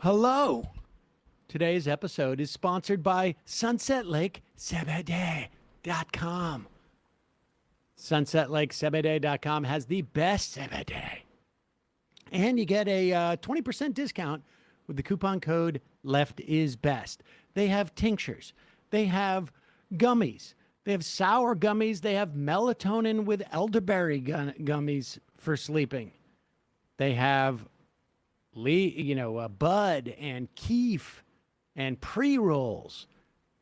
Hello. Today's episode is sponsored by SunsetLakeCBD.com. SunsetLakeCBD.com has the best CBD. And you get a 20% discount with the coupon code LEFTISBEST. They have tinctures. They have gummies. They have sour gummies. They have melatonin with elderberry gummies for sleeping. They have bud and keef and pre-rolls.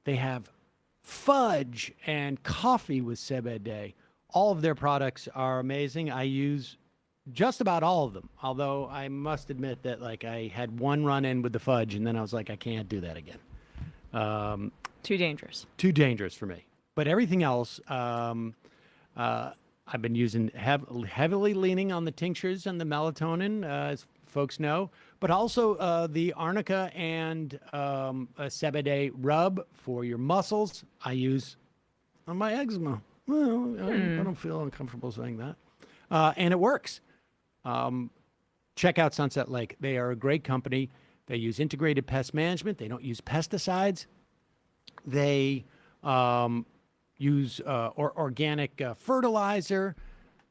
They have fudge and coffee with CBD. All of their products are amazing. I use just about all of them, although I must admit that I had one run-in with the fudge, and then I was like, I can't do that again. Too dangerous. Too dangerous for me. But everything else, I've been using heavily leaning on the tinctures and the melatonin, as folks know, but also the arnica and a CBD rub for your muscles. I use on my eczema. Well, I don't feel uncomfortable saying that. And it works. Check out Sunset Lake. They are a great company. They use integrated pest management. They don't use pesticides. They use organic fertilizer.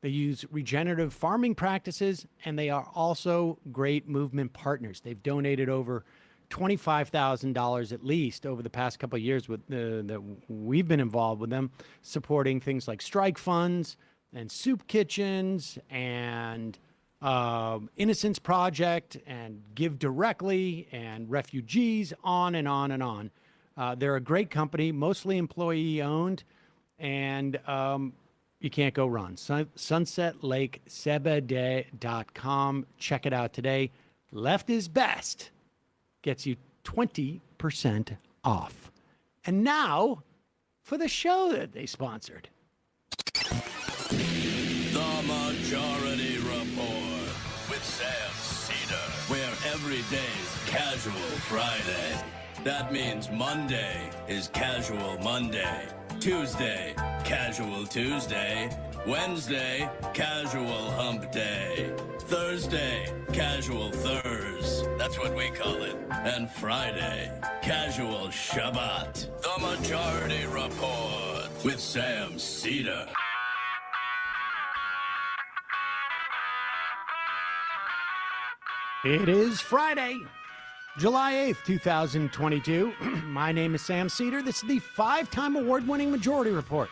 They use regenerative farming practices, and they are also great movement partners. They've donated over $25,000 at least over the past couple of years that we've been involved with them, supporting things like strike funds and soup kitchens and Innocence Project and Give Directly and refugees, on and on and on. They're a great company, mostly employee owned, and you can't go wrong. SunsetLakeCBD.com. Check it out today. Left is best. Gets you 20% off. And now for the show that they sponsored. The Majority Report with Sam Seder, where every day's Casual Friday. That means Monday is Casual Monday. Tuesday, Casual Tuesday. Wednesday, Casual Hump Day. Thursday, Casual Thurs. That's what we call it. And Friday, Casual Shabbat. The Majority Report with Sam Seder. It is Friday, July 8th, 2022. My name is Sam Seder. This is the 5-time award-winning Majority Report.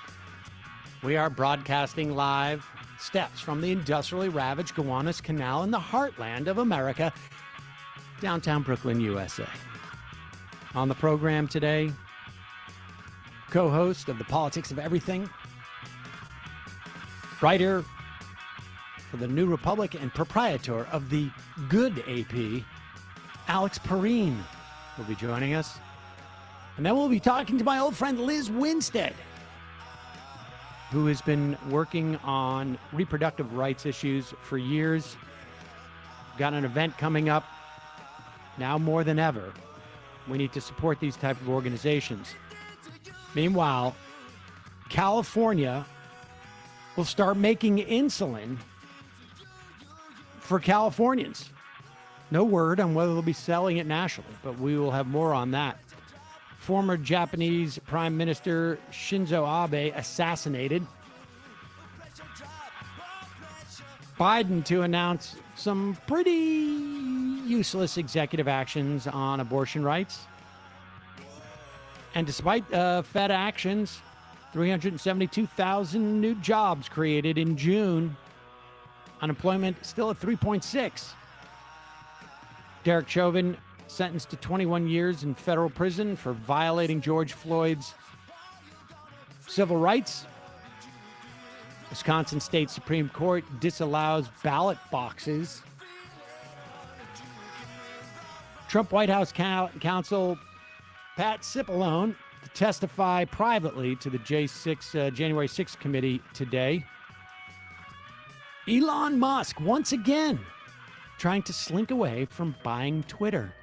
We are broadcasting live steps from the industrially ravaged Gowanus Canal in the heartland of America, downtown Brooklyn, USA. On the program today, co-host of The Politics of Everything, writer for the New Republic and proprietor of the Good AP, Alex Pareene will be joining us. And then we'll be talking to my old friend Lizz Winstead, who has been working on reproductive rights issues for years. Got an event coming up now more than ever. We need to support these type of organizations. Meanwhile, California will start making insulin for Californians. No word on whether they'll be selling it nationally, but we will have more on that. Former Japanese Prime Minister Shinzo Abe assassinated. Biden to announce some pretty useless executive actions on abortion rights. And despite Fed actions, 372,000 new jobs created in June. Unemployment still at 3.6. Derek Chauvin sentenced to 21 years in federal prison for violating George Floyd's civil rights. Wisconsin State Supreme Court disallows ballot boxes. Trump White House counsel Pat Cipollone to testify privately to the January 6th committee today. Elon Musk, once again, trying to slink away from buying Twitter.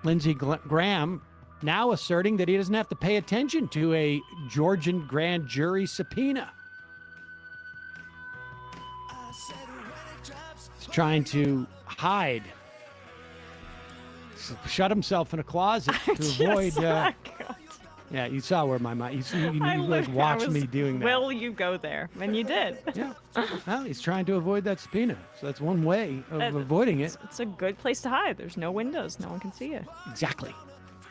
Lindsey Graham now asserting that he doesn't have to pay attention to a Georgian grand jury subpoena. He's trying to hide shut himself in a closet to avoid. Yeah, you saw where my mind. You guys watched me doing that. Will you go there? And you did. Yeah. Well, he's trying to avoid that subpoena, so that's one way of avoiding it. It's a good place to hide. There's no windows. No one can see you. Exactly.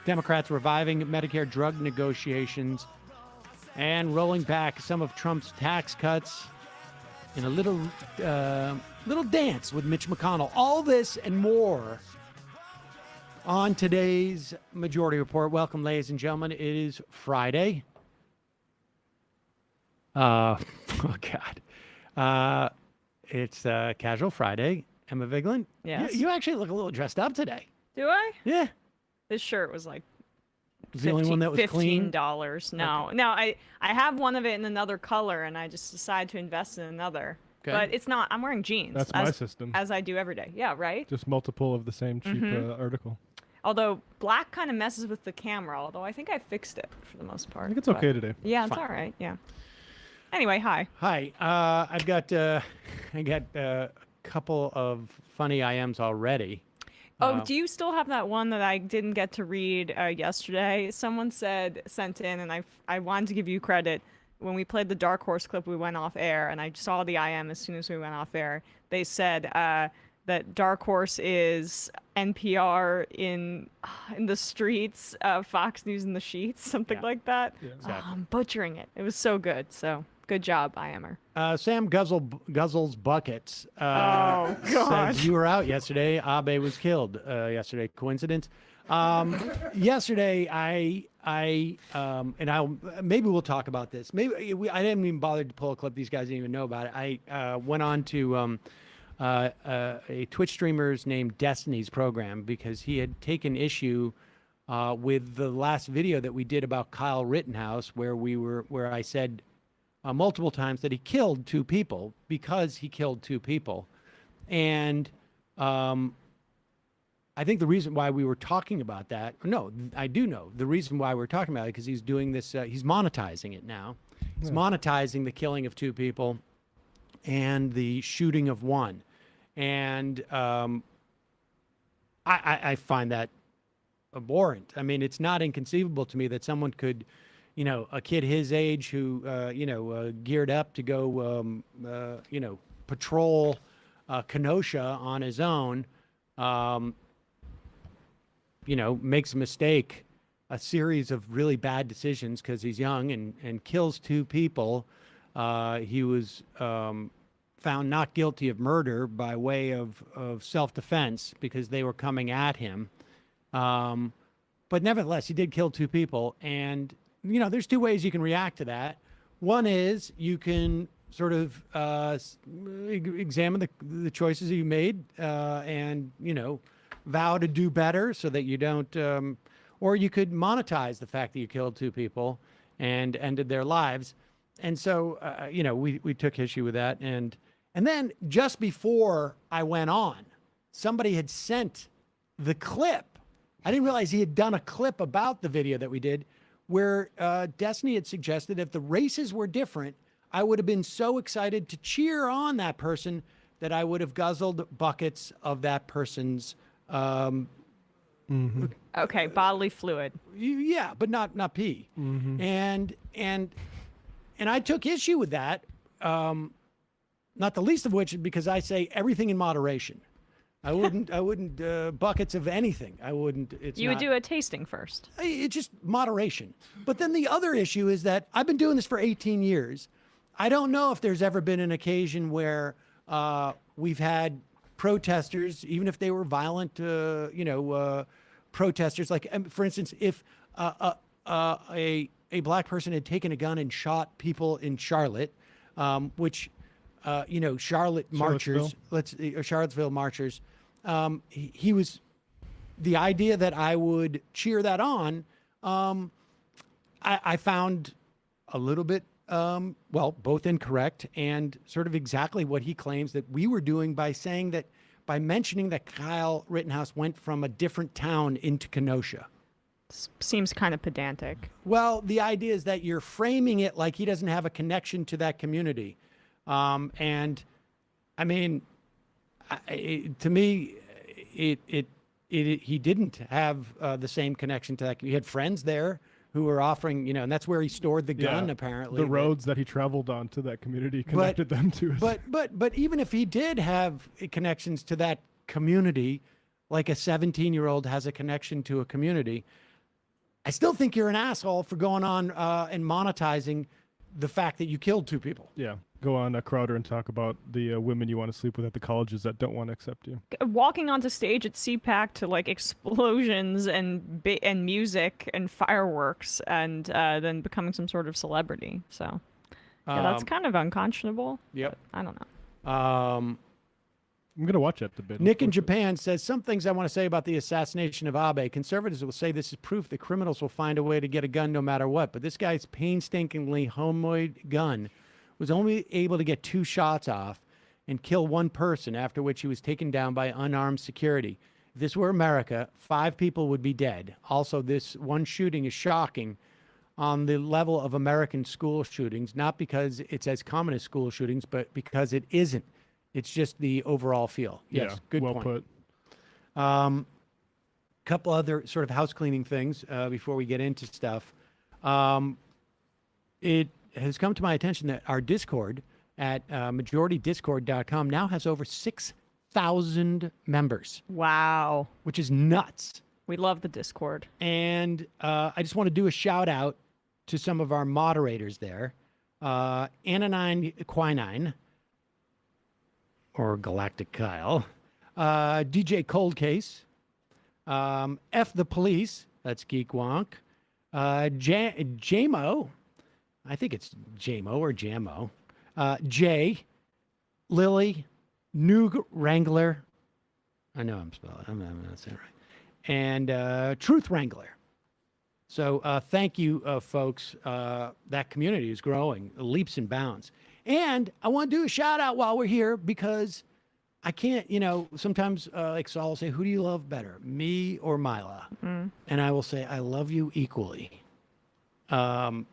Democrats reviving Medicare drug negotiations and rolling back some of Trump's tax cuts in a little dance with Mitch McConnell. All this and more on today's Majority Report. Welcome, ladies and gentlemen. It is Friday. Oh, God. It's Casual Friday. Emma Vigeland? Yes. You actually look a little dressed up today. Do I? Yeah. This shirt was like The only one that was clean? $15. No. Okay. No, I have one of it in another color, and I just decided to invest in another. Okay. But it's not. I'm wearing jeans. That's my system. As I do every day. Yeah, right? Just multiple of the same cheap article. Although black kind of messes with the camera, although I think I fixed it for the most part. I think it's okay today. Yeah, it's all right. Yeah. Anyway, hi. Hi. I got a couple of funny IMs already. Oh, do you still have that one that I didn't get to read yesterday? Someone sent in, and I wanted to give you credit. When we played the Dark Horse clip, we went off air, and I saw the IM as soon as we went off air. They said that Dark Horse is NPR in the streets, Fox News in the sheets, something like that. Yeah. Exactly. I'm butchering it. It was so good. So good job, IMer. Sam Guzzles Buckets. Oh, God. Says you were out yesterday. Abe was killed yesterday. Coincidence? Yesterday, maybe we'll talk about this. Maybe I didn't even bother to pull a clip. These guys didn't even know about it. I went on to a Twitch streamer's named Destiny's program because he had taken issue with the last video that we did about Kyle Rittenhouse, where I said multiple times that he killed two people because he killed two people, and I think the reason why we were talking about that, no, I do know the reason why we're talking about it, because he's doing this, he's monetizing it now. He's monetizing the killing of two people and the shooting of one. And I find that abhorrent. I mean, it's not inconceivable to me that someone could, a kid his age who, geared up to go, patrol Kenosha on his own, makes a mistake, a series of really bad decisions because he's young and kills two people. He was found not guilty of murder by way of self-defense because they were coming at him. But nevertheless, he did kill two people. And, there's two ways you can react to that. One is you can sort of examine the choices you made and, vow to do better so that you don't, or you could monetize the fact that you killed two people and ended their lives. And so, we took issue with that. And then just before I went on, somebody had sent the clip. I didn't realize he had done a clip about the video that we did where Destiny had suggested if the races were different, I would have been so excited to cheer on that person that I would have guzzled buckets of that person's Okay, bodily fluid. Yeah, but not pee. And I took issue with that. Not the least of which because I say everything in moderation. I wouldn't buckets of anything. I wouldn't. You would do a tasting first. It's just moderation. But then the other issue is that I've been doing this for 18 years. I don't know if there's ever been an occasion where we've had protesters, even if they were violent, protesters. Like, for instance, if a black person had taken a gun and shot people in Charlotte, which, Charlotte marchers, Charlottesville marchers, he was, the idea that I would cheer that on, I found a little bit, both incorrect and sort of exactly what he claims that we were doing by mentioning that Kyle Rittenhouse went from a different town into Kenosha. Seems kind of pedantic. Well, the idea is that you're framing it like he doesn't have a connection to that community. And I mean, to me, he didn't have the same connection to that. He had friends there who were offering, you know, and that's where he stored the gun, Yeah, apparently. the roads that he traveled on to that community connected them to it. But even if he did have connections to that community, like a 17-year-old has a connection to a community, I still think you're an asshole for going on and monetizing the fact that you killed 2 people. Yeah, go on Crowder and talk about the women you want to sleep with at the colleges that don't want to accept you. Walking onto stage at CPAC to like explosions and music and fireworks, and then becoming some sort of celebrity. So yeah, that's kind of unconscionable. Yep. I don't know. I'm going to watch that debate. Nick in Japan says, some things I want to say about the assassination of Abe. Conservatives will say this is proof that criminals will find a way to get a gun no matter what. But this guy's painstakingly homemade gun was only able to get 2 shots off and kill 1 person, after which he was taken down by unarmed security. If this were America, 5 people would be dead. Also, this one shooting is shocking on the level of American school shootings, not because it's as common as school shootings, but because it isn't. It's just the overall feel. Yes, yeah, good well point. put. Couple other sort of house cleaning things before we get into stuff. It has come to my attention that our Discord at majoritydiscord.com now has over 6,000 members, Wow. which is nuts. We love the Discord. And I just want to do a shout out to some of our moderators there. Ananine Quinine, or Galactic Kyle, DJ Cold Case, F the Police, that's Geek Wonk, Jamo, I think it's Jamo or Jamo, Jay, Lily, Noog Wrangler, I know I'm not saying it right, and Truth Wrangler. So thank you, folks. That community is growing leaps and bounds. And I want to do a shout out while we're here, because I can't, you know, sometimes like Saul will say, who do you love better, me or Mila? And I will say, I love you equally. But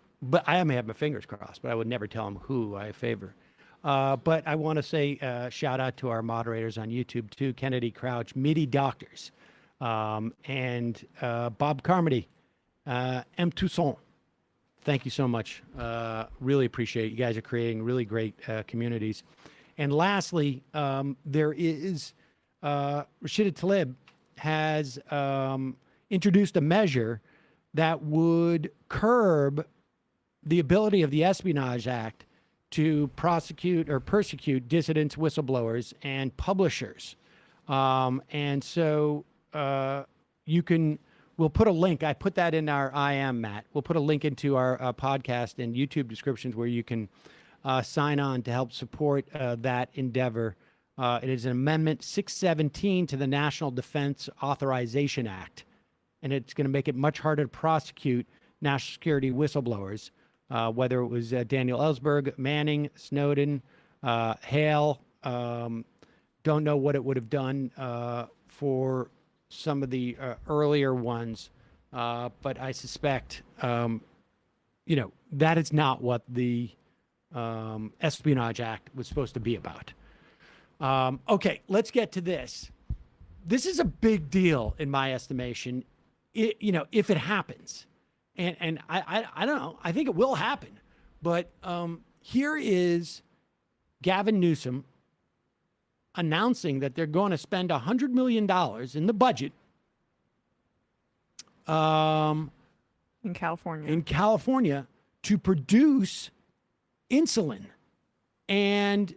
I may have my fingers crossed, but I would never tell them who I favor. But I want to say shout out to our moderators on YouTube too, Kennedy Crouch, MIDI Doctors, and Bob Carmody, M. Toussaint. Thank you so much. Really appreciate it. You guys are creating really great communities. And lastly, there is Rashida Tlaib has introduced a measure that would curb the ability of the Espionage Act to prosecute or persecute dissidents, whistleblowers, and publishers. And so you can... We'll put a link. I put that in our IM, Matt. We'll put a link into our podcast and YouTube descriptions where you can sign on to help support that endeavor. It is an Amendment 617 to the National Defense Authorization Act, and it's going to make it much harder to prosecute national security whistleblowers, whether it was Daniel Ellsberg, Manning, Snowden, Hale. Don't know what it would have done for some of the earlier ones, but I suspect, you know, that is not what the Espionage Act was supposed to be about. Okay, let's get to this. This is a big deal in my estimation, you know, if it happens. And I don't know, I think it will happen. But here is Gavin Newsom announcing that they're going to spend $100 million in the budget In California. in California to produce insulin. And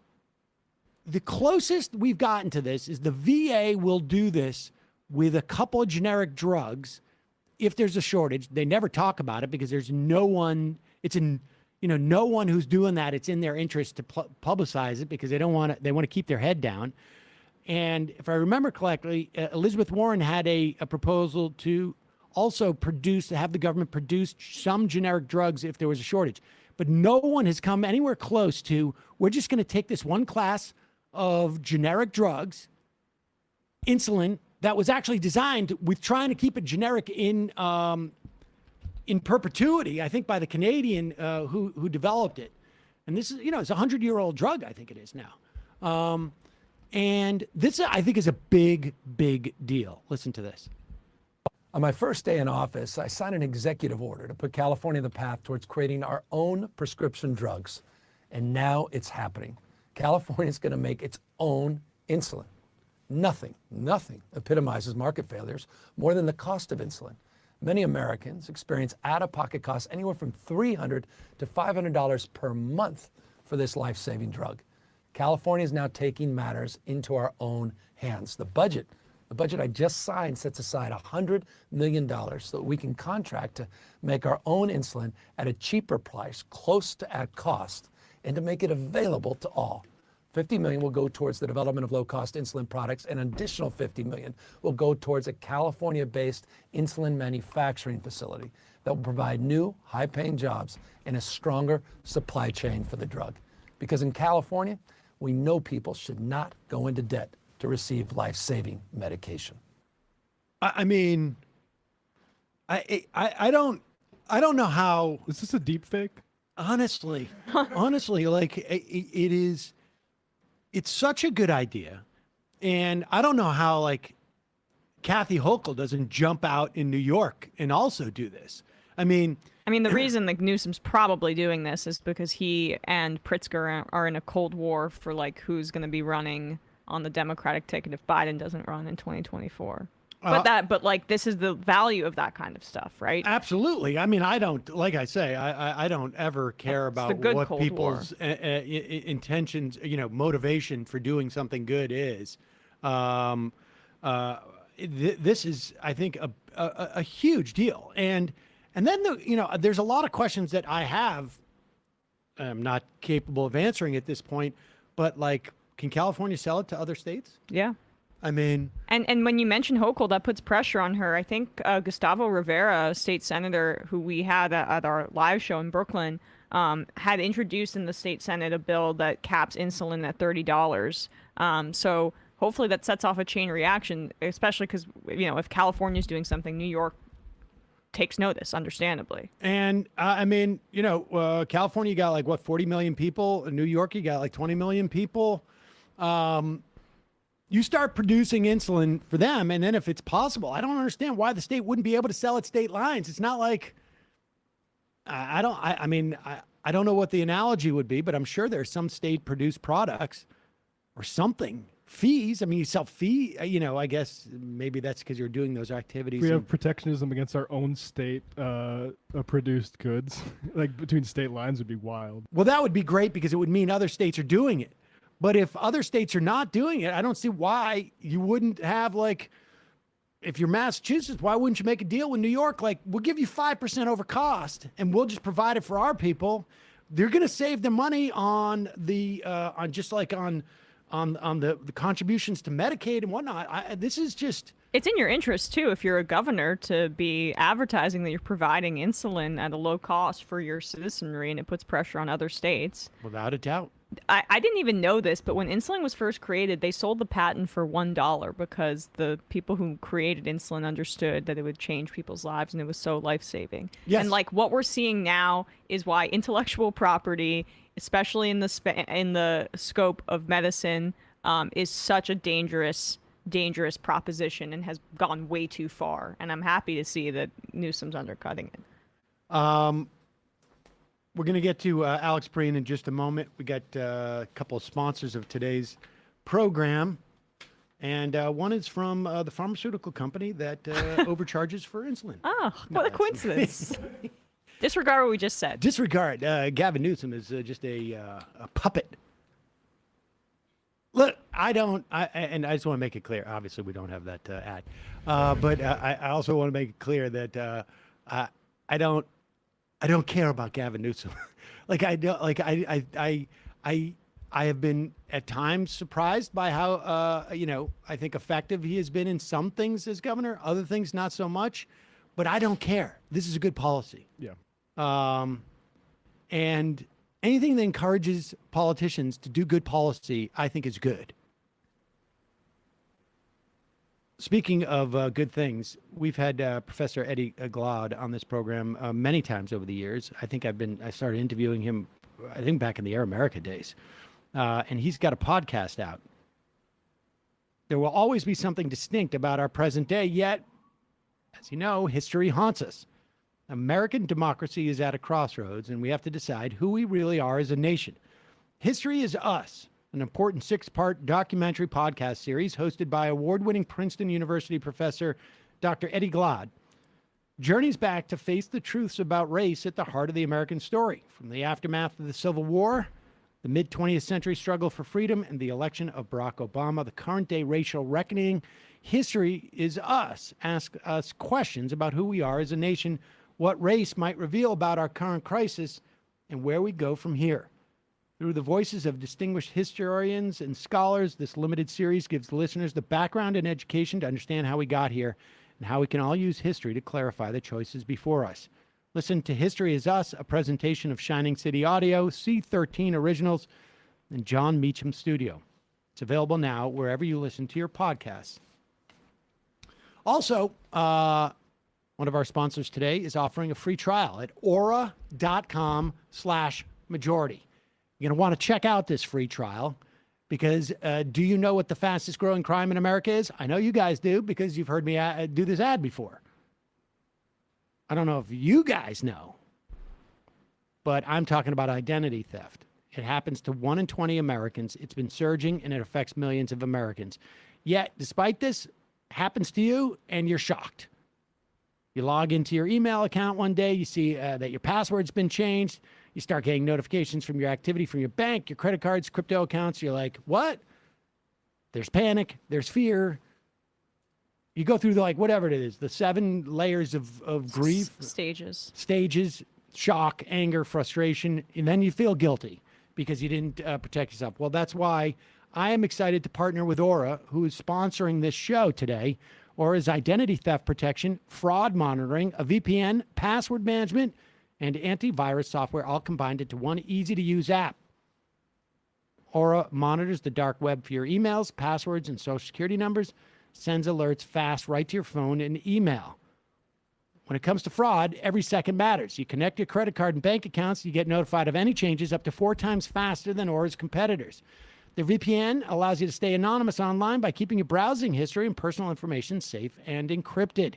the closest we've gotten to this is the VA will do this with a couple of generic drugs if there's a shortage. They never talk about it because there's no one, no one who's doing that. It's in their interest to publicize it because they don't want to, they want to keep their head down. And if I remember correctly, Elizabeth Warren had a proposal to also have the government produce some generic drugs if there was a shortage. But no one has come anywhere close to, we're just going to take this one class of generic drugs, insulin, that was actually designed with trying to keep it generic in perpetuity, I think, by the Canadian who developed it. And this is, it's a 100-year-old drug, I think it is now. And this, I think, is a big, big deal. Listen to this. On my first day in office, I signed an executive order to put California on the path towards creating our own prescription drugs. And now it's happening. California is going to make its own insulin. Nothing epitomizes market failures more than the cost of insulin. Many Americans experience out-of-pocket costs anywhere from $300 to $500 per month for this life-saving drug. California is now taking matters into our own hands. The budget I just signed sets aside $100 million so that we can contract to make our own insulin at a cheaper price, close to at cost, and to make it available to all. $50 million will go towards the development of low-cost insulin products, and an additional $50 million will go towards a California-based insulin manufacturing facility that will provide new, high-paying jobs and a stronger supply chain for the drug. Because in California, we know people should not go into debt to receive life-saving medication. I mean, I don't know how. Is this a deep fake? Honestly, like it is. It's such a good idea, and I don't know how like Kathy Hochul doesn't jump out in New York and also do this. I mean, the reason like Newsom's probably doing this is because he and Pritzker are in a cold war for like who's going to be running on the Democratic ticket if Biden doesn't run in 2024. But like this is the value of that kind of stuff, right? Absolutely. I mean, I don't, like I say, I don't ever care about what Cold people's intentions, motivation for doing something good is. This is, I think, a huge deal. And then, there's a lot of questions that I have. I'm not capable of answering at this point, but like, can California sell it to other states? Yeah. I mean, and when you mention Hochul, that puts pressure on her. I think Gustavo Rivera, state senator, who we had at our live show in Brooklyn, had introduced in the state senate a bill that caps insulin at $30. So hopefully that sets off a chain reaction, especially because if California's doing something, New York takes notice, understandably. And California got like 40 million people. In New York, you got like 20 million people. You start producing insulin for them, and then if it's possible, I don't understand why the state wouldn't be able to sell at state lines. It's not like I don't know what the analogy would be, but I'm sure there's some state-produced products or something. Fees. I mean, you sell fee. I guess maybe that's because you're doing those activities. We have protectionism against our own state produced goods, like between state lines, would be wild. Well, that would be great because it would mean other states are doing it. But if other states are not doing it, I don't see why you wouldn't have if you're Massachusetts, why wouldn't you make a deal with New York? Like, we'll give you 5% over cost and we'll just provide it for our people. They're going to save the money on the contributions to Medicaid and whatnot. This is just. It's in your interest, too, if you're a governor, to be advertising that you're providing insulin at a low cost for your citizenry, and it puts pressure on other states. Without a doubt. I didn't even know this, but when insulin was first created, they sold the patent for $1 because the people who created insulin understood that it would change people's lives and it was so life-saving. Yes. And like what we're seeing now is why intellectual property, especially in the scope of medicine, is such a dangerous proposition and has gone way too far. And I'm happy to see that Newsom's undercutting it. We're going to get to Alex Pareene in just a moment. We got a couple of sponsors of today's program. And one is from the pharmaceutical company that overcharges for insulin. Oh, what a coincidence. Disregard what we just said. Disregard. Gavin Newsom is just a puppet. Look, I just want to make it clear. Obviously, we don't have that ad. But I also want to make it clear that I don't care about Gavin Newsom. I have been at times surprised by how I think effective he has been in some things as governor, other things not so much. But I don't care. This is a good policy. Yeah. And anything that encourages politicians to do good policy, I think is good. Speaking of good things, we've had Professor Eddie Glaude on this program many times over the years. I think I started interviewing him, I think back in the Air America days. And he's got a podcast out. There will always be something distinct about our present day, yet, as you know, history haunts us. American democracy is at a crossroads, and we have to decide who we really are as a nation. History is Us, an important 6-part documentary podcast series hosted by award-winning Princeton University professor Dr. Eddie Glaude, journeys back to face the truths about race at the heart of the American story, from the aftermath of the Civil War, the mid-20th century struggle for freedom, and the election of Barack Obama, the current-day racial reckoning. History is Us. Ask us questions about who we are as a nation, what race might reveal about our current crisis, and where we go from here. Through the voices of distinguished historians and scholars, this limited series gives listeners the background and education to understand how we got here and how we can all use history to clarify the choices before us. Listen to History is Us, a presentation of Shining City Audio, C13 Originals, and Jon Meacham Studio. It's available now wherever you listen to your podcasts. Also, one of our sponsors today is offering a free trial at aura.com/majority. You're going to want to check out this free trial because do you know what the fastest growing crime in America is? I know you guys do because you've heard me do this ad before. I don't know if you guys know, but I'm talking about identity theft. It happens to 1 in 20 Americans. It's been surging and it affects millions of Americans. Yet, despite this, it happens to you and you're shocked. You log into your email account one day, you see that your password's been changed. You start getting notifications from your activity from your bank, your credit cards, crypto accounts. You're like, what? There's panic. There's fear. You go through whatever it is, the 7 layers of grief. Stages. Shock, anger, frustration, and then you feel guilty because you didn't protect yourself. Well, that's why I am excited to partner with Aura, who is sponsoring this show today. Aura's identity theft protection, fraud monitoring, a VPN, password management, and antivirus software all combined into one easy-to-use app. Aura monitors the dark web for your emails, passwords, and social security numbers, sends alerts fast right to your phone and email. When it comes to fraud, every second matters. You connect your credit card and bank accounts, you get notified of any changes up to 4 times faster than Aura's competitors. Their VPN allows you to stay anonymous online by keeping your browsing history and personal information safe and encrypted.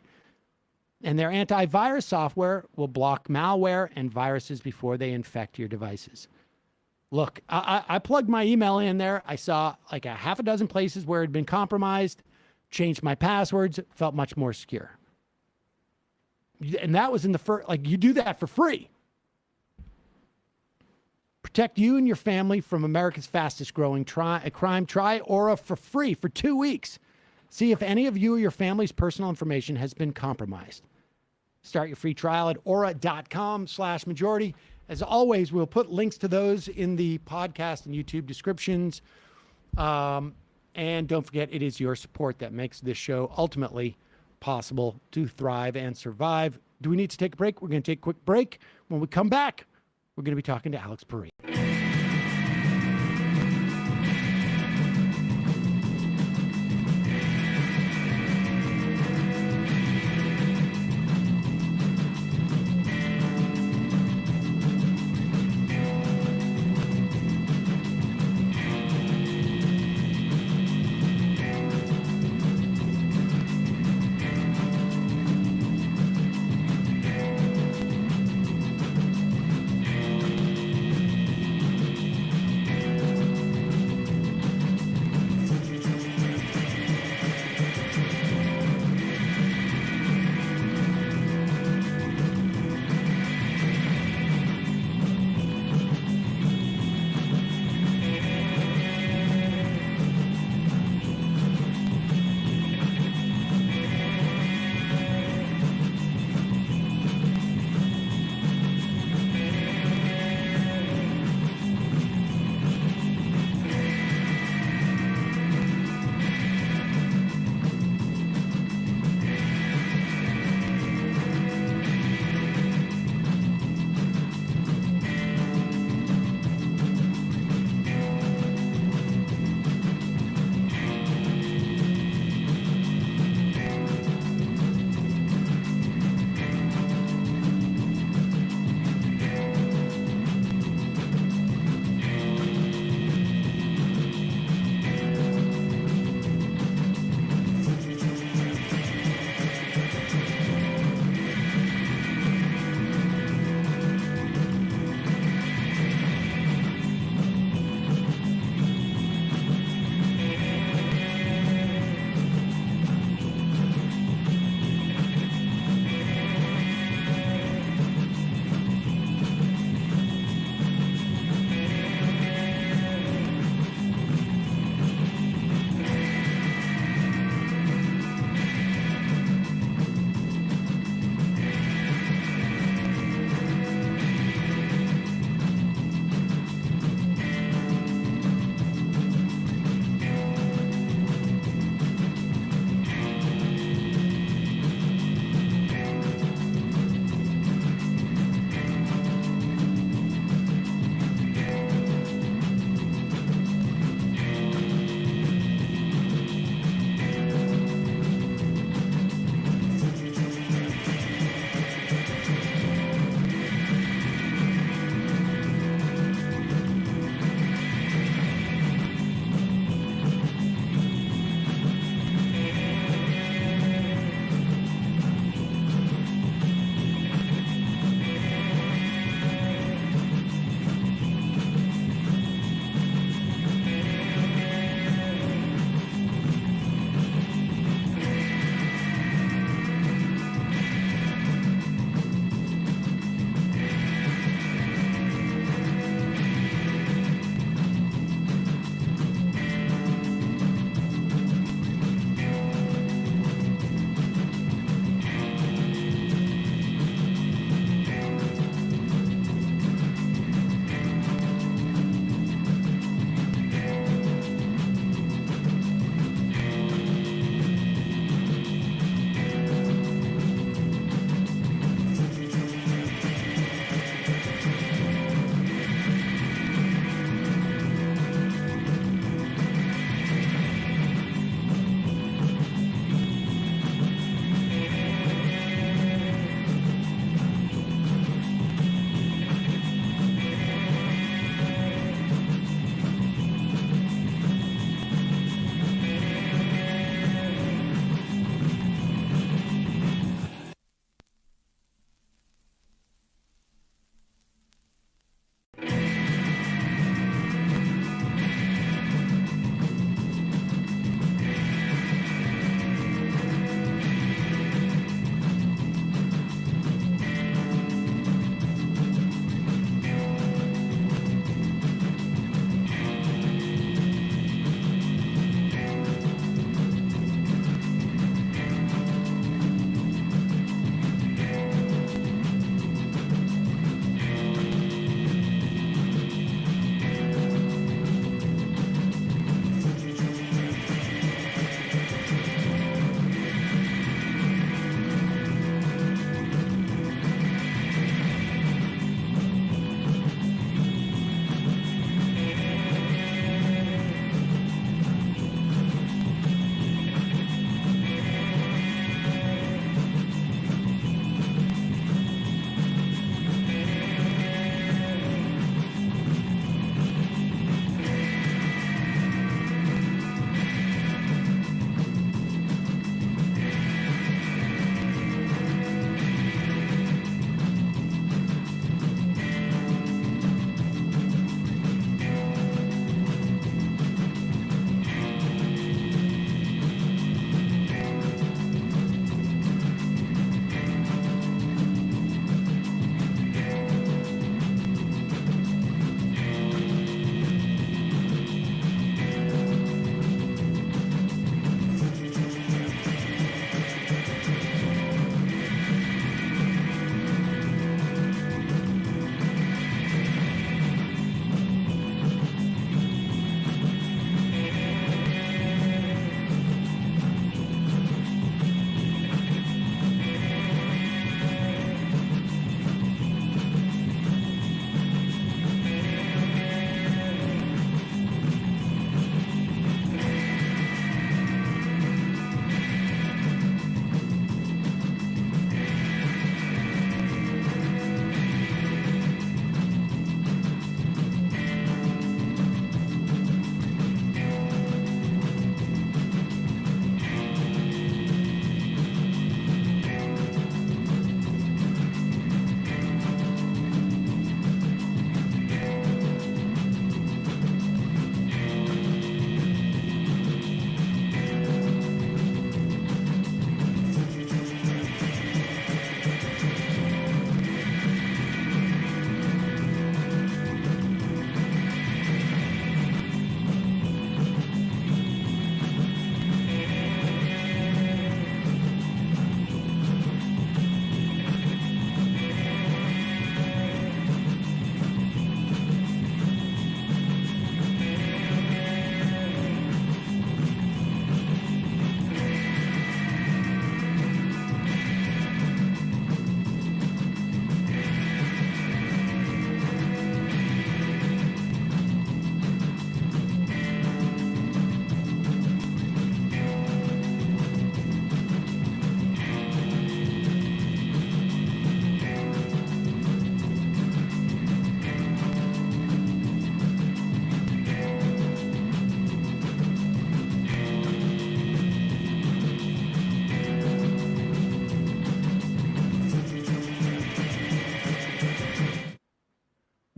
And their antivirus software will block malware and viruses before they infect your devices. Look, I plugged my email in there. I saw like a half a dozen places where it had been compromised, changed my passwords, felt much more secure. And that was in the first, you do that for free. Protect you and your family from America's fastest growing crime. Try Aura for free for 2 weeks. See if any of you or your family's personal information has been compromised. Start your free trial at aura.com/majority. As always, we'll put links to those in the podcast and YouTube descriptions. And don't forget, it is your support that makes this show ultimately possible to thrive and survive. Do we need to take a break? We're going to take a quick break. When we come back, we're going to be talking to Alex Pareene.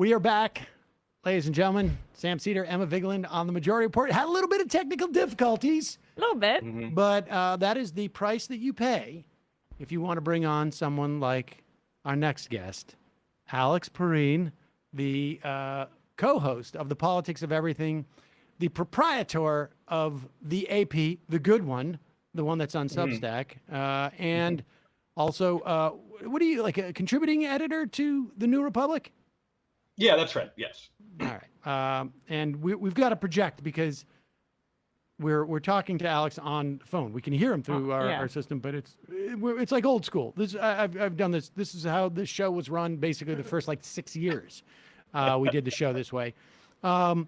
We are back, ladies and gentlemen. Sam Seder, Emma Vigeland on the Majority Report. Had a little bit of technical difficulties, A little bit. but that is the price that you pay if you want to bring on someone like our next guest, Alex Pareene, the co-host of The Politics of Everything, the proprietor of the AP, the good one, the one that's on Substack, and also, what are you, like a contributing editor to The New Republic? Yeah, that's right. Yes. All right. And we've got to project because we're talking to Alex on phone. We can hear him through our system, but it's like old school. I've done this. This is how this show was run basically the first like 6 years. We did the show this way. So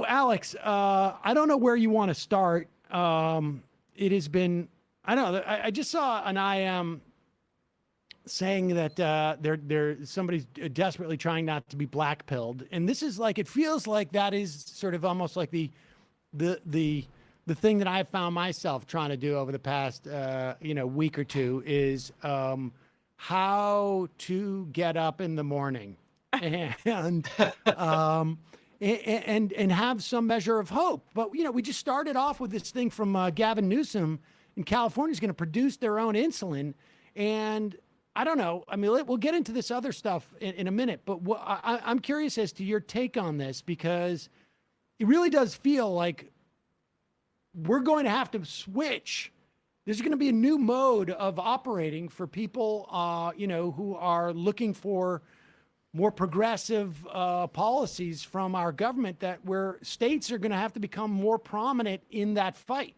Alex, I don't know where you want to start. It has been, I don't know. I just saw an IM saying that somebody's desperately trying not to be blackpilled, and this is like, it feels like that is sort of almost like the thing that I've found myself trying to do over the past week or two is how to get up in the morning and have some measure of hope. But we just started off with this thing from Gavin Newsom in California is going to produce their own insulin, and I don't know. I mean, we'll get into this other stuff in a minute, but I'm curious as to your take on this, because it really does feel like we're going to have to switch. There's going to be a new mode of operating for people, who are looking for more progressive policies from our government, where states are going to have to become more prominent in that fight.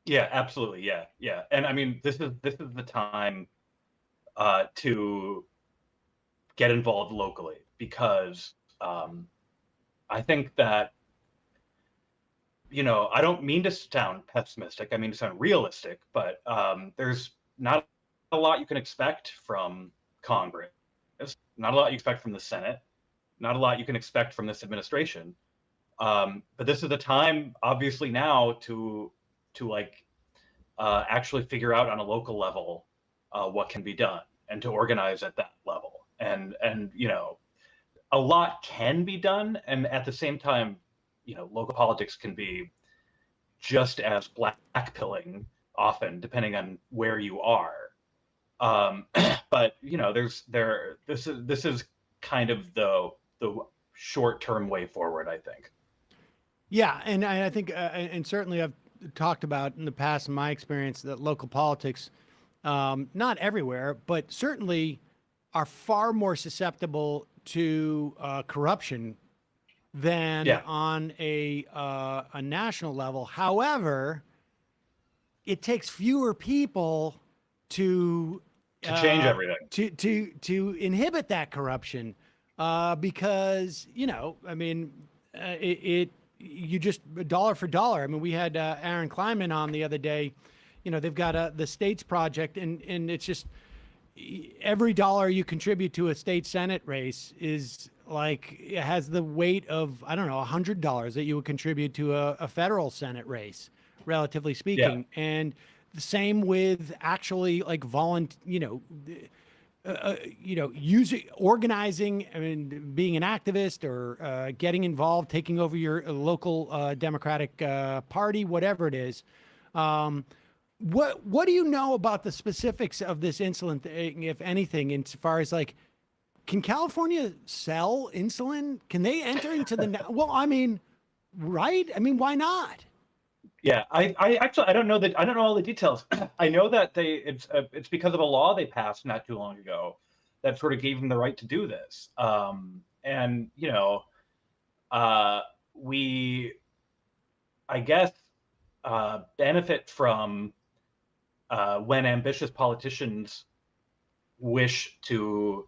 Yeah, absolutely. Yeah. And I mean, this is the time to get involved locally, because I think that, I don't mean to sound pessimistic. I mean to sound realistic, but there's not a lot you can expect from Congress. Not a lot you expect from the Senate. Not a lot you can expect from this administration. But this is the time, obviously, now to actually figure out on a local level what can be done, and to organize at that level. And a lot can be done, and at the same time, local politics can be just as blackpilling often, depending on where you are. But this is kind of the short-term way forward, I think. Yeah, and I think, and certainly I've talked about in the past, in my experience, that local politics, not everywhere, but certainly are far more susceptible to corruption than on a national level. However, it takes fewer people to change everything, to inhibit that corruption, because you just dollar for dollar. I mean, we had Aaron Kleinman on the other day. They've got the States Project, and it's just every dollar you contribute to a state Senate race is like, it has the weight of, I don't know, $100 that you would contribute to a federal Senate race, relatively speaking. Yeah. And the same with actually like organizing, I mean, being an activist or getting involved, taking over your local Democratic party, whatever it is. What do you know about the specifics of this insulin thing, if anything, as far as like, can California sell insulin? Can they enter into the, well, I mean, right? I mean, why not? Yeah, I actually, I don't know all the details. I know that it's because of a law they passed not too long ago that sort of gave them the right to do this. And we, I guess, benefit from when ambitious politicians wish to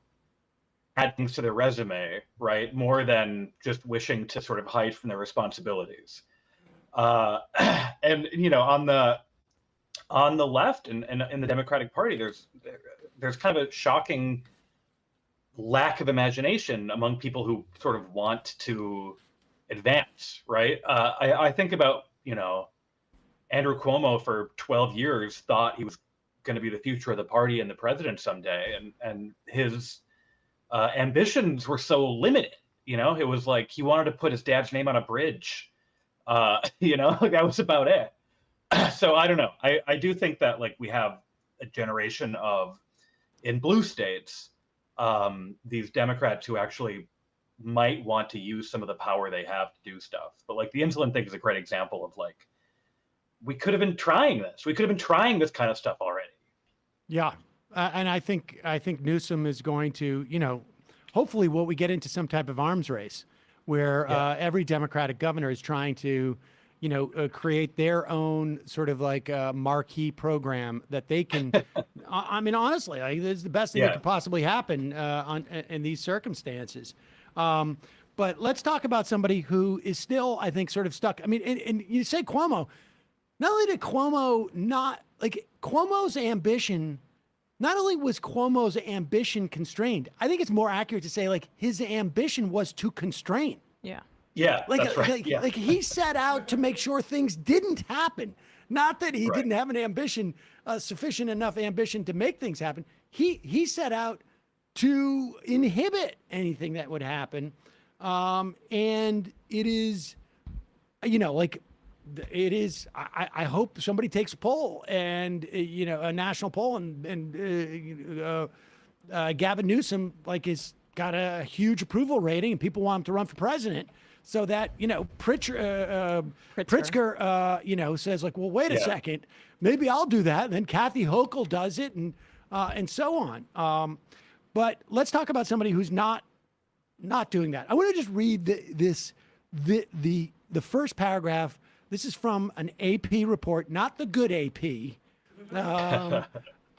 add things to their resume, right? More than just wishing to sort of hide from their responsibilities. And on the left and in the Democratic Party, there's kind of a shocking lack of imagination among people who sort of want to advance, right? I think about, Andrew Cuomo for 12 years thought he was going to be the future of the party and the president someday, and his ambitions were so limited. You know, it was like he wanted to put his dad's name on a bridge. You know, that was about it. So I don't know. I do think that like we have a generation of, in blue states, these Democrats who actually might want to use some of the power they have to do stuff. But like the insulin thing is a great example of like, we could have been trying this. We could have been trying this kind of stuff already. Yeah. And I think Newsom is going to, you know, hopefully we get into some type of arms race where every Democratic governor is trying to, you know, create their own sort of like marquee program that they can. I mean, honestly, like, this is the best thing that could possibly happen in these circumstances. But let's talk about somebody who is still, I think, sort of stuck. I mean, and you say Cuomo. Not only did Cuomo not like Cuomo's ambition. Not only was Cuomo's ambition constrained, I think it's more accurate to say like his ambition was to constrain. Yeah. Yeah, Like, that's right. like he set out to make sure things didn't happen. Not that he didn't have an ambition, sufficient enough ambition to make things happen. He set out to inhibit anything that would happen. And it is, you know, like it is, I hope somebody takes a poll and, you know, a national poll and Gavin Newsom like is got a huge approval rating and people want him to run for president. So that, you know, Pritzker, you know, says like, well, wait a second, maybe I'll do that. And then Kathy Hochul does it and so on. But let's talk about somebody who's not doing that. I want to just read the first paragraph. This is from an AP report, not the good AP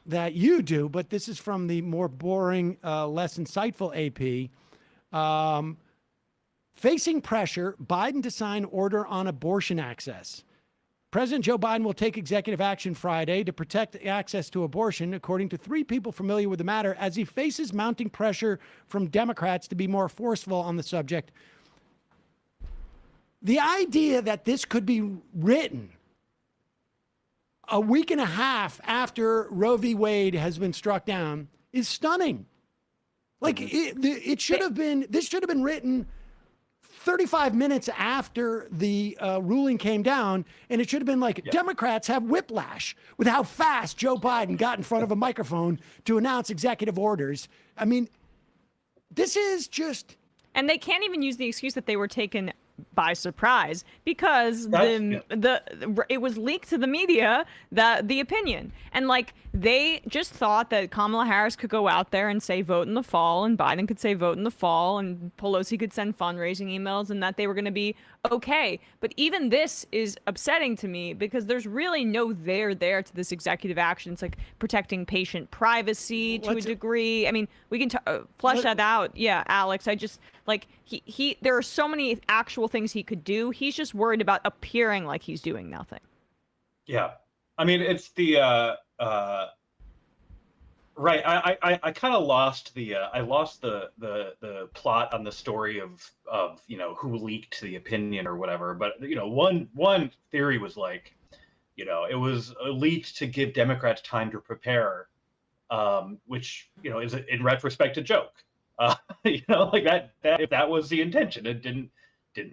that you do, but this is from the more boring, less insightful AP. Facing pressure, Biden to sign order on abortion access. President Joe Biden will take executive action Friday to protect access to abortion, according to 3 people familiar with the matter, as he faces mounting pressure from Democrats to be more forceful on the subject. The idea that this could be written a week and a half after Roe v. Wade has been struck down is stunning. Like it should have been, this should have been written 35 minutes after the ruling came down, and it should have been like, Democrats have whiplash with how fast Joe Biden got in front of a microphone to announce executive orders. I mean, this is just... And they can't even use the excuse that they were taken by surprise because it was leaked to the media, the opinion, and like they just thought that Kamala Harris could go out there and say vote in the fall, and Biden could say vote in the fall, and Pelosi could send fundraising emails, and that they were going to be okay. But even this is upsetting to me because there's really no there to this executive action. It's like protecting patient privacy to a degree. I mean, we can flesh that out. Yeah, Alex, I just like he there are so many actual things he could do. He's just worried about appearing like he's doing nothing. Yeah. I mean, it's the right. I kind of lost the the plot on the story of you know who leaked the opinion or whatever. But you know, one theory was like, you know, it was leaked to give Democrats time to prepare, which you know is in retrospect a joke. You know, like that if that was the intention, it didn't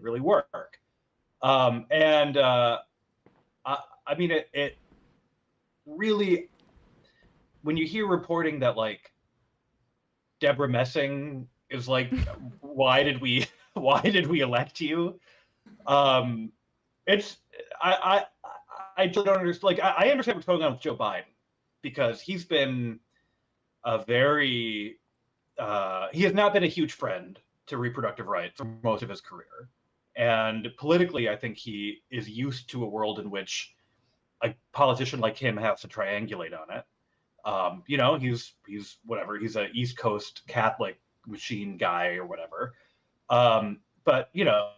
really work. I mean, it really, when you hear reporting that like Deborah Messing is like, why did we elect you? It's I don't understand. Like I understand what's going on with Joe Biden because he's been a very he has not been a huge friend to reproductive rights for most of his career. And politically, I think he is used to a world in which a politician like him has to triangulate on it. You know, he's whatever. He's a East Coast Catholic machine guy or whatever. But, you know,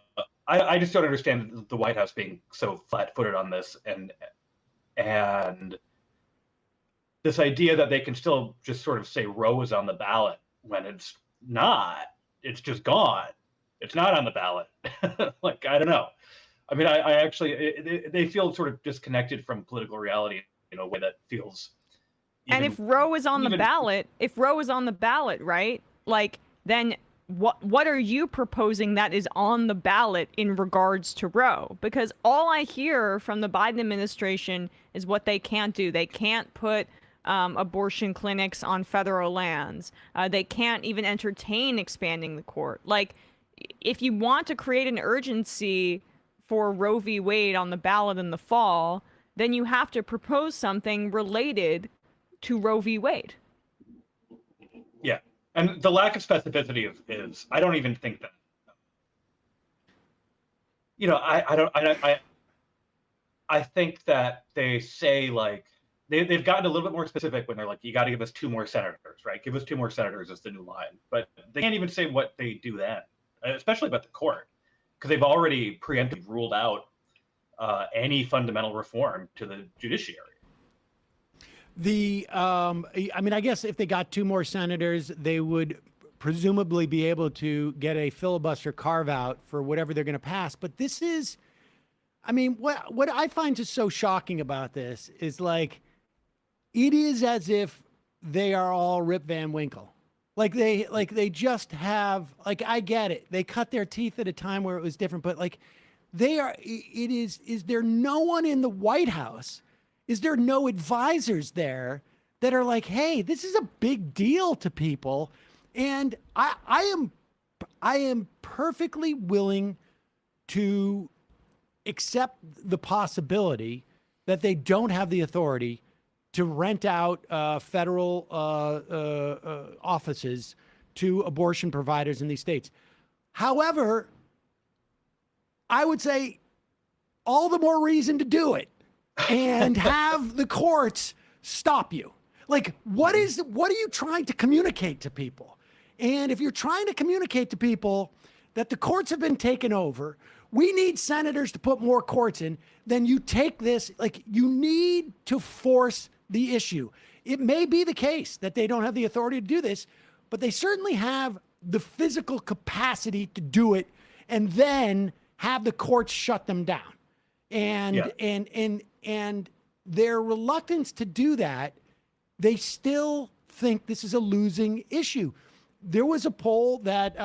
I just don't understand the White House being so flat-footed on this. And this idea that they can still just sort of say Roe is on the ballot when it's not. It's just gone. It's not on the ballot. Like, I don't know. I mean, I actually, they feel sort of disconnected from political reality in a way that feels. And if Roe is on the ballot, right? Like, then what are you proposing that is on the ballot in regards to Roe? Because all I hear from the Biden administration is what they can't do. They can't put abortion clinics on federal lands. They can't even entertain expanding the court. Like, if you want to create an urgency for Roe v. Wade on the ballot in the fall, then you have to propose something related to Roe v. Wade. Yeah. And the lack of specificity is I don't even think that, you know, I think that they say, like, they've gotten a little bit more specific when they're like, you got to give us 2 more senators, right? Give us 2 more senators is the new line. But they can't even say what they do then, especially about the court, because they've already preemptively ruled out any fundamental reform to the judiciary. I mean, I guess if they got 2 more senators, they would presumably be able to get a filibuster carve out for whatever they're going to pass. But this is, I mean, what I find just so shocking about this is, like, it is as if they are all Rip Van Winkle. Like they just have, like, I get it. They cut their teeth at a time where it was different, but, like, is there no one in the White House? Is there no advisors there that are like, hey, this is a big deal to people? And I am perfectly willing to accept the possibility that they don't have the authority to rent out federal offices to abortion providers in these states. However, I would say all the more reason to do it and have the courts stop you. Like, what are you trying to communicate to people? And if you're trying to communicate to people that the courts have been taken over, we need senators to put more courts in, then you take this, like, you need to force the issue. It may be the case that they don't have the authority to do this, but they certainly have the physical capacity to do it, and then have the courts shut them down. And and their reluctance to do that, they still think this is a losing issue. There was a poll that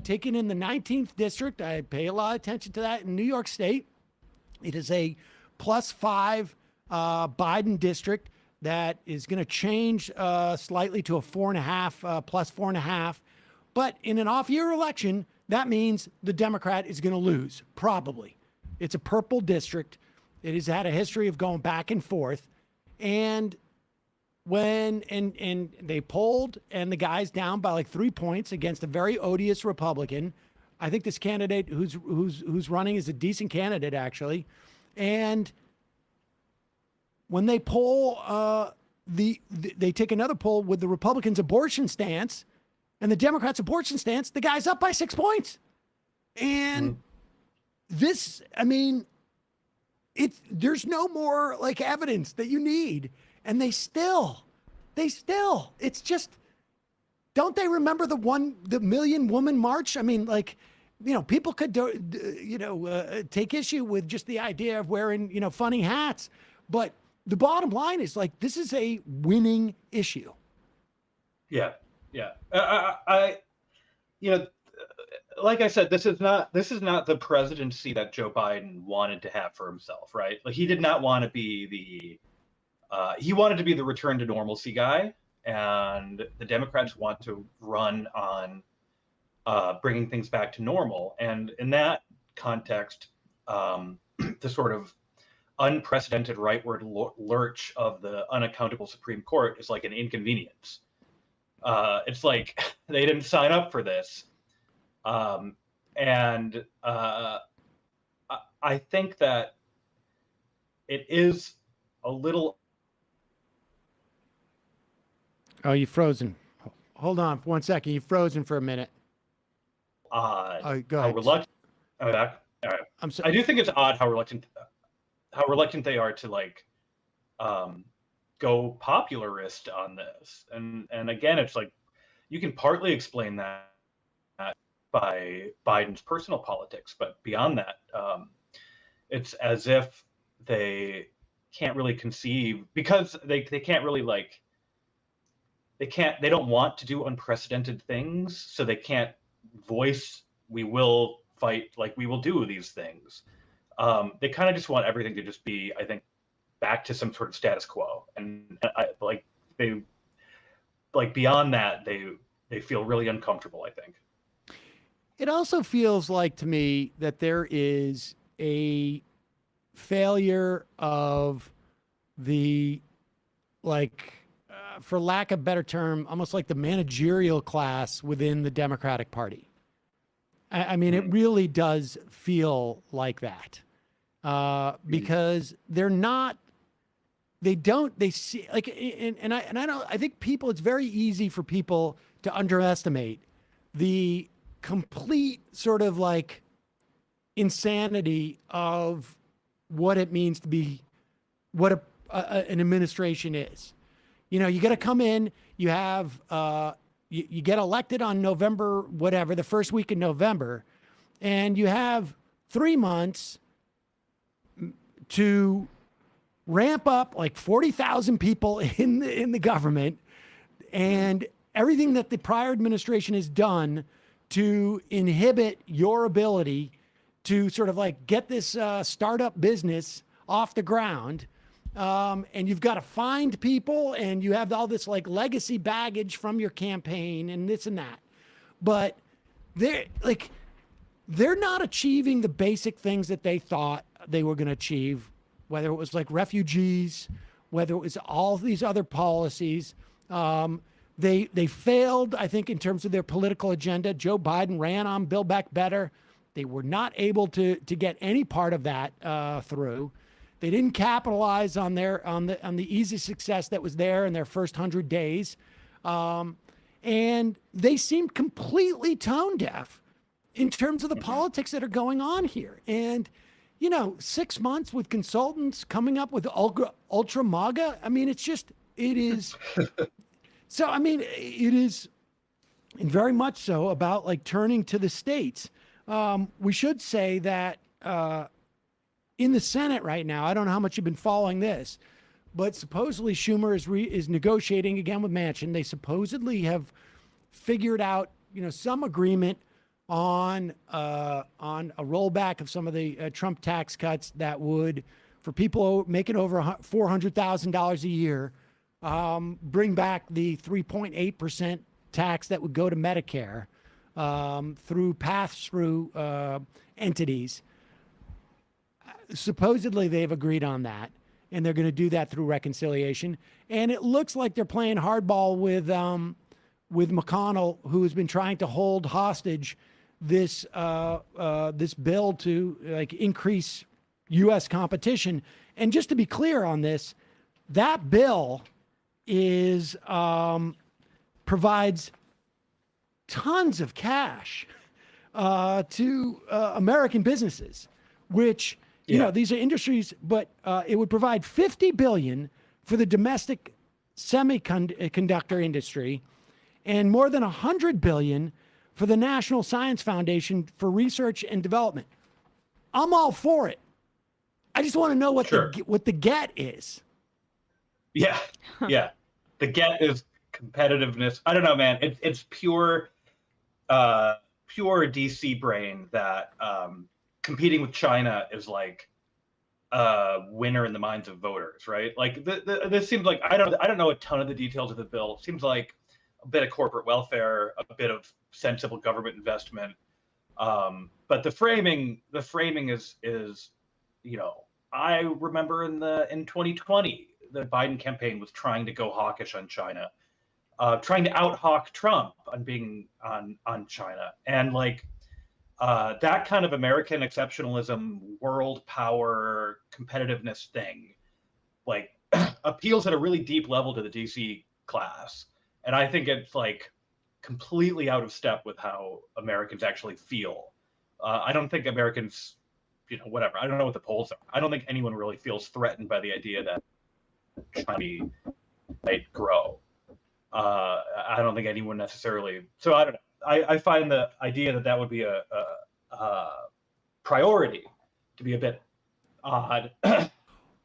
taken in the 19th district. I pay a lot of attention to that in New York State. It is a +5 Biden district that is going to change slightly to a 4.5 +4.5. But in an off-year election, that means the Democrat is going to lose, probably. It's a purple district. It has had a history of going back and forth. And when they polled, and the guy's down by like 3 points against a very odious Republican. I think this candidate who's running is a decent candidate, actually. And when they poll, they take another poll with the Republicans' abortion stance and the Democrats' abortion stance, the guy's up by 6 points. And this, I mean, there's no more, like, evidence that you need. And they still, it's just, don't they remember the Million Woman March? I mean, like, you know, people could, take issue with just the idea of wearing, funny hats. But the bottom line is, like, this is a winning issue. Yeah. Like I said, this is not the presidency that Joe Biden wanted to have for himself, right? Like, he did not want to be he wanted to be the return to normalcy guy, and the Democrats want to run on bringing things back to normal. And in that context, the sort of unprecedented rightward lurch of the unaccountable Supreme Court is like an inconvenience. It's like they didn't sign up for this. And I think that it is a little. Oh, you've frozen. Hold on 1 second. You've frozen for a minute. Odd. Go how ahead. reluctant. All right. I'm sorry. I do think it's odd how reluctant they are to, like, go popularist on this. And again, it's like, you can partly explain that by Biden's personal politics, but beyond that, it's as if they can't really conceive, because they can't really, like, they don't want to do unprecedented things, so they can't voice, we will fight, like we will do these things. They kind of just want everything to just be, I think, back to some sort of status quo. And beyond that, they feel really uncomfortable, I think. It also feels like to me that there is a failure of the, for lack of a better term, almost like the managerial class within the Democratic Party. I mean, it really does feel like that, because they're not. They don't. They see like, and I don't. I think people. It's very easy for people to underestimate the complete sort of like insanity of what it means to be what an administration is. You know, you got to come in, you have, you get elected on November, whatever, the first week in November, and you have 3 months to ramp up like 40,000 people in the government, and everything that the prior administration has done to inhibit your ability to sort of like get this startup business off the ground. And you've got to find people, and you have all this like legacy baggage from your campaign and this and that. But they're not achieving the basic things that they thought they were going to achieve, whether it was like refugees, whether it was all these other policies. They failed, I think, in terms of their political agenda. Joe Biden ran on Build Back Better. They were not able to get any part of that through. They didn't capitalize on the easy success that was there in their first 100 days. And they seemed completely tone deaf in terms of the politics that are going on here. And, 6 months with consultants coming up with ultra MAGA. I mean, it is. So, I mean, it is very much so about like turning to the states. We should say that in the Senate right now, I don't know how much you've been following this, but supposedly Schumer is negotiating again with Manchin. They supposedly have figured out, some agreement on a rollback of some of the Trump tax cuts that would, for people making over $400,000 a year, bring back the 3.8% tax that would go to Medicare through pass-through entities. Supposedly they've agreed on that, and they're going to do that through reconciliation. And it looks like they're playing hardball with McConnell, who has been trying to hold hostage this bill to like increase U.S. competition. And just to be clear on this, that bill is provides tons of cash to American businesses, which these are industries, but it would provide $50 billion for the domestic semiconductor industry, and more than $100 billion for the National Science Foundation for research and development. I'm all for it. I just want to know what the get is. Yeah. The get is competitiveness. I don't know, man. It's pure DC brain that competing with China is like a winner in the minds of voters, right? Like this seems like I don't know a ton of the details of the bill. It seems like a bit of corporate welfare, a bit of sensible government investment. But the framing is I remember in 2020 the Biden campaign was trying to go hawkish on China, trying to out-hawk Trump on being on China, and like that kind of American exceptionalism, world power, competitiveness thing, like appeals at a really deep level to the DC class, and I think it's like completely out of step with how Americans actually feel. I don't think Americans, whatever. I don't know what the polls are. I don't think anyone really feels threatened by the idea that China might grow. I don't think anyone necessarily. So I don't know. I find the idea that would be a priority to be a bit odd.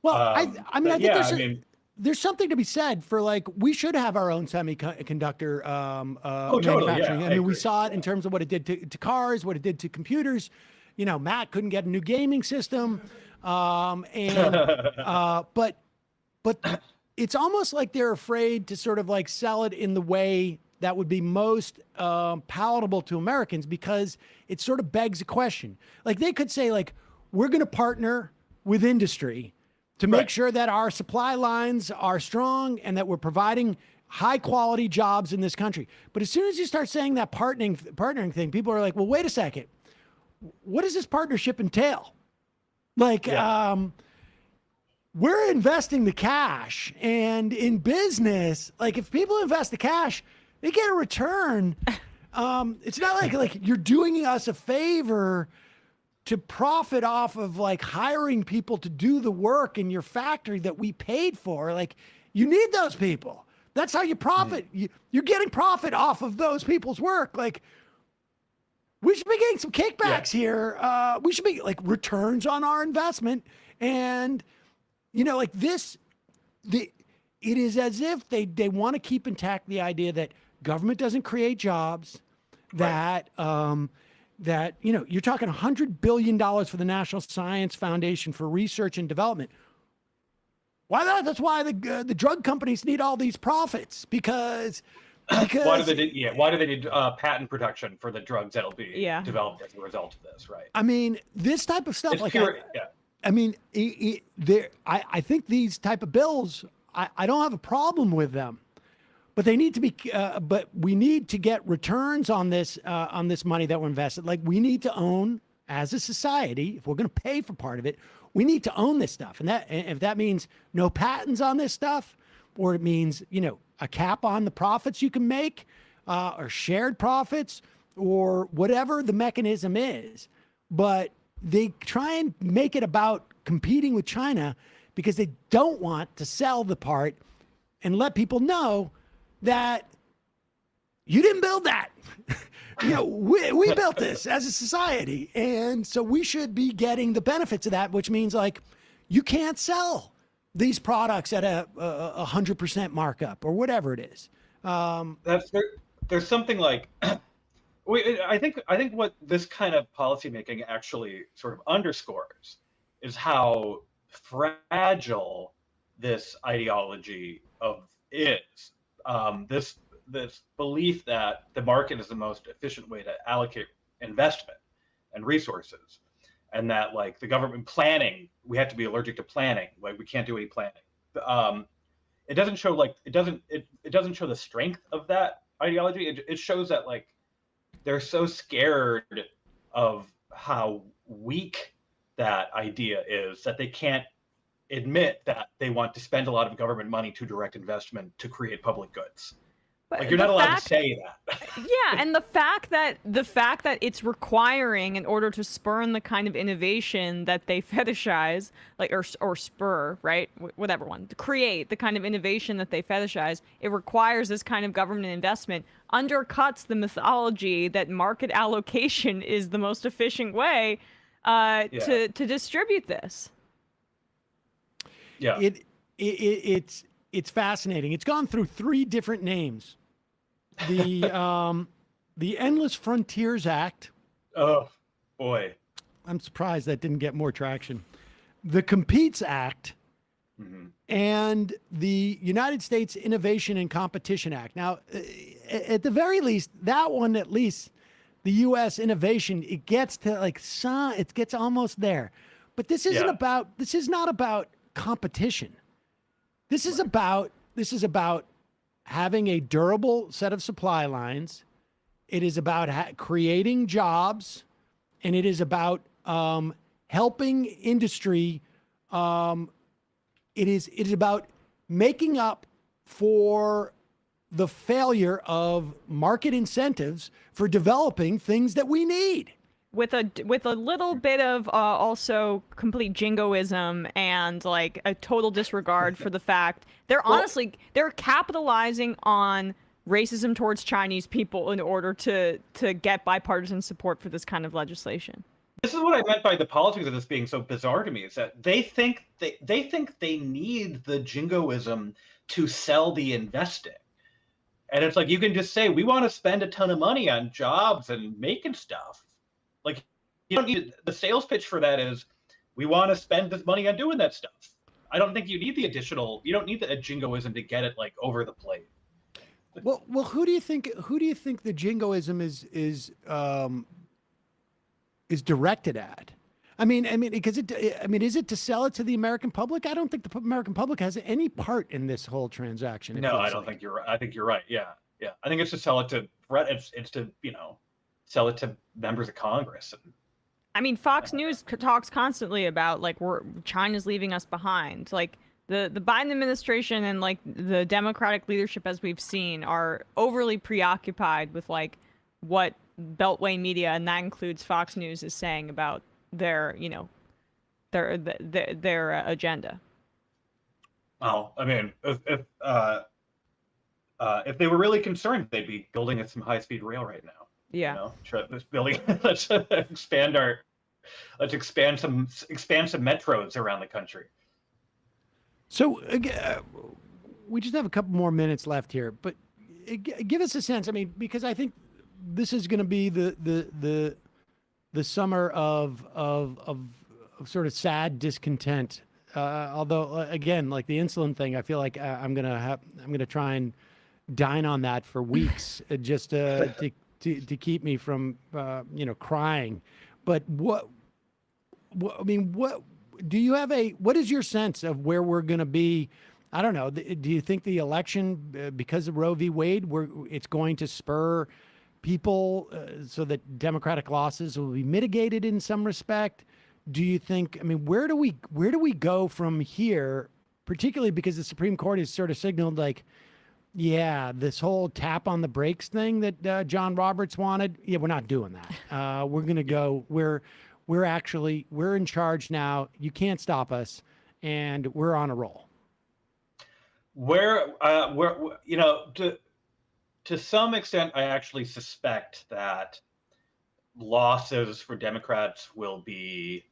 Well, I think there's something to be said for like we should have our own semiconductor totally, yeah, manufacturing. I I mean, we agree. saw it in terms of what it did to cars, what it did to computers. You know, Matt couldn't get a new gaming system, but it's almost like they're afraid to sort of like sell it in the way that would be most palatable to Americans, because it sort of begs a question. Like they could say like, we're going to partner with industry to make Right. sure that our supply lines are strong and that we're providing high quality jobs in this country. But as soon as you start saying that partnering thing, people are like, well, wait a second. What does this partnership entail? Like, we're investing the cash, and in business, like if people invest the cash, they get a return. It's not like you're doing us a favor to profit off of like hiring people to do the work in your factory that we paid for. Like you need those people. That's how you profit. You're getting profit off of those people's work. Like we should be getting some kickbacks here. We should be like returns on our investment. And you know, like this, it is as if they want to keep intact the idea that government doesn't create jobs, that that, you know, you're talking $100 billion for the National Science Foundation for research and development. Why not? That's why the drug companies need all these profits, because Why do they need patent protection for the drugs that'll be developed as a result of this, right? I mean, this type of stuff, It's like, pure, I mean, I think these type of bills, I don't have a problem with them, but they need to be, but we need to get returns on this money that we're invested. Like we need to own, as a society, if we're going to pay for part of it, we need to own this stuff. And if that means no patents on this stuff, or it means, you know, a cap on the profits you can make, or shared profits, or whatever the mechanism is. But they try and make it about competing with China because they don't want to sell the part and let people know that you didn't build that. You know, we built this as a society. And so we should be getting the benefits of that, which means like you can't sell these products at a 100% markup or whatever it is. There's something like, I think what this kind of policymaking actually sort of underscores is how fragile this ideology is. This belief that the market is the most efficient way to allocate investment and resources, and that like the government planning, we have to be allergic to planning. Like we can't do any planning. It doesn't show the strength of that ideology. It shows that like they're so scared of how weak that idea is that they can't admit that they want to spend a lot of government money to direct investment to create public goods. But like you're not allowed to say that. Yeah, and the fact that it's requiring, in order to spurn the kind of innovation that they fetishize, like or spur, right? Whatever one, to create the kind of innovation that they fetishize, it requires this kind of government investment, undercuts the mythology that market allocation is the most efficient way to distribute this. Yeah. It's fascinating. It's gone through 3 different names. The Endless Frontiers Act. Oh boy. I'm surprised that didn't get more traction. The Competes Act, and the United States Innovation and Competition Act. Now, at the very least, that one, at least the U.S. innovation, it gets to like it gets almost there. But this isn't about. This is not about competition. This is about having a durable set of supply lines. It is about creating jobs, and it is about helping industry. It is about making up for the failure of market incentives for developing things that we need. With a little bit of also complete jingoism and like a total disregard for the fact they're capitalizing on racism towards Chinese people in order to get bipartisan support for this kind of legislation. this is what I meant by the politics of this being so bizarre to me, is that they think they need the jingoism to sell the investing. And it's like, you can just say, we want to spend a ton of money on jobs and making stuff. Like, you don't need, the sales pitch for that is, we want to spend this money on doing that stuff. I don't think you need you don't need the jingoism to get it like over the plate. Well, who do you think the jingoism is directed at? I mean, because is it to sell it to the American public? I don't think the American public has any part in this whole transaction. No, I don't think you're right. I think you're right. Yeah. I think it's to sell it to it's to, sell it to members of Congress. I mean, Fox News talks constantly about like China's leaving us behind. Like the Biden administration and like the Democratic leadership, as we've seen, are overly preoccupied with like what Beltway media, and that includes Fox News, is saying about their agenda. Well, I mean, if they were really concerned, they'd be building some high-speed rail right now. Yeah. Let's expand some metros around the country. So we just have a couple more minutes left here, but give us a sense. I mean, because I think this is going to be the summer of sort of sad discontent. Although again, like the insulin thing, I feel like I'm gonna try and dine on that for weeks just to keep me from crying. But what do you have what is your sense of where we're going to be? I don't know. Do you think the election, because of Roe v. Wade, it's going to spur people so that Democratic losses will be mitigated in some respect? Do you think, where do we go from here, particularly because the Supreme Court has sort of signaled like, yeah, this whole tap on the brakes thing that John Roberts wanted, yeah, we're not doing that. We're going to go, we're in charge now. You can't stop us. And we're on a roll. To some extent, I actually suspect that losses for Democrats will be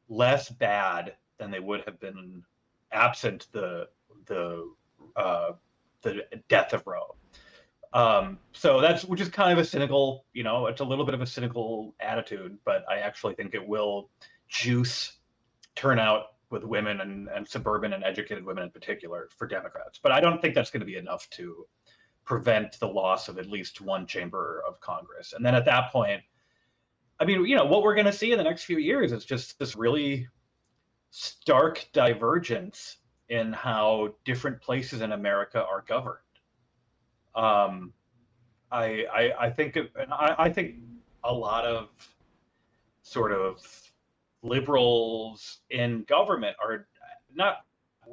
less bad than they would have been absent the death of Roe. Which is kind of a cynical, it's a little bit of a cynical attitude, but I actually think it will juice turnout with women and suburban and educated women in particular for Democrats. But I don't think that's going to be enough to prevent the loss of at least one chamber of Congress. And then at that point, what we're going to see in the next few years is just this really stark divergence in how different places in America are governed. I think a lot of sort of liberals in government are not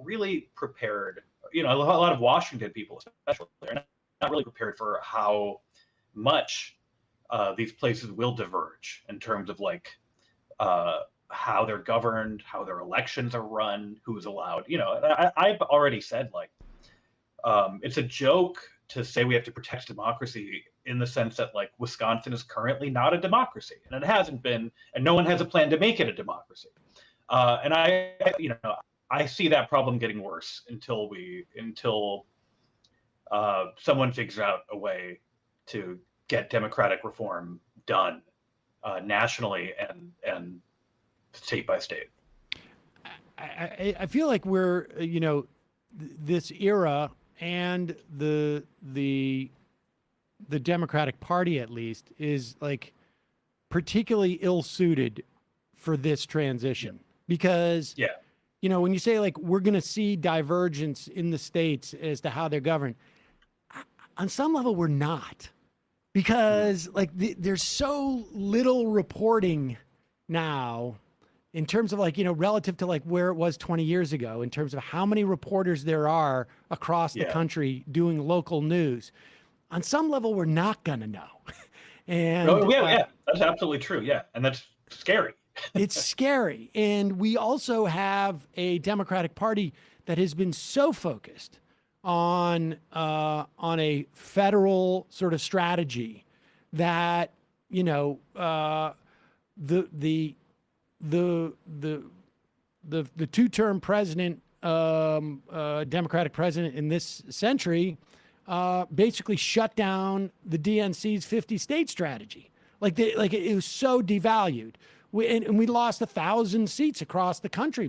really prepared. A lot of Washington people, especially, are not really prepared for how much these places will diverge in terms of like how they're governed, how their elections are run, who's allowed. I've already said like it's a joke to say we have to protect democracy in the sense that like Wisconsin is currently not a democracy, and it hasn't been, and no one has a plan to make it a democracy. And I see that problem getting worse until someone figures out a way to get democratic reform done nationally and state by state. I feel like we're, this era and the Democratic Party, at least, is like particularly ill-suited for this transition. Because, when you say like we're going to see divergence in the states as to how they're governed, on some level we're not. Because like there's so little reporting now in terms of like, relative to like where it was 20 years ago, in terms of how many reporters there are across the country doing local news. On some level, we're not going to know. And that's absolutely true. Yeah. And that's scary. It's scary. And we also have a Democratic Party that has been so focused on a federal sort of strategy that, the two-term president, Democratic president in this century, basically shut down the DNC's 50-state strategy. It was so devalued. We lost 1,000 seats across the country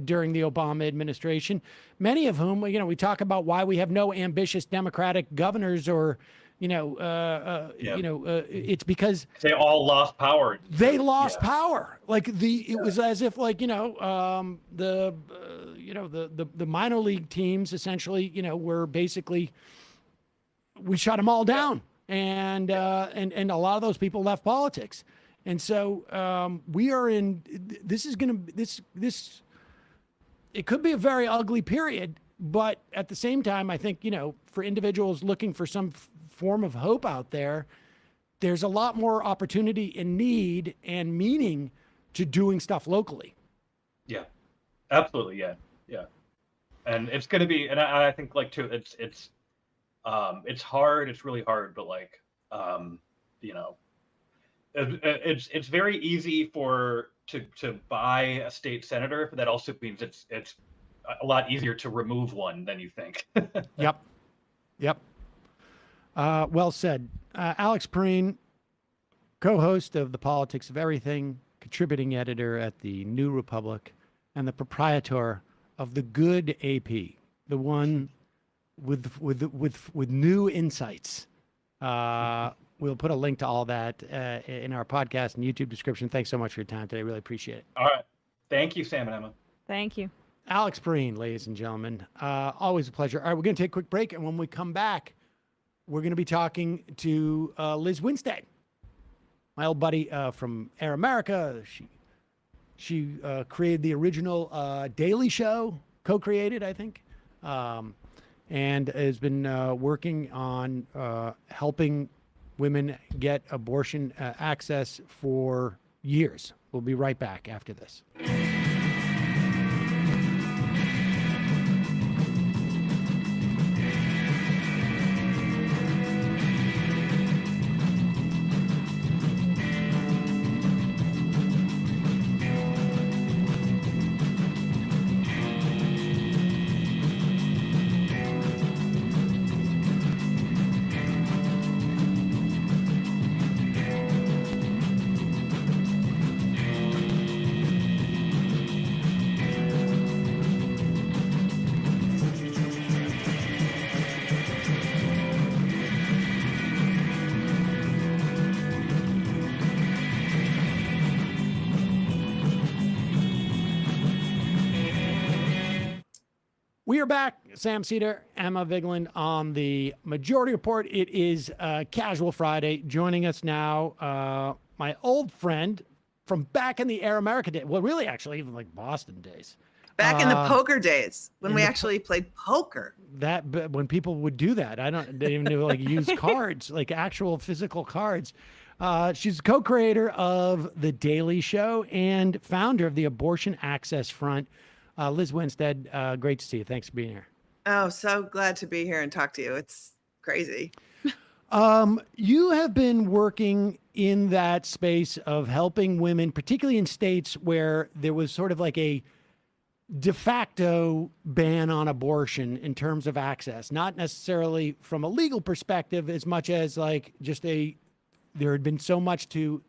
during the Obama administration, many of whom, we talk about why we have no ambitious Democratic governors or, it's because they all lost power. They lost power. It was as if the minor league teams essentially, were basically, we shut them all down. And a lot of those people left politics. And so we are in, this is going to, this, it could be a very ugly period, but at the same time, I think, for individuals looking for some form of hope out there, there's a lot more opportunity and need and meaning to doing stuff locally. Yeah, absolutely. Yeah. Yeah. And it's going to be, and I think too, it's hard. It's really hard, but it's very easy to buy a state senator, but that also means it's a lot easier to remove one than you think. Yep. Well said. Alex Pareene, co-host of The Politics of Everything, contributing editor at the New Republic, and the proprietor of the Good AP, the one with new insights. We'll put a link to all that in our podcast and YouTube description. Thanks so much for your time today. Really appreciate it. All right. Thank you, Sam and Emma. Thank you. Alex Pareene, ladies and gentlemen. Always a pleasure. All right, we're going to take a quick break. And when we come back, we're going to be talking to Lizz Winstead, my old buddy from Air America. She created the original Daily Show, co-created, I think, and has been working on helping women get abortion access for years. We'll be right back after this. We are back. Sam Seder, Emma Vigeland on the Majority Report. It is Casual Friday. Joining us now, my old friend from back in the Air America days. Well, really, actually, even Boston days. Back in the poker days when we actually played poker. But when people would do that, they didn't even know use cards, actual physical cards. She's co-creator of The Daily Show and founder of the Abortion Access Front. Lizz Winstead, great to see you. Thanks for being here. Oh, so glad to be here and talk to you. It's crazy. You have been working in that space of helping women, particularly in states where there was sort of a de facto ban on abortion in terms of access, not necessarily from a legal perspective as much as there had been so much to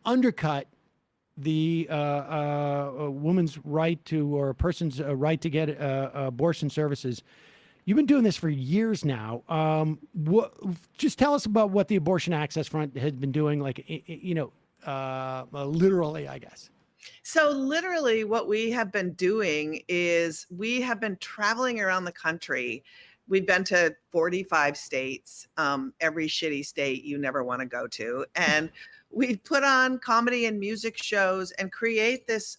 undercut the woman's right to, or a person's right to get abortion services. You've been doing this for years now. Just tell us about what the Abortion Access Front has been doing, literally, I guess. So literally what we have been doing is we have been traveling around the country. We've been to 45 states, every shitty state you never want to go to. And we put on comedy and music shows and create this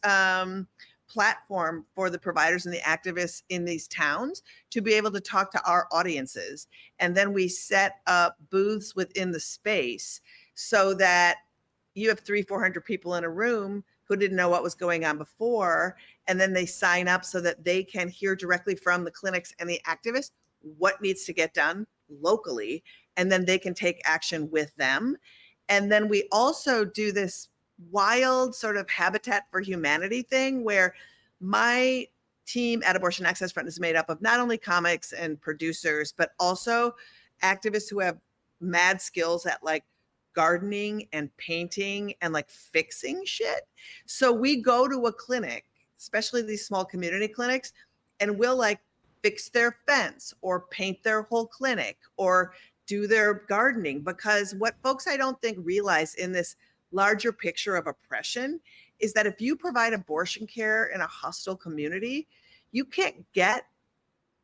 platform for the providers and the activists in these towns to be able to talk to our audiences. And then we set up booths within the space so that you have 300-400 people in a room who didn't know what was going on before. And then they sign up so that they can hear directly from the clinics and the activists what needs to get done locally. And then they can take action with them. And then we also do this wild sort of Habitat for Humanity thing where my team at Abortion Access Front is made up of not only comics and producers, but also activists who have mad skills at like gardening and painting and like fixing shit. So we go to a clinic, especially these small community clinics, and we'll like fix their fence or paint their whole clinic or do their gardening. Because what folks I don't think realize in this larger picture of oppression is that if you provide abortion care in a hostile community, you can't get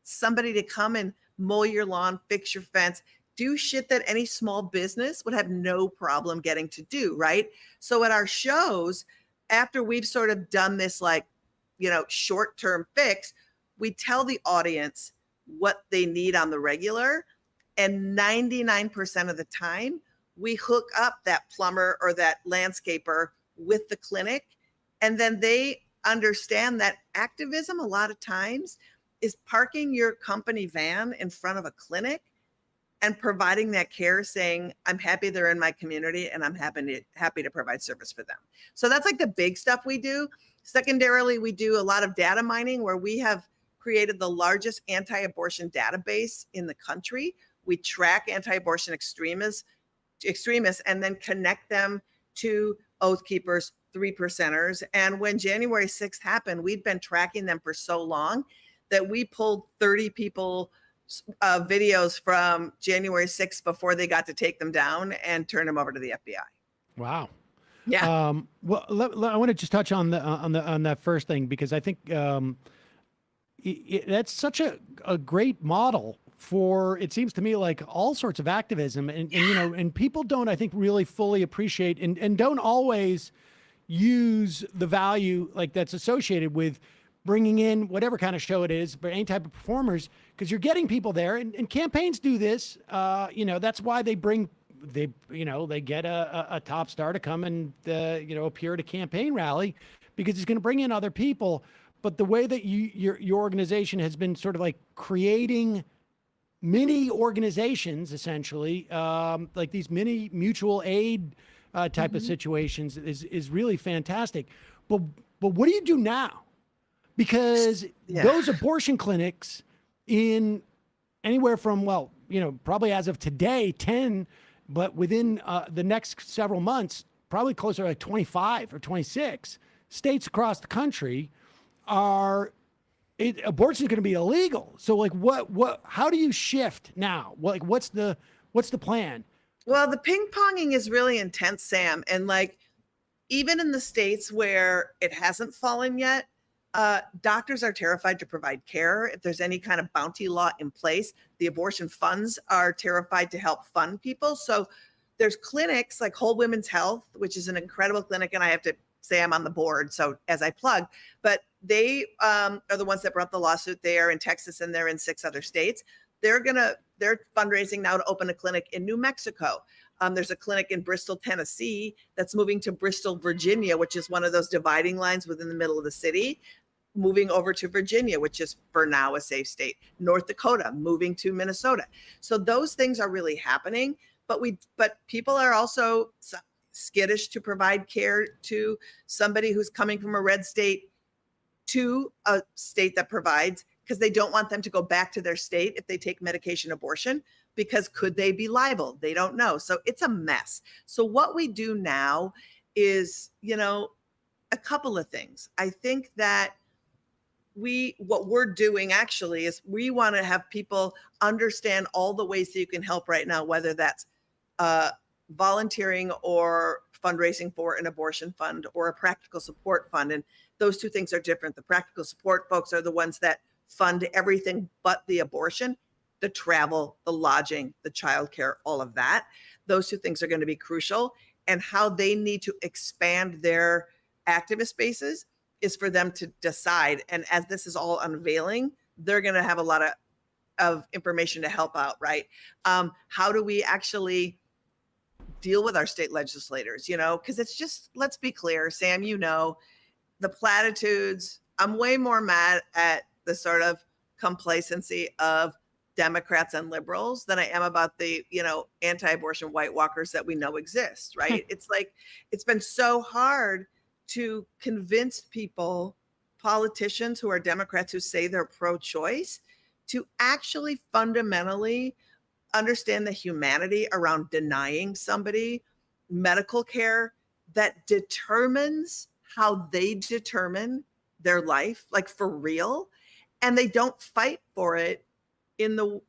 somebody to come and mow your lawn, fix your fence, do shit that any small business would have no problem getting to do, right? So at our shows, after we've sort of done this like, you know, short-term fix, we tell the audience what they need on the regular. And 99% of the time, we hook up that plumber or that landscaper with the clinic. And then they understand that activism a lot of times is parking your company van in front of a clinic and providing that care, saying, I'm happy they're in my community and I'm happy to provide service for them. So that's like the big stuff we do. Secondarily, we do a lot of data mining where we have created the largest anti-abortion database in the country. We track anti-abortion extremists and then connect them to Oath Keepers, 3%ers. And when January 6th happened, we'd been tracking them for so long that we pulled 30 people videos from January 6th before they got to take them down and turn them over to the FBI. Wow. Yeah. Well, I want to just touch on that first thing, because I think that's such a great model for, it seems to me, like all sorts of activism, and you know, and people don't, I think, really fully appreciate and don't always use the value like that's associated with bringing in whatever kind of show it is, but any type of performers, because you're getting people there, and campaigns do this. You know, that's why they get a top star to come and appear at a campaign rally, because it's going to bring in other people. But the way that your organization has been sort of like creating mini organizations, essentially, like these mini mutual aid type of situations, is really fantastic. But what do you do now? Because those abortion clinics in anywhere from, well, probably as of today, 10, but within the next several months, probably closer to like 25 or 26 states across the country abortion is going to be illegal. So like how do you shift now? Like what's the plan? Well, the ping ponging is really intense, Sam. And like, even in the states where it hasn't fallen yet, doctors are terrified to provide care. If there's any kind of bounty law in place, the abortion funds are terrified to help fund people. So there's clinics like Whole Women's Health, which is an incredible clinic. And I have to say I'm on the board, so as I plug, but they are the ones that brought the lawsuit. They are in Texas and they're in 6 other states. They're fundraising now to open a clinic in New Mexico. There's a clinic in Bristol, Tennessee that's moving to Bristol, Virginia, which is one of those dividing lines within the middle of the city, moving over to Virginia, which is for now a safe state. North Dakota, moving to Minnesota. So those things are really happening, but people are also skittish to provide care to somebody who's coming from a red state to a state that provides, because they don't want them to go back to their state if they take medication abortion, because could they be liable? They don't know. So it's a mess. So what we do now is, a couple of things. I think that what we're doing actually is we want to have people understand all the ways that you can help right now, whether that's volunteering or fundraising for an abortion fund or a practical support fund. And those two things are different. The practical support folks are the ones that fund everything but the abortion, the travel, the lodging, the childcare, all of that. Those two things are going to be crucial. And how they need to expand their activist bases is for them to decide. And as this is all unveiling, they're going to have a lot of information to help out, right? How do we actually deal with our state legislators, because it's just, let's be clear, Sam, the platitudes. I'm way more mad at the sort of complacency of Democrats and liberals than I am about the, anti-abortion White Walkers that we know exist, right? It's like, it's been so hard to convince people, politicians who are Democrats who say they're pro-choice, to actually fundamentally understand the humanity around denying somebody medical care that determines how they determine their life, like for real, and they don't fight for it to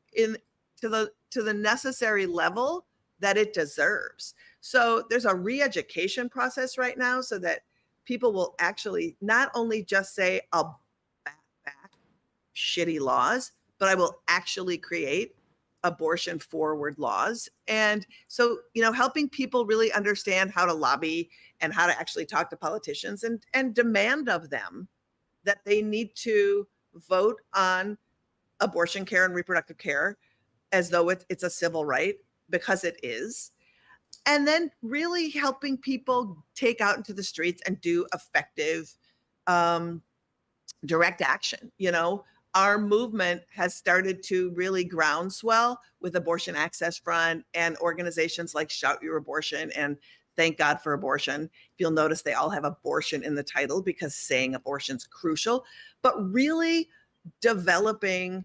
the necessary level that it deserves. So there's a re-education process right now so that people will actually not only just say, I'll back shitty laws, but I will actually create abortion forward laws. And so, helping people really understand how to lobby and how to actually talk to politicians and demand of them that they need to vote on abortion care and reproductive care as though it's a civil right, because it is. And then really helping people take out into the streets and do effective direct action. Our movement has started to really groundswell with Abortion Access Front and organizations like Shout Your Abortion and Thank God for Abortion. If you'll notice, they all have abortion in the title because saying abortion's crucial, but really developing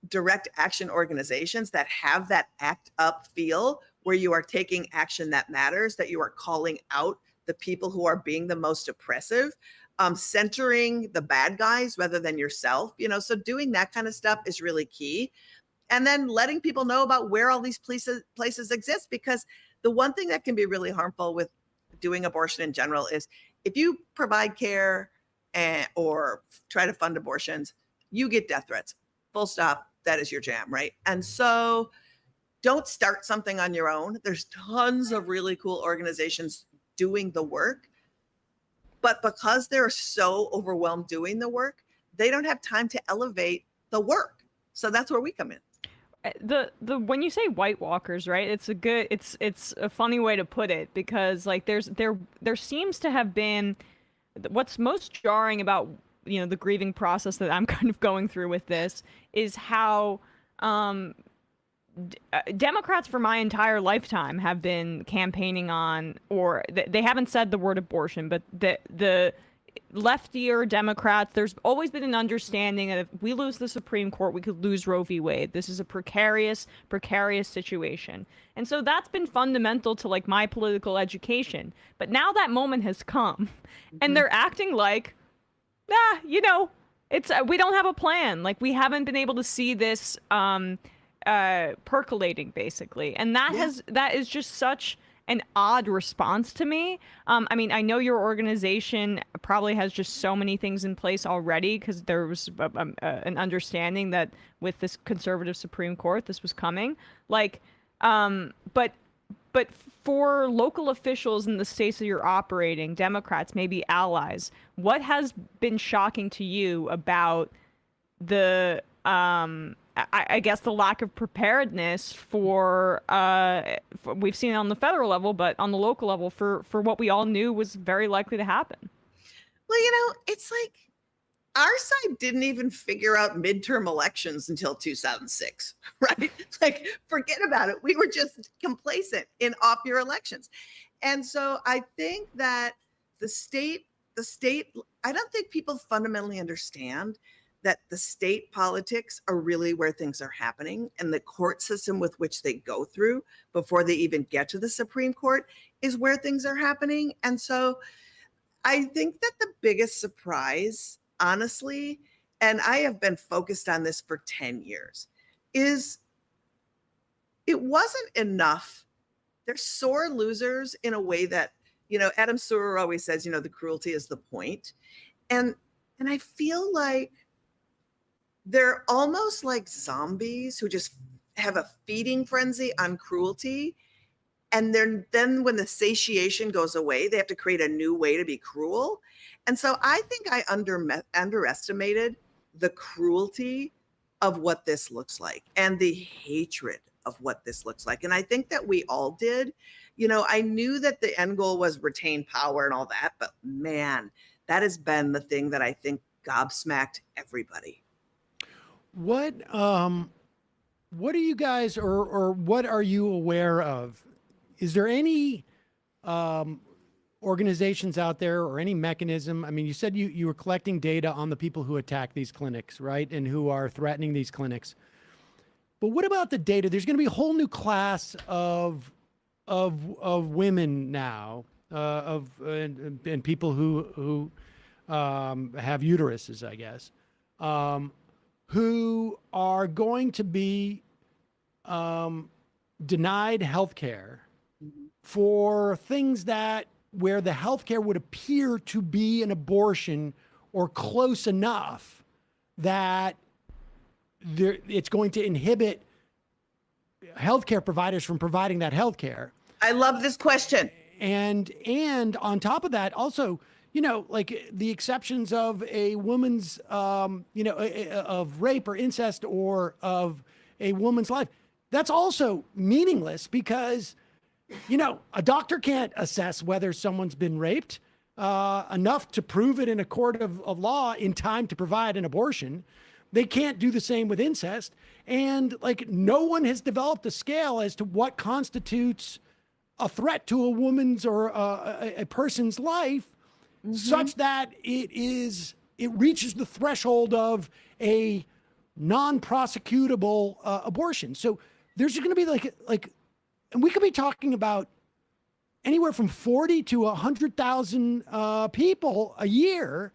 direct action organizations that have that act up feel, where you are taking action that matters, that you are calling out the people who are being the most oppressive, centering the bad guys rather than yourself, so doing that kind of stuff is really key. And then letting people know about where all these places exist, because the one thing that can be really harmful with doing abortion in general is if you provide care or try to fund abortions, you get death threats. Full stop. That is your jam, right? And so don't start something on your own. There's tons of really cool organizations doing the work. But because they're so overwhelmed doing the work, they don't have time to elevate the work. So that's where we come in. The when you say White Walkers, right? It's a funny way to put it, because like there seems to have been, what's most jarring about the grieving process that I'm kind of going through with this is how Democrats for my entire lifetime have been campaigning on, or they haven't said the word abortion, but the leftier Democrats, there's always been an understanding that if we lose the Supreme Court, we could lose Roe v. Wade. This is a precarious situation. And so that's been fundamental to like my political education. But now that moment has come and they're acting like, it's we don't have a plan. Like we haven't been able to see this percolating basically. And that is just such an odd response to me. I mean, I know your organization probably has just so many things in place already because there was an understanding that with this conservative Supreme Court, this was coming. Like, but for local officials in the states that you're operating, Democrats, maybe allies, what has been shocking to you about the I guess the lack of preparedness for we've seen it on the federal level, but on the local level for what we all knew was very likely to happen? Well, it's like our side didn't even figure out midterm elections until 2006, right? Like, forget about it. We were just complacent in off-year elections. And so I think that the state, I don't think people fundamentally understand that the state politics are really where things are happening, and the court system with which they go through before they even get to the Supreme Court is where things are happening. And so I think that the biggest surprise, honestly, and I have been focused on this for 10 years, is it wasn't enough. They're sore losers in a way that, Adam Serwer always says, the cruelty is the point. And I feel like they're almost like zombies who just have a feeding frenzy on cruelty. And then when the satiation goes away, they have to create a new way to be cruel. And so I think I underestimated the cruelty of what this looks like and the hatred of what this looks like. And I think that we all did. I knew that the end goal was retain power and all that, but man, that has been the thing that I think gobsmacked everybody. What what are you guys, or what are you aware of? Is there any organizations out there or any mechanism? I mean, you said you were collecting data on the people who attack these clinics, right? And who are threatening these clinics. But what about the data? There's going to be a whole new class of women now, and people who have uteruses, I guess, who are going to be denied health care for things where the health care would appear to be an abortion or close enough that it's going to inhibit healthcare providers from providing that healthcare. I love this question. And on top of that, also, like the exceptions of a woman's, of rape or incest or of a woman's life, that's also meaningless because, a doctor can't assess whether someone's been raped enough to prove it in a court of law in time to provide an abortion. They can't do the same with incest. And like no one has developed a scale as to what constitutes a threat to a woman's or a person's life such that it reaches the threshold of a non-prosecutable abortion. So there's going to be like, and we could be talking about anywhere from 40 to 100,000 people a year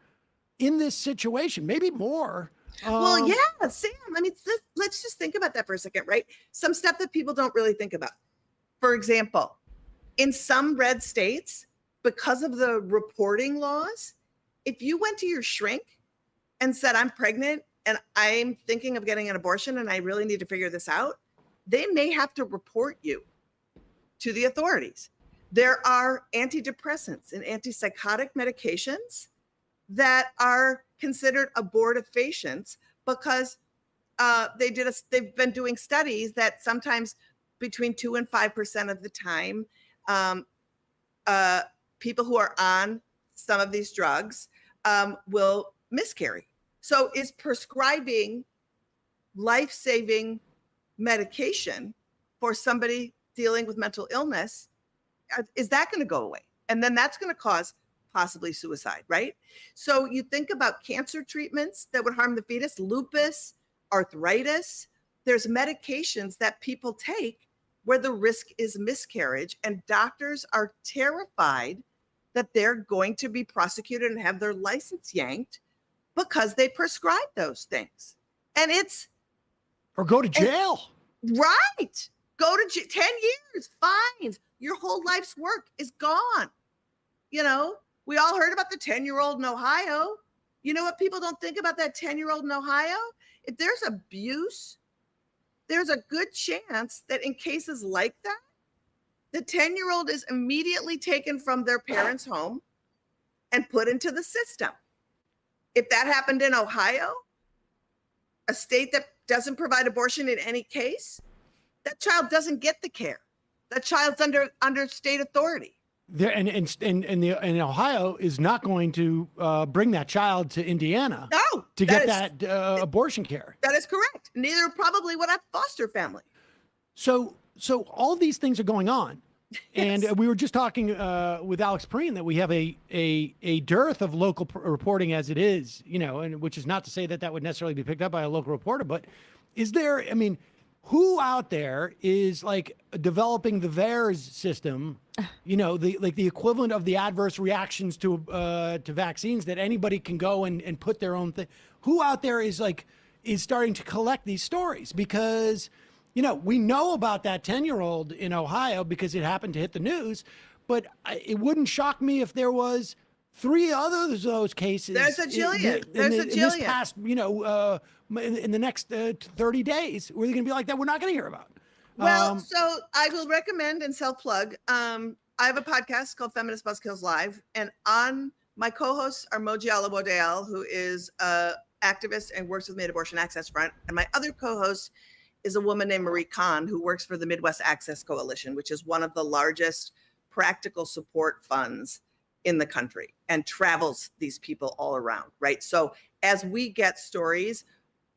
in this situation, maybe more. Well, yeah, Sam, I mean, let's just think about that for a second, right? Some stuff that people don't really think about. For example, in some red states, because of the reporting laws, if you went to your shrink and said, I'm pregnant and I'm thinking of getting an abortion and I really need to figure this out, they may have to report you to the authorities. There are antidepressants and antipsychotic medications that are considered abortifacients because they've been doing studies that sometimes between 2 and 5% of the time, people who are on some of these drugs will miscarry. So is prescribing life-saving medication for somebody dealing with mental illness, is that going to go away? And then that's going to cause possibly suicide, right? So you think about cancer treatments that would harm the fetus, lupus, arthritis. There's medications that people take where the risk is miscarriage, and doctors are terrified that they're going to be prosecuted and have their license yanked because they prescribe those things. And or go to jail. Right. Go to 10 years, fines. Your whole life's work is gone. We all heard about the 10-year-old in Ohio. You know what people don't think about that 10-year-old in Ohio? If there's abuse, there's a good chance that in cases like that, the 10-year-old is immediately taken from their parents' home and put into the system. If that happened in Ohio, a state that doesn't provide abortion in any case, that child doesn't get the care. That child's under state authority. There and Ohio is not going to bring that child to Indiana to get that abortion care. That is correct. Neither probably would have foster family. So all these things are going on. And we were just talking with Alex Pareene that we have a dearth of local reporting as it is, and which is not to say that would necessarily be picked up by a local reporter. But is there, who out there is like developing the VAERS system, the equivalent of the adverse reactions to vaccines that anybody can go and put their own thing? Who out there is starting to collect these stories? Because, we know about that 10-year-old in Ohio because it happened to hit the news, but it wouldn't shock me if there was 3 others of those cases. There's a jillion. In this past, in the next 30 days, where they're going to be like that, we're not going to hear about. Well, so I will recommend and self-plug. I have a podcast called Feminist Buzzkills Live, and on my co-hosts are Moji Alawodale, who is an activist and works with Made Abortion Access Front, and my other co-host is a woman named Marie Kahn, who works for the Midwest Access Coalition, which is one of the largest practical support funds in the country and travels these people all around, right? So as we get stories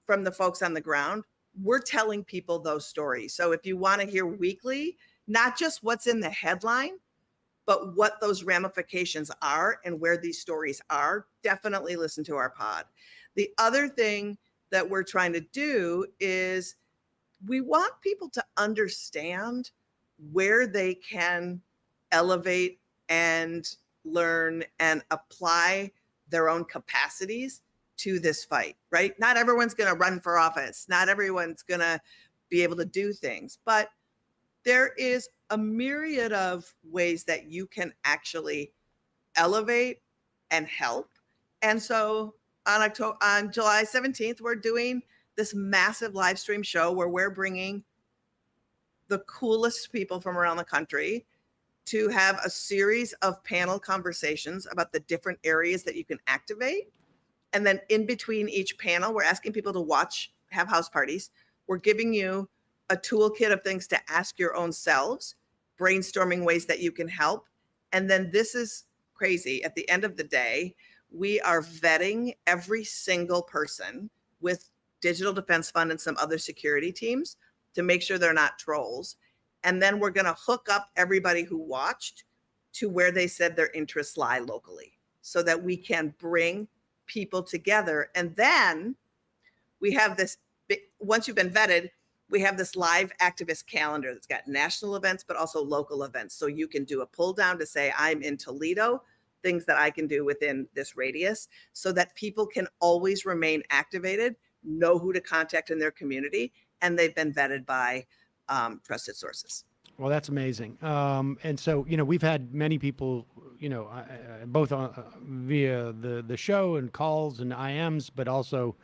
from the folks on the ground, we're telling people those stories. So if you want to hear weekly, not just what's in the headline, but what those ramifications are and where these stories are, definitely listen to our pod. The other thing that we're trying to do is we want people to understand where they can elevate and learn and apply their own capacities to this fight, right? Not everyone's going to run for office. Not everyone's going to be able to do things, but there is a myriad of ways that you can actually elevate and help. And so on July 17th, we're doing this massive live stream show where we're bringing the coolest people from around the country to have a series of panel conversations about the different areas that you can activate. And then in between each panel, we're asking people to watch, have house parties. We're giving you a toolkit of things to ask your own selves, brainstorming ways that you can help. And then this is crazy. At the end of the day, we are vetting every single person with Digital Defense Fund and some other security teams to make sure they're not trolls. And then we're going to hook up everybody who watched to where they said their interests lie locally so that we can bring people together. And then we have this, once you've been vetted, we have this live activist calendar that's got national events, but also local events. So you can do a pull down to say, I'm in Toledo, things that I can do within this radius so that people can always remain activated, know who to contact in their community, and they've been vetted by trusted sources. Well, that's amazing. And so, we've had many people, both via the show and calls and IMs, but also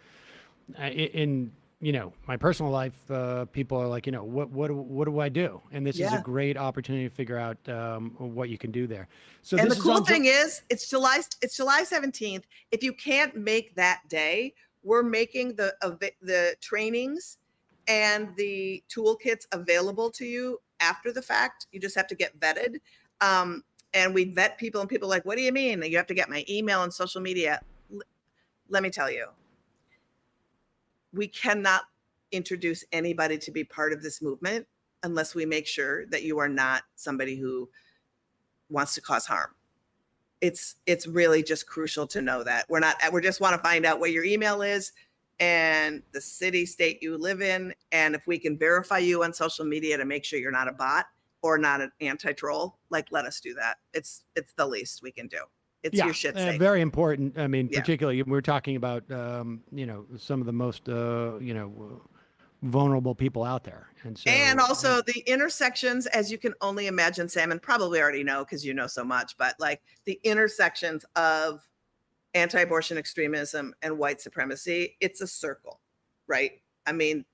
in my personal life, people are like, what do I do? And this is a great opportunity to figure out what you can do there. So, and this the cool thing is, it's July 17th. If you can't make that day, we're making the trainings and the toolkits available to you after the fact. You just have to get vetted. And we vet people, and people are like, what do you mean? You have to get my email and social media. Let me tell you, we cannot introduce anybody to be part of this movement unless we make sure that you are not somebody who wants to cause harm. It's really just crucial to know that we just want to find out what your email is and the city, state you live in. And if we can verify you on social media to make sure you're not a bot or not an anti-troll, let us do that. It's the least we can do. It's your shit safe. Very important. I mean, particularly we're talking about, some of the most, vulnerable people out there. And also the intersections, as you can only imagine, Sam, and probably already know because you know so much, but the intersections of anti-abortion extremism and white supremacy, it's a circle, right? I mean,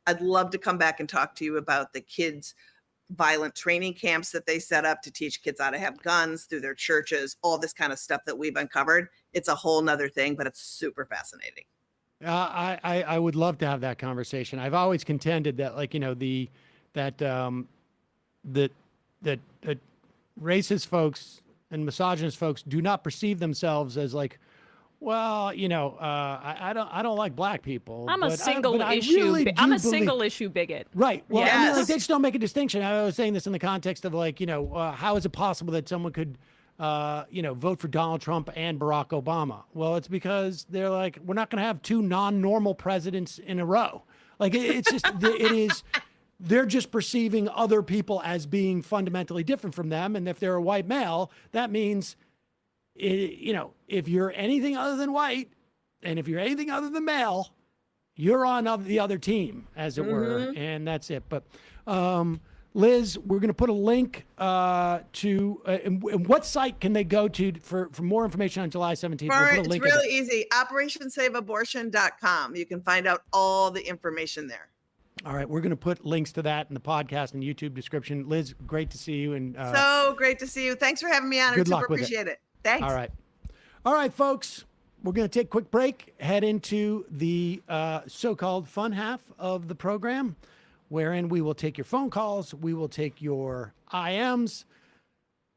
I'd love to come back and talk to you about the kids' violent training camps that they set up to teach kids how to have guns through their churches, all this kind of stuff that we've uncovered. It's a whole nother thing, but it's super fascinating. I would love to have that conversation. I've always contended that that racist folks and misogynist folks do not perceive themselves as I don't like black people. I'm a single issue bigot. Right. Well, they just don't make a distinction. I was saying this in the context of how is it possible that someone could vote for Donald Trump and Barack Obama? Well, it's because they're like, we're not going to have two non-normal presidents in a row. It's just, they're just perceiving other people as being fundamentally different from them. And if they're a white male, that means, if you're anything other than white, and if you're anything other than male, you're on the other team, as it were. And that's it. But, Liz, we're going to put a link to and what site can they go to for more information on July 17th? It's really easy. OperationSaveAbortion.com. You can find out all the information there. All right. We're going to put links to that in the podcast and YouTube description. Liz, great to see you. And so great to see you. Thanks for having me on. I super appreciate it. Thanks. All right, folks. We're going to take a quick break, head into the so-called fun half of the program, wherein we will take your phone calls. We will take your IMs.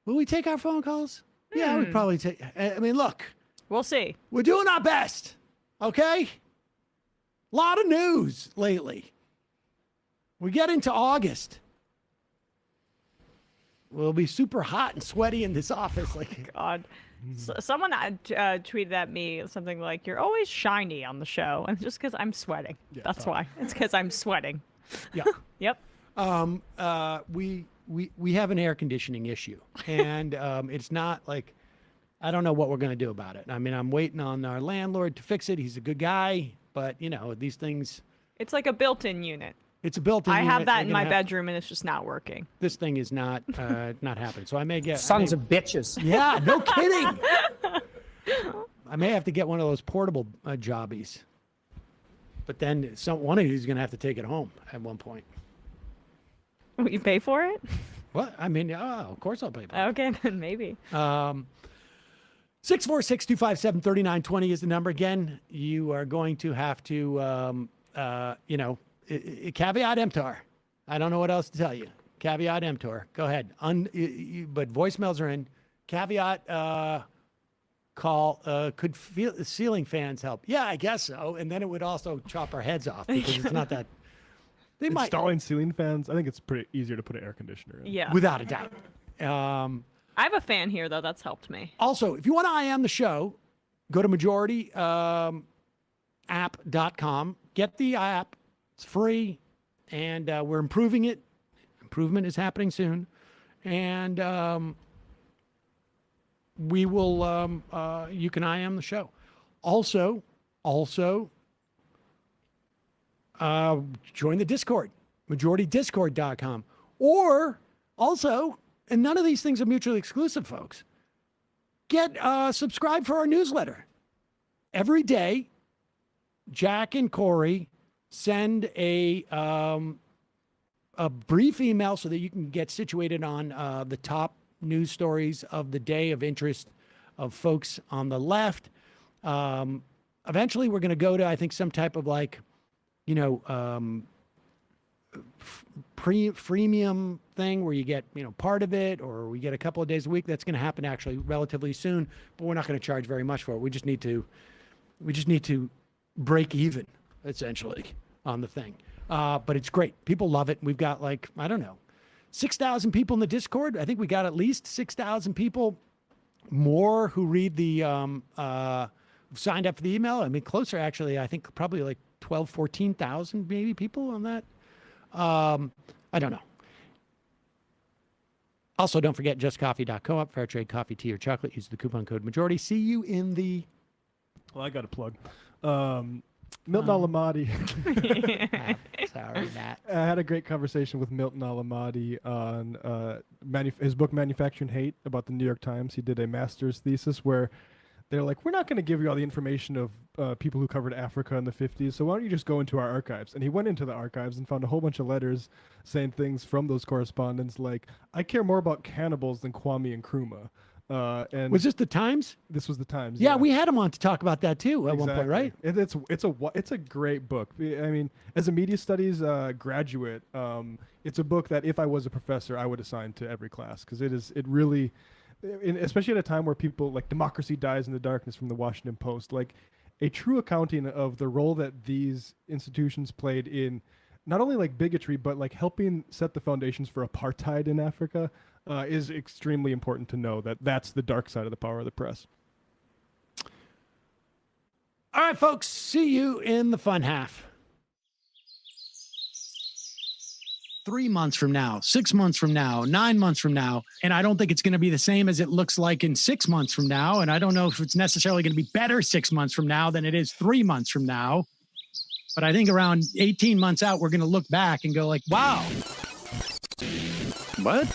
Will we take our phone calls? Yeah, we probably take. I mean, look. We'll see. We're doing our best. Okay? A lot of news lately. We get into August. We'll be super hot and sweaty in this office. Like, God. Someone tweeted at me something like, "You're always shiny on the show," and it's just because I'm sweating. Yeah, That's why. It's because I'm sweating. yeah. Yep. We have an air conditioning issue, and it's not like, I don't know what we're going to do about it. I mean, I'm waiting on our landlord to fix it. He's a good guy, but you know, these things. It's like a built-in unit. It's a built-in. I unit. have that They're in gonna my have- bedroom, and it's just not working. This thing is not not happening. So I may get Sons of bitches. Yeah, no kidding. I may have to get one of those portable jobbies. But then one of you is going to have to take it home at one point. Will you pay for it? What? I mean, of course I'll pay for it. Okay, then maybe. 646-257-3920 is the number. Again, you are going to have to, caveat emptor. I don't know what else to tell you. Caveat emptor. Go ahead. But voicemails are in. Caveat call. Could ceiling fans help? Yeah, I guess so. And then it would also chop our heads off because it's not that. They might. Installing ceiling fans, I think it's pretty easier to put an air conditioner in. Yeah. Without a doubt. I have a fan here, though. That's helped me. Also, if you want to IM the show, go to majority app.com. Get the app. It's free. And we're improving it. Improvement is happening soon. And we will, you can IM the show. Also, join the Discord, majoritydiscord.com. Or also, and none of these things are mutually exclusive, folks, get subscribe for our newsletter. Every day, Jack and Corey send a brief email so that you can get situated on the top news stories of the day of interest of folks on the left. Eventually, we're going to go to, I think, some type of freemium thing where you get, part of it, or we get a couple of days a week. That's going to happen actually relatively soon, but we're not going to charge very much for it. We just need to break even essentially on the thing. But it's great. People love it. We've got 6,000 people in the Discord. I think we got at least 6,000 people more who read the, signed up for the email. I mean, closer actually, I think probably 12, 14,000 maybe people on that. I don't know. Also, don't forget justcoffee.coop, fair trade coffee, tea, or chocolate. Use the coupon code majority. See you in the... Well, I got a plug. Milton Alamati. Sorry, Matt. I had a great conversation with Milton Alamati on his book Manufacturing Hate about the New York Times. He did a master's thesis where they're like, we're not going to give you all the information of people who covered Africa in the 50s, so why don't you just go into our archives? And he went into the archives and found a whole bunch of letters saying things from those correspondents like, I care more about cannibals than Kwame Nkrumah. And Was this the Times? This was the Times. Yeah, we had him on to talk about that too at one point, right? It's a great book. I mean, as a media studies graduate, it's a book that if I was a professor, I would assign to every class because it really, especially at a time where people like democracy dies in the darkness from the Washington Post, like a true accounting of the role that these institutions played in not only like bigotry, but like helping set the foundations for apartheid in Africa. Is extremely important to know that's the dark side of the power of the press. All right, folks. See you in the fun half. 3 months from now, 6 months from now, 9 months from now. And I don't think it's going to be the same as it looks like in 6 months from now. And I don't know if it's necessarily going to be better 6 months from now than it is 3 months from now. But I think around 18 months out, we're going to look back and go like, wow. What?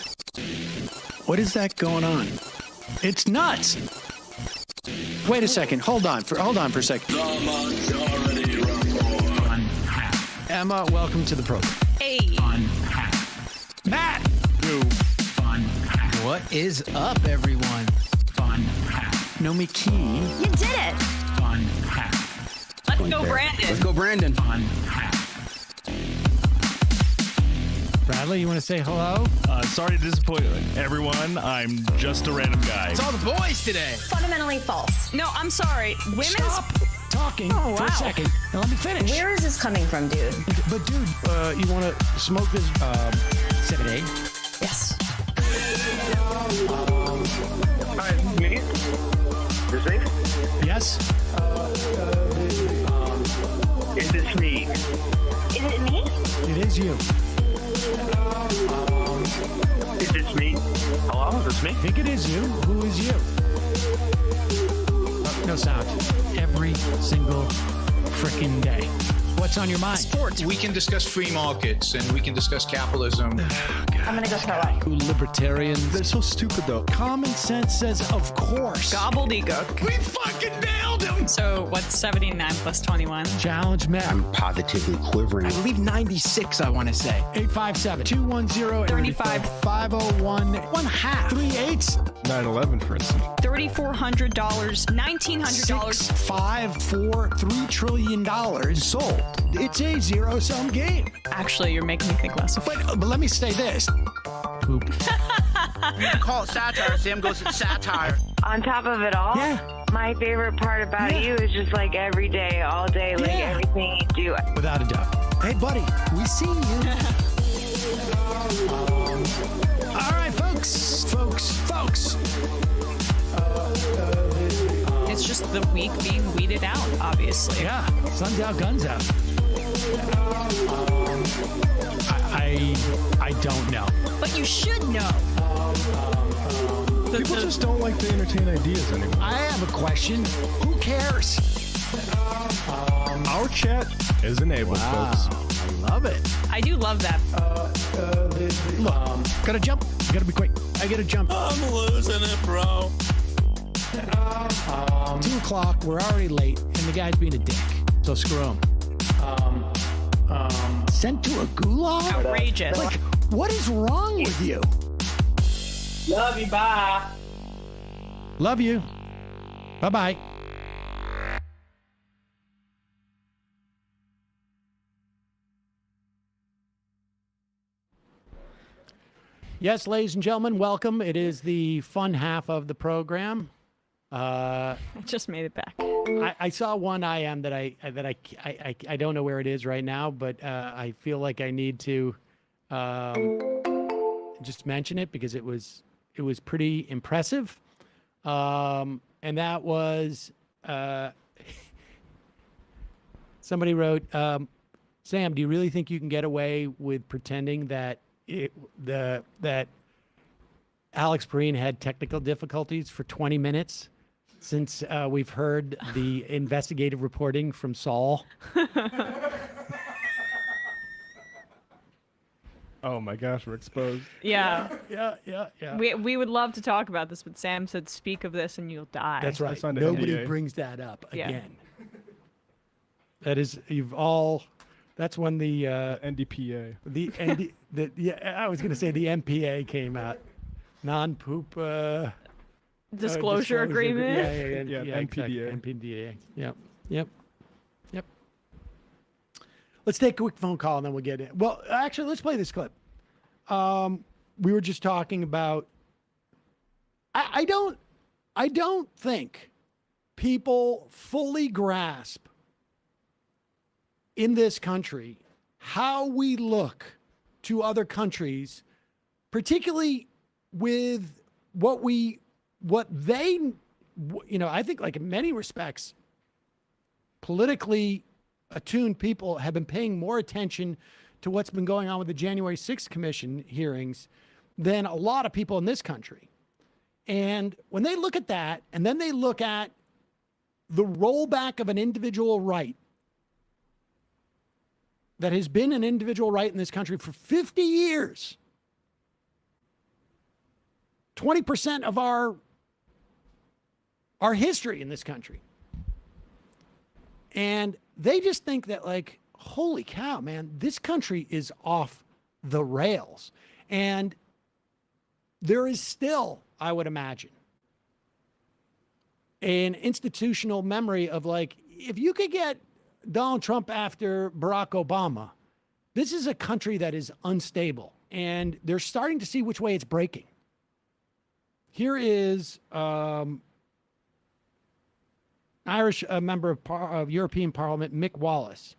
What is that going on? It's nuts. Wait a second. Hold on for a second. The Majority Report. Emma, welcome to the program. Hey. Matt. What is up, everyone? Nomi Key. You did it. Let's go, Brandon. Let's go, Brandon. Bradley, you want to say hello? Sorry to disappoint everyone. I'm just a random guy. It's all the boys today. Fundamentally false. No, I'm sorry. Women's talking for a second and let me finish. Where is this coming from, dude? But dude, you want to smoke this 7A? Yes. Hi, me? Is this? Yes. Is this me? Is it me? It is you. Is this me? Hello, is this me? I think it is you. Who is you? No sound. Every single frickin' day. What's on your mind? Sports. We can discuss free markets and we can discuss capitalism. I'm gonna go throw up. Libertarians. They're so stupid, though. Common sense says, of course. Gobbledygook. We fucking nailed him. So what's 79 plus 21? Challenge met. I'm positively quivering. I believe 96, I want to say. 857-210-3501. 1/2. 3/8. 9/11, for instance. $3,400, $1,900. 6, 5, 4, $3 trillion sold. It's a zero-sum game. Actually, you're making me think less of it. But let me say this. Poop. You call it satire. Sam goes, it's satire. On top of it all, my favorite part about you is just like every day, all day, like everything you do. Without a doubt. Hey, buddy, we see you. All right, folks. It's just the week being weeded out, obviously. Yeah, sun's out, guns out. I don't know. But you should know. People just don't like to entertain ideas anymore. I have a question. Who cares? Our chat is enabled, folks. I love it. I do love that. Look, gotta jump. Gotta be quick. I gotta jump. I'm losing it, bro. 2 o'clock. We're already late, and the guy's being a dick. So screw him. Sent to a gulag? Outrageous. Like, what is wrong with you? Love you, bye. Love you. Bye-bye. Yes, ladies and gentlemen, welcome. It is the fun half of the program. I just made it back. I saw one IM that I don't know where it is right now, but I feel like I need to just mention it because it was pretty impressive. And that was somebody wrote, Sam, do you really think you can get away with pretending that that Alex Pareene had technical difficulties for 20 minutes? Since we've heard the investigative reporting from Saul. Oh my gosh, we're exposed. Yeah. Yeah. We would love to talk about this, but Sam said, speak of this and you'll die. That's right. signed an Nobody NDA. brings that up Yeah. again. That is, that's when the NDPA. I was going to say the MPA came out. Non-poop... Disclosure agreement. Yeah, exactly. NPDA. NPDA. Yep. Let's take a quick phone call and then we'll get in. Well, actually, let's play this clip. We were just talking about. I don't think people fully grasp in this country how we look to other countries, particularly with what they, I think like in many respects, politically attuned people have been paying more attention to what's been going on with the January 6th Commission hearings than a lot of people in this country. And when they look at that, and then they look at the rollback of an individual right that has been an individual right in this country for 50 years, 20% of our history in this country. And they just think that, like, holy cow, man, this country is off the rails. And there is still, I would imagine, an institutional memory of, like, if you could get Donald Trump after Barack Obama, this is a country that is unstable. And they're starting to see which way it's breaking. Here is Irish member of European Parliament, Mick Wallace.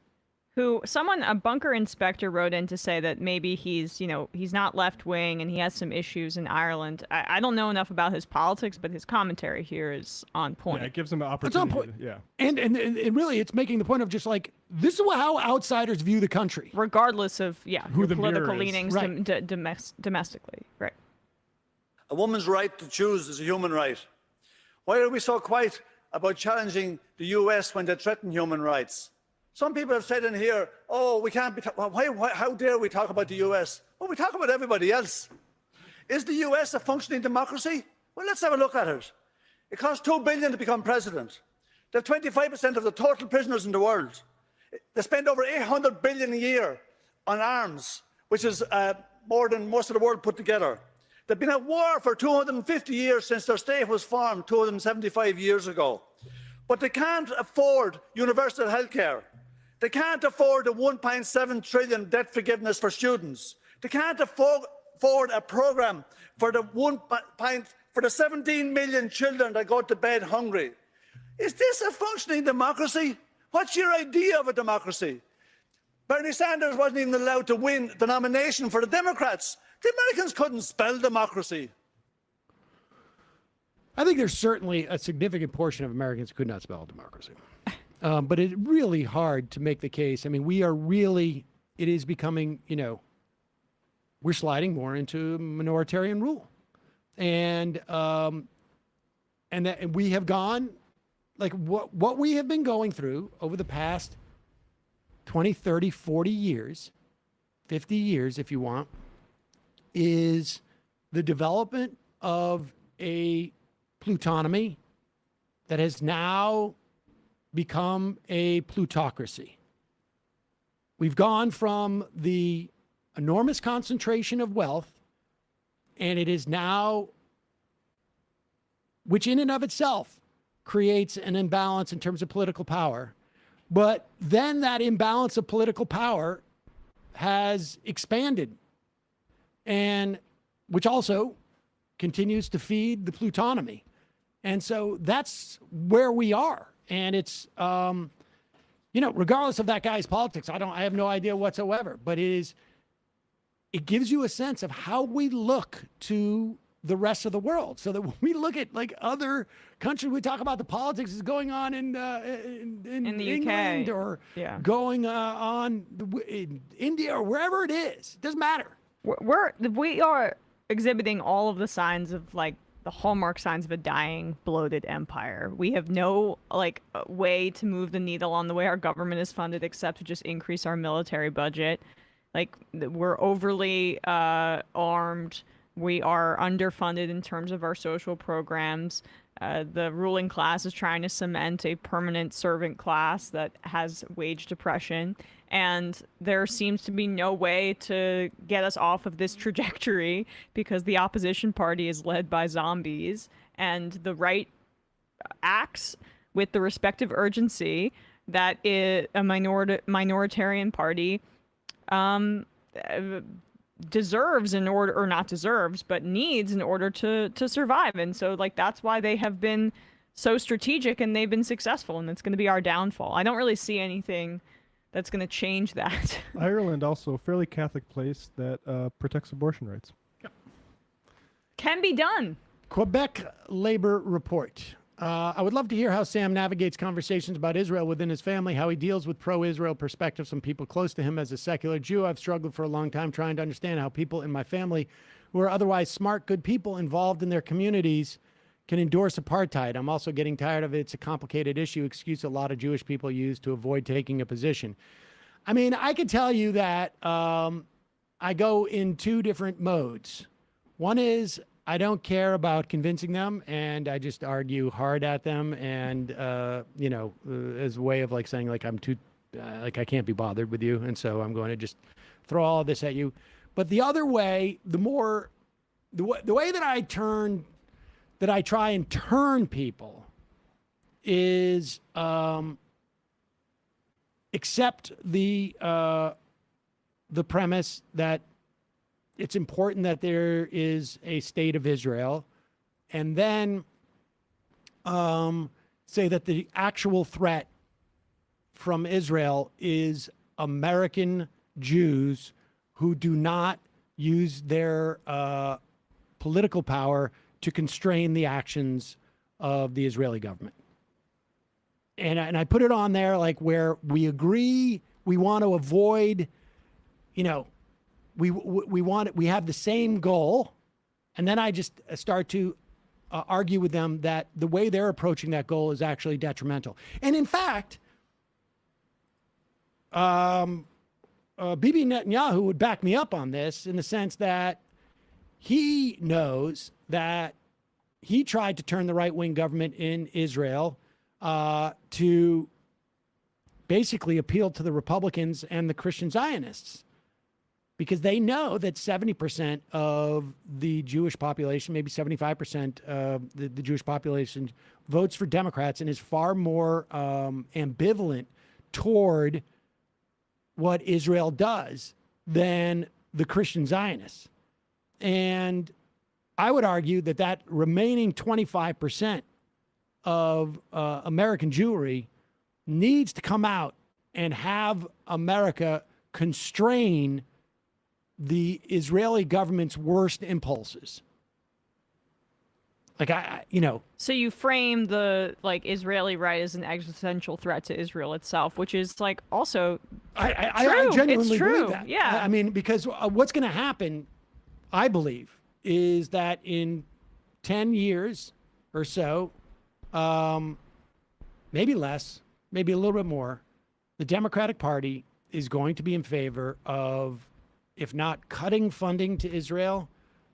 A bunker inspector wrote in to say that maybe he's not left wing and he has some issues in Ireland. I don't know enough about his politics, but his commentary here is on point. Yeah, it gives him an opportunity. It's on point. Yeah. And really, it's making the point of just like, this is how outsiders view the country. Regardless of, Who your the political mirror is. leanings Right. domestically. Right. A woman's right to choose is a human right. Why are we so quiet about challenging the US when they threaten human rights? Some people have said in here, oh, we can't be, how dare we talk about the US? Well, we talk about everybody else. Is the US a functioning democracy? Well, let's have a look at it. It costs $2 billion to become president. They have 25% of the total prisoners in the world. They spend over $800 billion a year on arms, which is more than most of the world put together. They've been at war for 250 years since their state was formed 275 years ago. But they can't afford universal health care. They can't afford the 1.7 trillion debt forgiveness for students. They can't afford a program for the 17 million children that go to bed hungry. Is this a functioning democracy? What's your idea of a democracy? Bernie Sanders wasn't even allowed to win the nomination for the Democrats. The Americans couldn't spell democracy. I think there's certainly a significant portion of Americans who could not spell democracy. But it's really hard to make the case. I mean, it is becoming, we're sliding more into minoritarian rule. And that we have gone, like what we have been going through over the past 20, 30, 40 years, 50 years, if you want, is the development of a plutonomy that has now become a plutocracy. We've gone from the enormous concentration of wealth, and it is now, which in and of itself creates an imbalance in terms of political power. But then that imbalance of political power has expanded, and which also continues to feed the plutonomy. And so that's where we are. And it's, regardless of that guy's politics, I have no idea whatsoever, but it gives you a sense of how we look to the rest of the world. So that when we look at like other countries, we talk about the politics is going on in the England UK. or Yeah. going on in India or wherever it is. It doesn't matter. We are exhibiting all of the signs of like the hallmark signs of a dying, bloated empire. We have no way to move the needle on the way our government is funded, except to just increase our military budget. Like we're overly armed. We are underfunded in terms of our social programs. The ruling class is trying to cement a permanent servant class that has wage depression. And there seems to be no way to get us off of this trajectory because the opposition party is led by zombies and the right acts with the respective urgency that a minoritarian party deserves in order, or not deserves, but needs in order to survive. And so that's why they have been so strategic and they've been successful, and it's going to be our downfall. I don't really see anything that's going to change that. Ireland also a fairly Catholic place that protects abortion rights. Can be done. Quebec Labor Report. I would love to hear how Sam navigates conversations about Israel within his family, how he deals with pro-Israel perspectives from people close to him as a secular Jew. I've struggled for a long time trying to understand how people in my family who are otherwise smart, good people involved in their communities can endorse apartheid. I'm also getting tired of it. It's a complicated issue, excuse a lot of Jewish people use to avoid taking a position. I mean, I can tell you that I go in two different modes. One is I don't care about convincing them, and I just argue hard at them, and as a way of saying I'm too, I can't be bothered with you, and so I'm going to just throw all of this at you. But the other way, the way that I try and turn people is accept the premise that it's important that there is a state of Israel, and then say that the actual threat from Israel is American Jews who do not use their political power to constrain the actions of the Israeli government. And I put it on there like where we agree, we want to avoid, we have the same goal. And then I just start to argue with them that the way they're approaching that goal is actually detrimental. And in fact, Bibi Netanyahu would back me up on this in the sense that he knows that he tried to turn the right-wing government in Israel to basically appeal to the Republicans and the Christian Zionists, because they know that 70% of the Jewish population, maybe 75% of the Jewish population votes for Democrats and is far more ambivalent toward what Israel does than the Christian Zionists. And I would argue that that remaining 25% of American Jewry needs to come out and have America constrain the Israeli government's worst impulses. Like, So you frame the Israeli right as an existential threat to Israel itself, which is also I genuinely it's true. believe that. Yeah. I mean, because what's going to happen, I believe, is that in 10 years or so, maybe less, maybe a little bit more, the Democratic Party is going to be in favor of, if not cutting funding to Israel,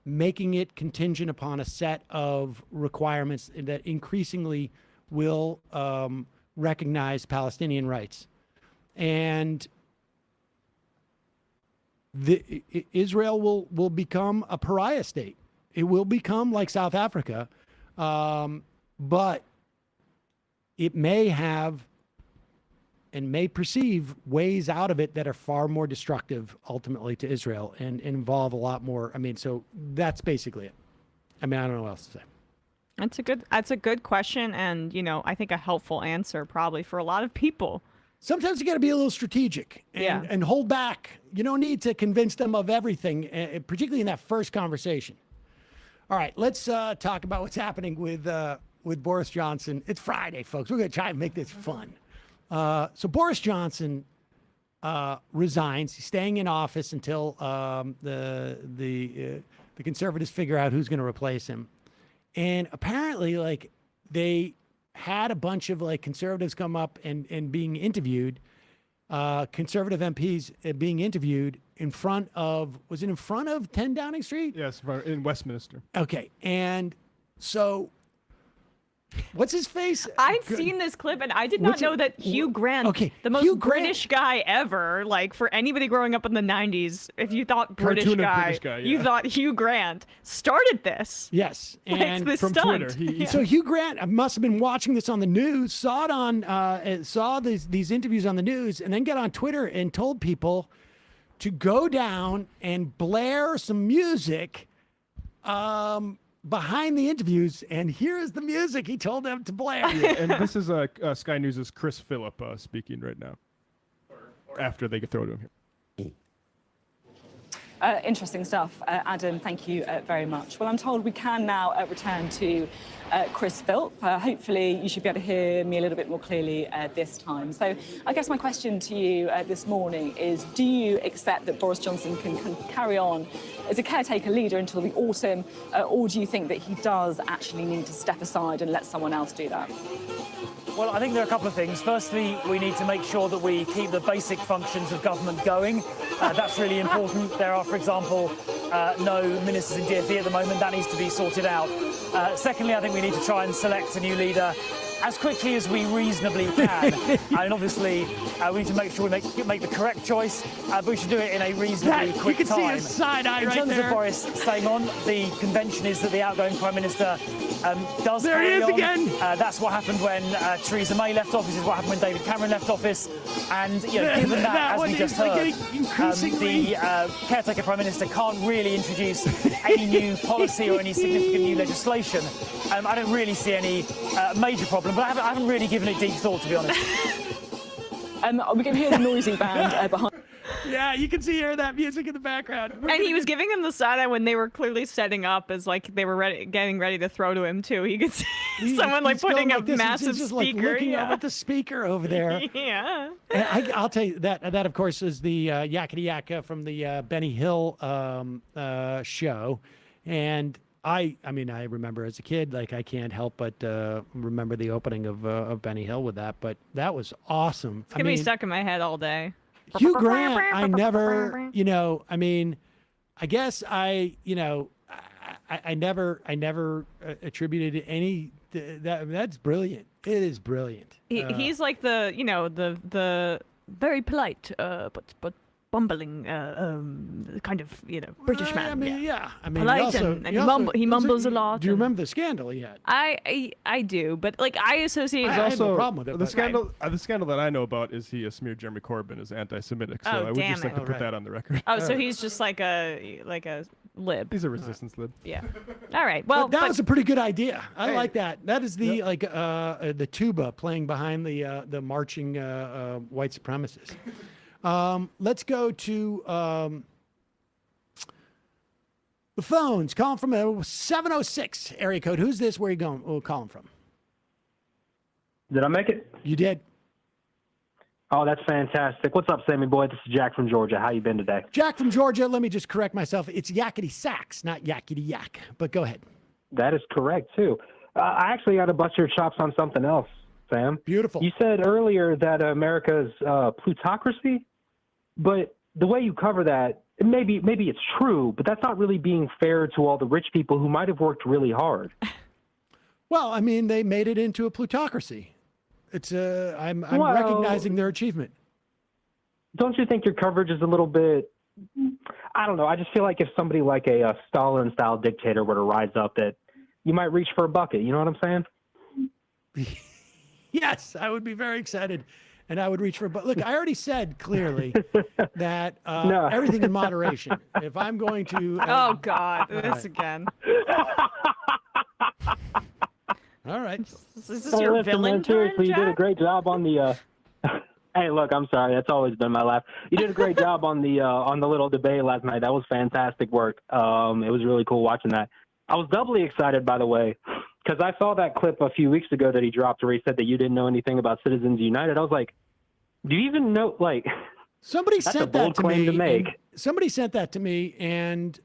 making it contingent upon a set of requirements that increasingly will recognize Palestinian rights. And Israel will become a pariah state. It will become like South Africa, but it may have and may perceive ways out of it that are far more destructive ultimately to Israel and involve a lot more. I mean, so that's basically it. I mean, I don't know what else to say. That's a good question, and I think a helpful answer probably for a lot of people. Sometimes you got to be a little strategic and hold back. You don't need to convince them of everything, particularly in that first conversation. All right, let's talk about what's happening with Boris Johnson. It's Friday, folks. We're going to try and make this fun. So Boris Johnson resigns. He's staying in office until the conservatives figure out who's going to replace him. And apparently, they had a bunch of conservatives come up and being interviewed, conservative MPs being interviewed in front of, was it in front of 10 Downing Street? Yes, in Westminster. Okay. And so what's his face? I'd seen this clip, and I did not know that Hugh Grant, the most British guy ever, for anybody growing up in the 90s, if you thought British guy, you thought Hugh Grant started this. Yes. And from stunt. Twitter. So Hugh Grant must have been watching this on the news, saw it on, saw these interviews on the news, and then got on Twitter and told people to go down and blare some music behind the interviews, and here is the music he told them to blare. Yeah, and this is Sky News' Chris Phillip speaking right now, after they get thrown to him here. Interesting stuff. Adam, thank you very much. Well, I'm told we can now return to Chris Phillip. Hopefully, you should be able to hear me a little bit more clearly this time. So I guess my question to you this morning is, do you accept that Boris Johnson can carry on as a caretaker leader until the autumn, or do you think that he does actually need to step aside and let someone else do that? Well, I think there are a couple of things. Firstly, we need to make sure that we keep the basic functions of government going. That's really important. There are, for example, no ministers in DfE at the moment. That needs to be sorted out. Secondly, I think we need to try and select a new leader as quickly as we reasonably can. And obviously, we need to make sure we make the correct choice, but we should do it in a reasonably quick time. You can see his side eye right there. In terms of Boris staying on, the convention is that the outgoing Prime Minister does There he carry is on. again. That's what happened when Theresa May left office. Is what happened when David Cameron left office. And given that, as one we just is, like, heard, getting increasingly- the caretaker prime minister can't really introduce any new policy or any significant new legislation. I don't really see any major problem, but I haven't really given it deep thought, to be honest. We can hear the noisy band behind. Yeah, you can hear that music in the background. And he was giving him the side eye when they were clearly setting up as like they were getting ready to throw to him too. He could see someone like He's going putting a like this, and massive he's just like speaker. looking up at the speaker over there. Yeah. And I'll tell you that of course is the Yakety Yak from the Benny Hill show, and I mean I remember as a kid, like I can't help but remember the opening of Benny Hill with that, but that was awesome. It's gonna be stuck in my head all day. Hugh Grant, I never, I mean, I guess I never attributed any. That's brilliant. It is brilliant. He's like the, the very polite, but bumbling, kind of, British man. I mean, yeah. I mean, polite also, and he mumbles a lot. Do you remember the scandal he had? I do, but like I associate. I had no problem with it. The but- scandal, the scandal that I know about is he smeared Jeremy Corbyn as anti-Semitic. So Oh, I would damn just like it. to Oh, put right. that on the record. Oh, so he's just like a lib. He's a resistance lib. Yeah. All right. Well, But that was a pretty good idea. I like that. That is the the tuba playing behind the marching white supremacists. Let's go to the phones. Calling from a 706 area code. Who's this? Where are you going? Oh, calling from? Did I make it? You did. Oh, that's fantastic. What's up, Sammy boy? This is Jack from Georgia. How you been today? Jack from Georgia. Let me just correct myself. It's Yakety Sax, not Yakety Yak. But go ahead. That is correct, too. I actually got to bust your chops on something else, Sam. Beautiful. You said earlier that America's plutocracy, but the way you cover that, maybe it's true, but that's not really being fair to all the rich people who might have worked really hard. Well, I mean, they made it into a plutocracy. It's I'm Well, recognizing their achievement. Don't you think your coverage is a little bit, I don't know, I just feel like if somebody like a Stalin-style dictator were to rise up, that you might reach for a bucket, you know what I'm saying? Yes, I would be very excited, and I would reach for. But look, I already said clearly that No. everything in moderation. If I'm going to, Oh God, all this right. again. All right. Is this Hey, your listen, villain man, turn, seriously, you did a Jack? great job on the. Hey, look, I'm sorry. That's always been my laugh. You did a great job on the little debate last night. That was fantastic work. It was really cool watching that. I was doubly excited, by the way, because I saw that clip a few weeks ago that he dropped where he said that you didn't know anything about Citizens United. I was like, do you even know? Like, Somebody that's a sent that bold to claim me. to make. and Somebody sent that to me, and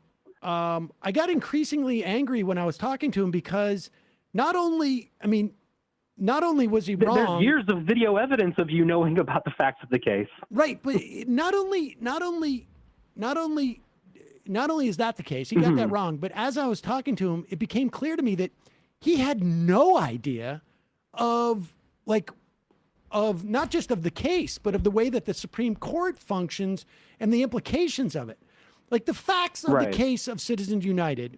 I got increasingly angry when I was talking to him because not only was he wrong. There's years of video evidence of you knowing about the facts of the case. Right, but not only is that the case, he got that wrong, but as I was talking to him, it became clear to me that he had no idea of not just of the case, but of the way that the Supreme Court functions and the implications of it. Like the facts of Right. the case of Citizens United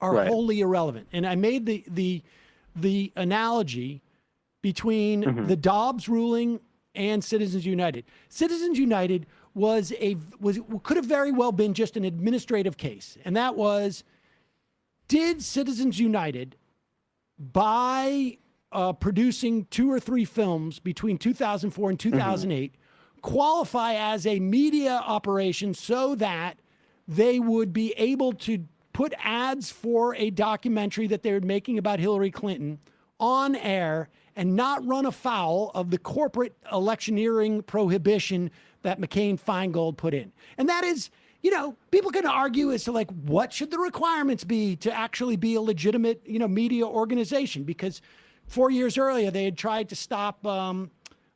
are Right. wholly irrelevant. And I made the analogy between the Dobbs ruling and Citizens United. Citizens United could have very well been just an administrative case, and that was, did Citizens United, by producing 2 or 3 films between 2004 and 2008, qualify as a media operation so that they would be able to put ads for a documentary that they're making about Hillary Clinton on air and not run afoul of the corporate electioneering prohibition that McCain-Feingold put in. And that is, people can argue as to like, what should the requirements be to actually be a legitimate, media organization? Because 4 years earlier, they had tried to stop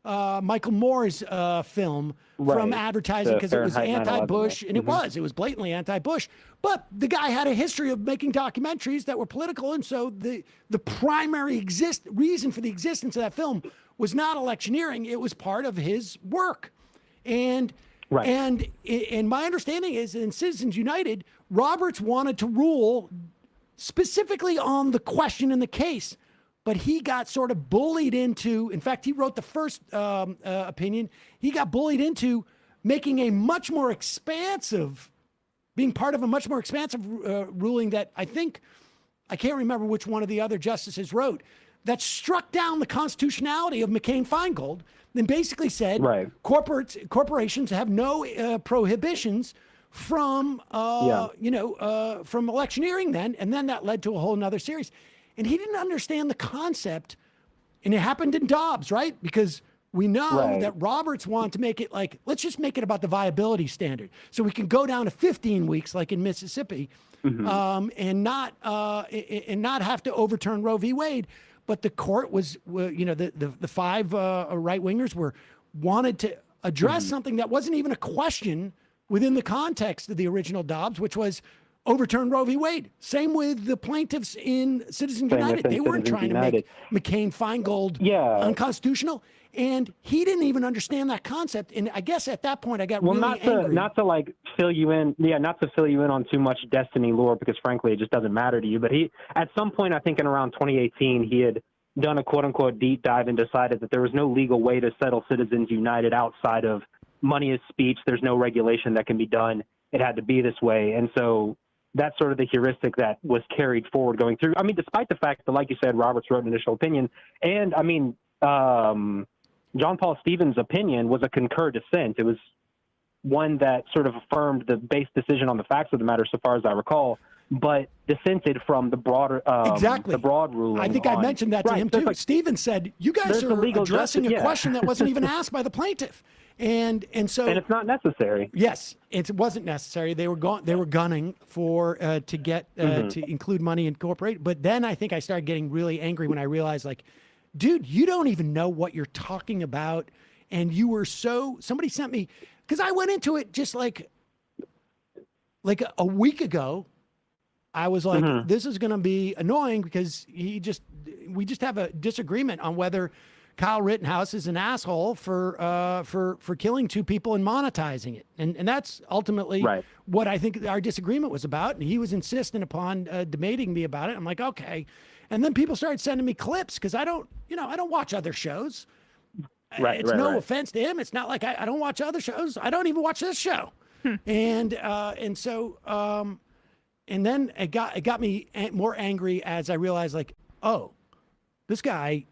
Michael Moore's film from Right. advertising The because it was Fahrenheit 9/11, anti-Bush, and it Mhm. was blatantly anti-Bush. But the guy had a history of making documentaries that were political, and so the primary reason for the existence of that film was not electioneering; it was part of his work. And Right. and my understanding is in Citizens United, Roberts wanted to rule specifically on the question in the case, but he got sort of bullied into, in fact, he wrote the first opinion. He got bullied into making a much more expansive, being part of a much more expansive ruling that I can't remember which one of the other justices wrote, that struck down the constitutionality of McCain-Feingold and basically said corporations have no prohibitions from, from electioneering then. And then that led to a whole nother series. And he didn't understand the concept. And it happened in Dobbs, right? Because we know that Roberts wanted to make it like, let's just make it about the viability standard. So we can go down to 15 weeks, like in Mississippi, and not have to overturn Roe v. Wade. But the court was, the five right-wingers wanted to address something that wasn't even a question within the context of the original Dobbs, which was overturn Roe v. Wade. Same with the plaintiffs in Citizens United. They weren't trying to make McCain-Feingold unconstitutional. And he didn't even understand that concept. And I guess at that point I got really angry. Not to like fill you in. Yeah, not to fill you in on too much destiny lore, because frankly, it just doesn't matter to you. But he, at some point, I think in around 2018, he had done a quote unquote deep dive and decided that there was no legal way to settle Citizens United outside of money is speech. There's no regulation that can be done. It had to be this way. And so that's sort of the heuristic that was carried forward going through. I mean, despite the fact that, like you said, Roberts wrote an initial opinion. And I mean, John Paul Stevens' opinion was a concurred dissent. It was one that sort of affirmed the base decision on the facts of the matter, so far as I recall, but dissented from the broader, the broad ruling. I think I mentioned that to him too. Stevens said, "You guys are addressing a question that wasn't even asked by the plaintiff," and so it's not necessary. Yes, it wasn't necessary. They were gunning for to get to include money in corporate. But then I think I started getting really angry when I realized, like, dude, you don't even know what you're talking about. And you were somebody sent me, because I went into it just like a week ago. I was like, this is going to be annoying because we just have a disagreement on whether Kyle Rittenhouse is an asshole for killing two people and monetizing it. And that's ultimately what I think our disagreement was about. And he was insistent upon debating me about it. I'm like, okay. And then people started sending me clips because I don't watch other shows. It's no offense to him. It's not like I don't watch other shows. I don't even watch this show. And so and then it got me more angry as I realized, like, oh, this guy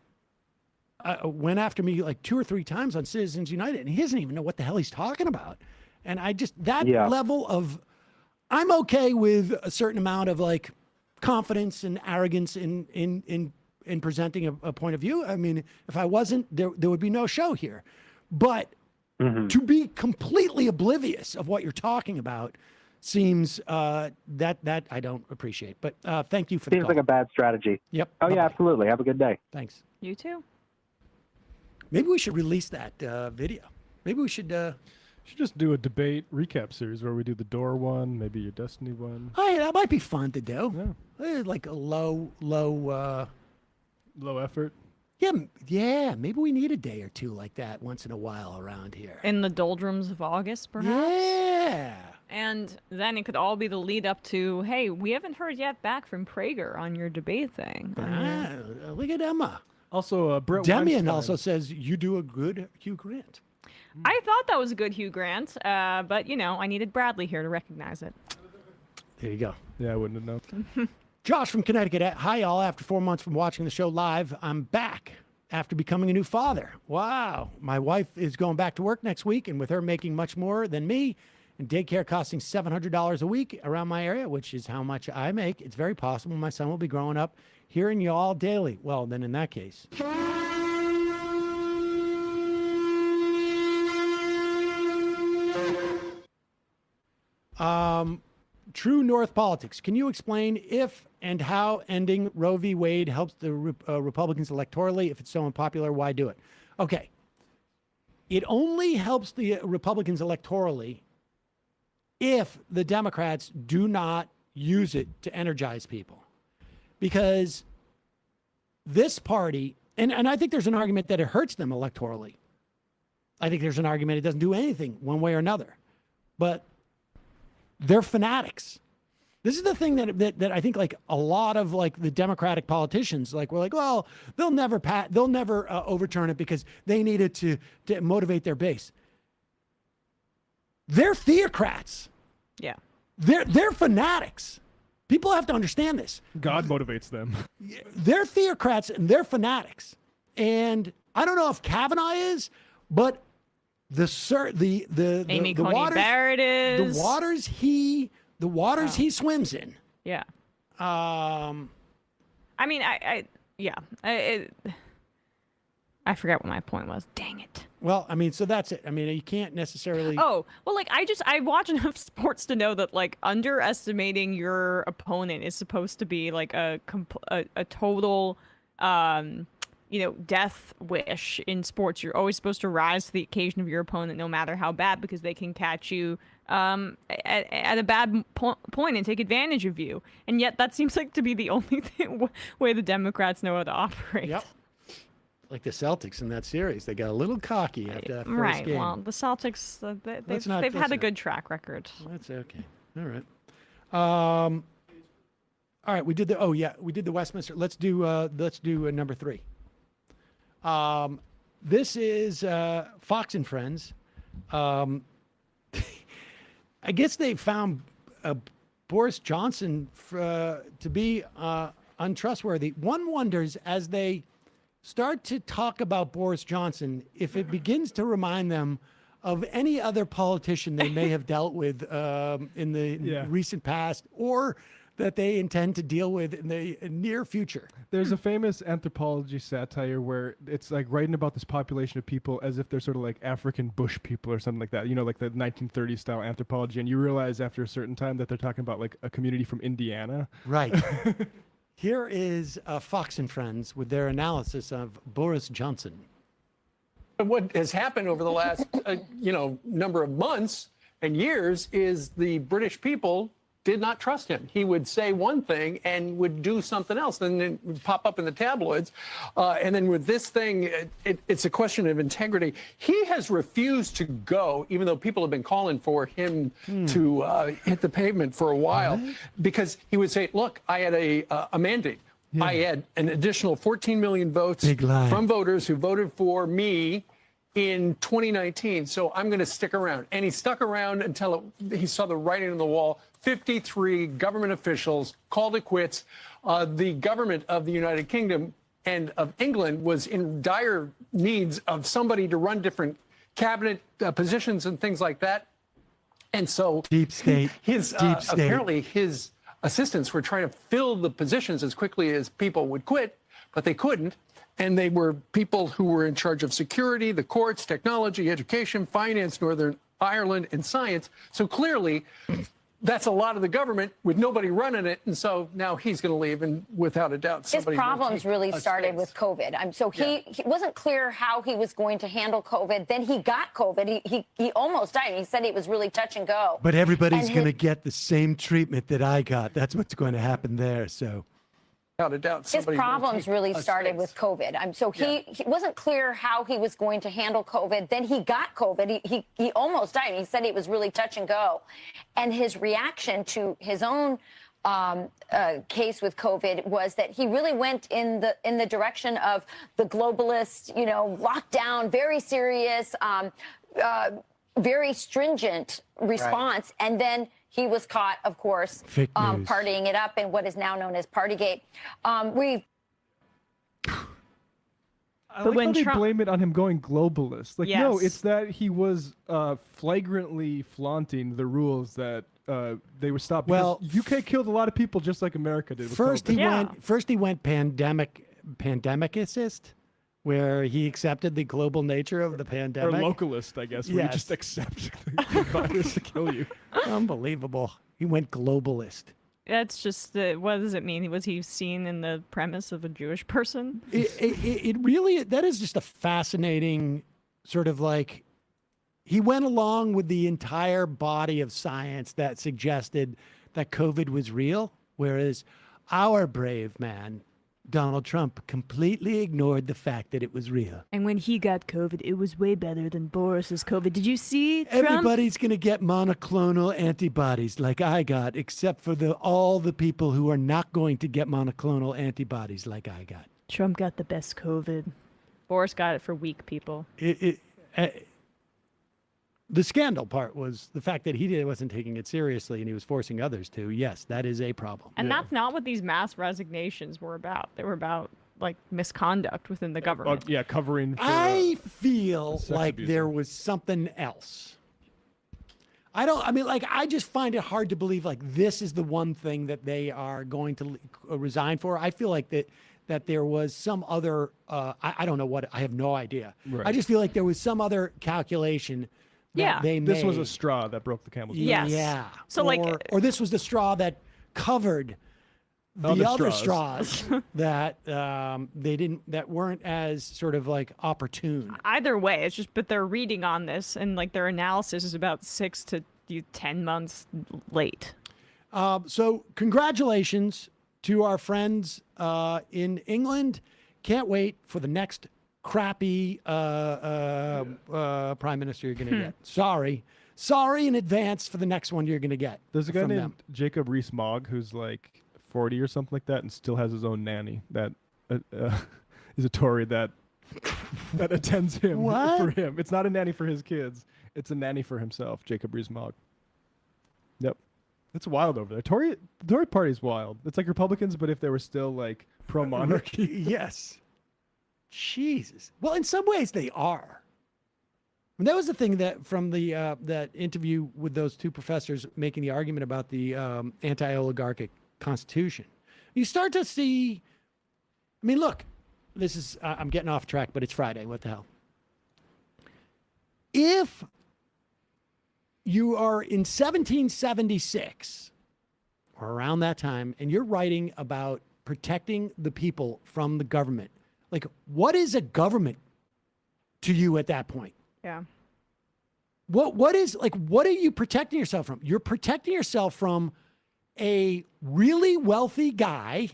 went after me like 2 or 3 times on Citizens United, and he doesn't even know what the hell he's talking about. And I just level of, I'm okay with a certain amount of like confidence and arrogance in presenting a point of view. I mean, if I wasn't, there would be no show here. But to be completely oblivious of what you're talking about seems that I don't appreciate. But thank you for the call. Seems like a bad strategy. Yep. Oh, yeah, absolutely. Have a good day. Thanks. You too. Maybe we should release that video. Maybe we should just do a debate recap series where we do the Door one, maybe your Destiny one. Oh, yeah, that might be fun to do. Yeah. Like a low effort. Yeah. Maybe we need a day or two like that once in a while around here. In the doldrums of August, perhaps? Yeah. And then it could all be the lead up to, hey, we haven't heard yet back from Prager on your debate thing. Look at Emma. Also, Brett Demian Weinstein also says you do a good Hugh Grant. I thought that was a good Hugh Grant, but, I needed Bradley here to recognize it. There you go. Yeah, I wouldn't have known. Josh from Connecticut. Hi, y'all. After 4 months from watching the show live, I'm back after becoming a new father. Wow. My wife is going back to work next week, and with her making much more than me and daycare costing $700 a week around my area, which is how much I make, it's very possible my son will be growing up hearing y'all daily. Well, then in that case. True North Politics. Can you explain if and how ending Roe v. Wade helps the Republicans electorally? If it's so unpopular, why do it? Okay. It only helps the Republicans electorally if the Democrats do not use it to energize people. Because this party, and I think there's an argument that it hurts them electorally. I think there's an argument it doesn't do anything one way or another. But they're fanatics. This is the thing that I think like a lot of like the Democratic politicians like we're like, well, they'll never overturn it because they needed to motivate their base. They're theocrats. Yeah. They're fanatics. People have to understand this. God motivates them. They're theocrats and they're fanatics. And I don't know if Kavanaugh is, but Amy the Coney waters, Barrett is. The waters he swims in. Yeah. I mean, I forgot what my point was. Dang it. Well, I mean, so that's it. I mean, you can't necessarily. Oh, well, like I watch enough sports to know that like underestimating your opponent is supposed to be like a total, death wish in sports. You're always supposed to rise to the occasion of your opponent, no matter how bad, because they can catch you at a bad point and take advantage of you. And yet that seems like to be the only way the Democrats know how to operate. Yep. Like the Celtics in that series, they got a little cocky after that first game. Well, the Celtics, they've had a good track record. That's okay. All right. All right. We did the Westminster. Let's do number 3. This is Fox and Friends. I guess they found Boris Johnson to be untrustworthy. One wonders as they start to talk about Boris Johnson if it begins to remind them of any other politician they may have dealt with in the recent past or that they intend to deal with in the near future. There's a famous anthropology satire where it's like writing about this population of people as if they're sort of like African bush people or something like that, like the 1930s style anthropology. And you realize after a certain time that they're talking about like a community from Indiana. Right. Here is Fox and Friends with their analysis of Boris Johnson. What has happened over the last, number of months and years is the British people did not trust him. He would say one thing and would do something else, and then it would pop up in the tabloids. And then with this thing, it's a question of integrity. He has refused to go, even though people have been calling for him to hit the pavement for a while, because he would say, look, I had a mandate. Yeah. I had an additional 14 million votes from voters who voted for me in 2019, so I'm going to stick around. And he stuck around until he saw the writing on the wall. 53 government officials called it quits. The government of the United Kingdom and of England was in dire needs of somebody to run different cabinet positions and things like that. And so deep state. Apparently his assistants were trying to fill the positions as quickly as people would quit, but they couldn't. And they were people who were in charge of security, the courts, technology, education, finance, Northern Ireland, and science. So clearly, that's a lot of the government with nobody running it. And so now he's going to leave. And without a doubt, somebody his problems really started with COVID. So he wasn't clear how he was going to handle COVID. Then he got COVID. He almost died. He said it was really touch and go. But everybody's going to get the same treatment that I got. That's what's going to happen there. So. Without a doubt, his problems really started with COVID. So he wasn't clear how he was going to handle COVID. Then he got COVID. He almost died. He said it was really touch and go. And his reaction to his own case with COVID was that he really went in the direction of the globalist, lockdown, very serious, very stringent response. Right. And then he was caught, of course, partying it up in what is now known as Partygate. I like how they blame it on him going globalist. Like, no, it's that he was flagrantly flaunting the rules that they were stopped. Well, UK killed a lot of people just like America did. First he went pandemicist, where he accepted the global nature of the pandemic. Or localist, I guess, where you just accept the virus to kill you. Unbelievable. He went globalist. That's just, what does it mean? Was he seen in the premise of a Jewish person? It really, that is just a fascinating sort of like, he went along with the entire body of science that suggested that COVID was real, whereas our brave man Donald Trump completely ignored the fact that it was real. And when he got COVID, it was way better than Boris's COVID. Did you see Trump? Everybody's going to get monoclonal antibodies like I got, except for all the people who are not going to get monoclonal antibodies like I got. Trump got the best COVID. Boris got it for weak people. The scandal part was the fact that he wasn't taking it seriously and he was forcing others to. Yes, that is a problem. And that's not what these mass resignations were about. They were about like misconduct within the government. Yeah, covering. For, I feel like abuse. there was something else. I just find it hard to believe like this is the one thing that they are going to resign for. I feel like that there was some other, I don't know what, I have no idea. Right. I just feel like there was some other calculation that they made. This was a straw that broke the camel's back. Yes. Yeah. So or this was the straw that covered the other straws that that weren't as sort of like opportune. Either way, it's just, but their reading on this and like their analysis is about 6 to 10 months late. So congratulations to our friends in England. Can't wait for the next crappy prime minister you're going to get. Sorry in advance for the next one you're going to get. There's a guy from named them. Jacob Rees-Mogg who's like 40 or something like that and still has his own nanny that is a Tory that attends him for him. It's not a nanny for his kids. It's a nanny for himself, Jacob Rees-Mogg. Yep. It's wild over there. The Tory party's wild. It's like Republicans, but if they were still like pro-monarchy. Yes. Jesus. Well, in some ways they are. And that was the thing that from the that interview with those two professors making the argument about the anti-oligarchic constitution. You start to see, I mean, look, this is, I'm getting off track, but it's Friday. What the hell? If you are in 1776 or around that time and you're writing about protecting the people from the government, like what is a government to you at that point? Yeah. What are you protecting yourself from? You're protecting yourself from a really wealthy guy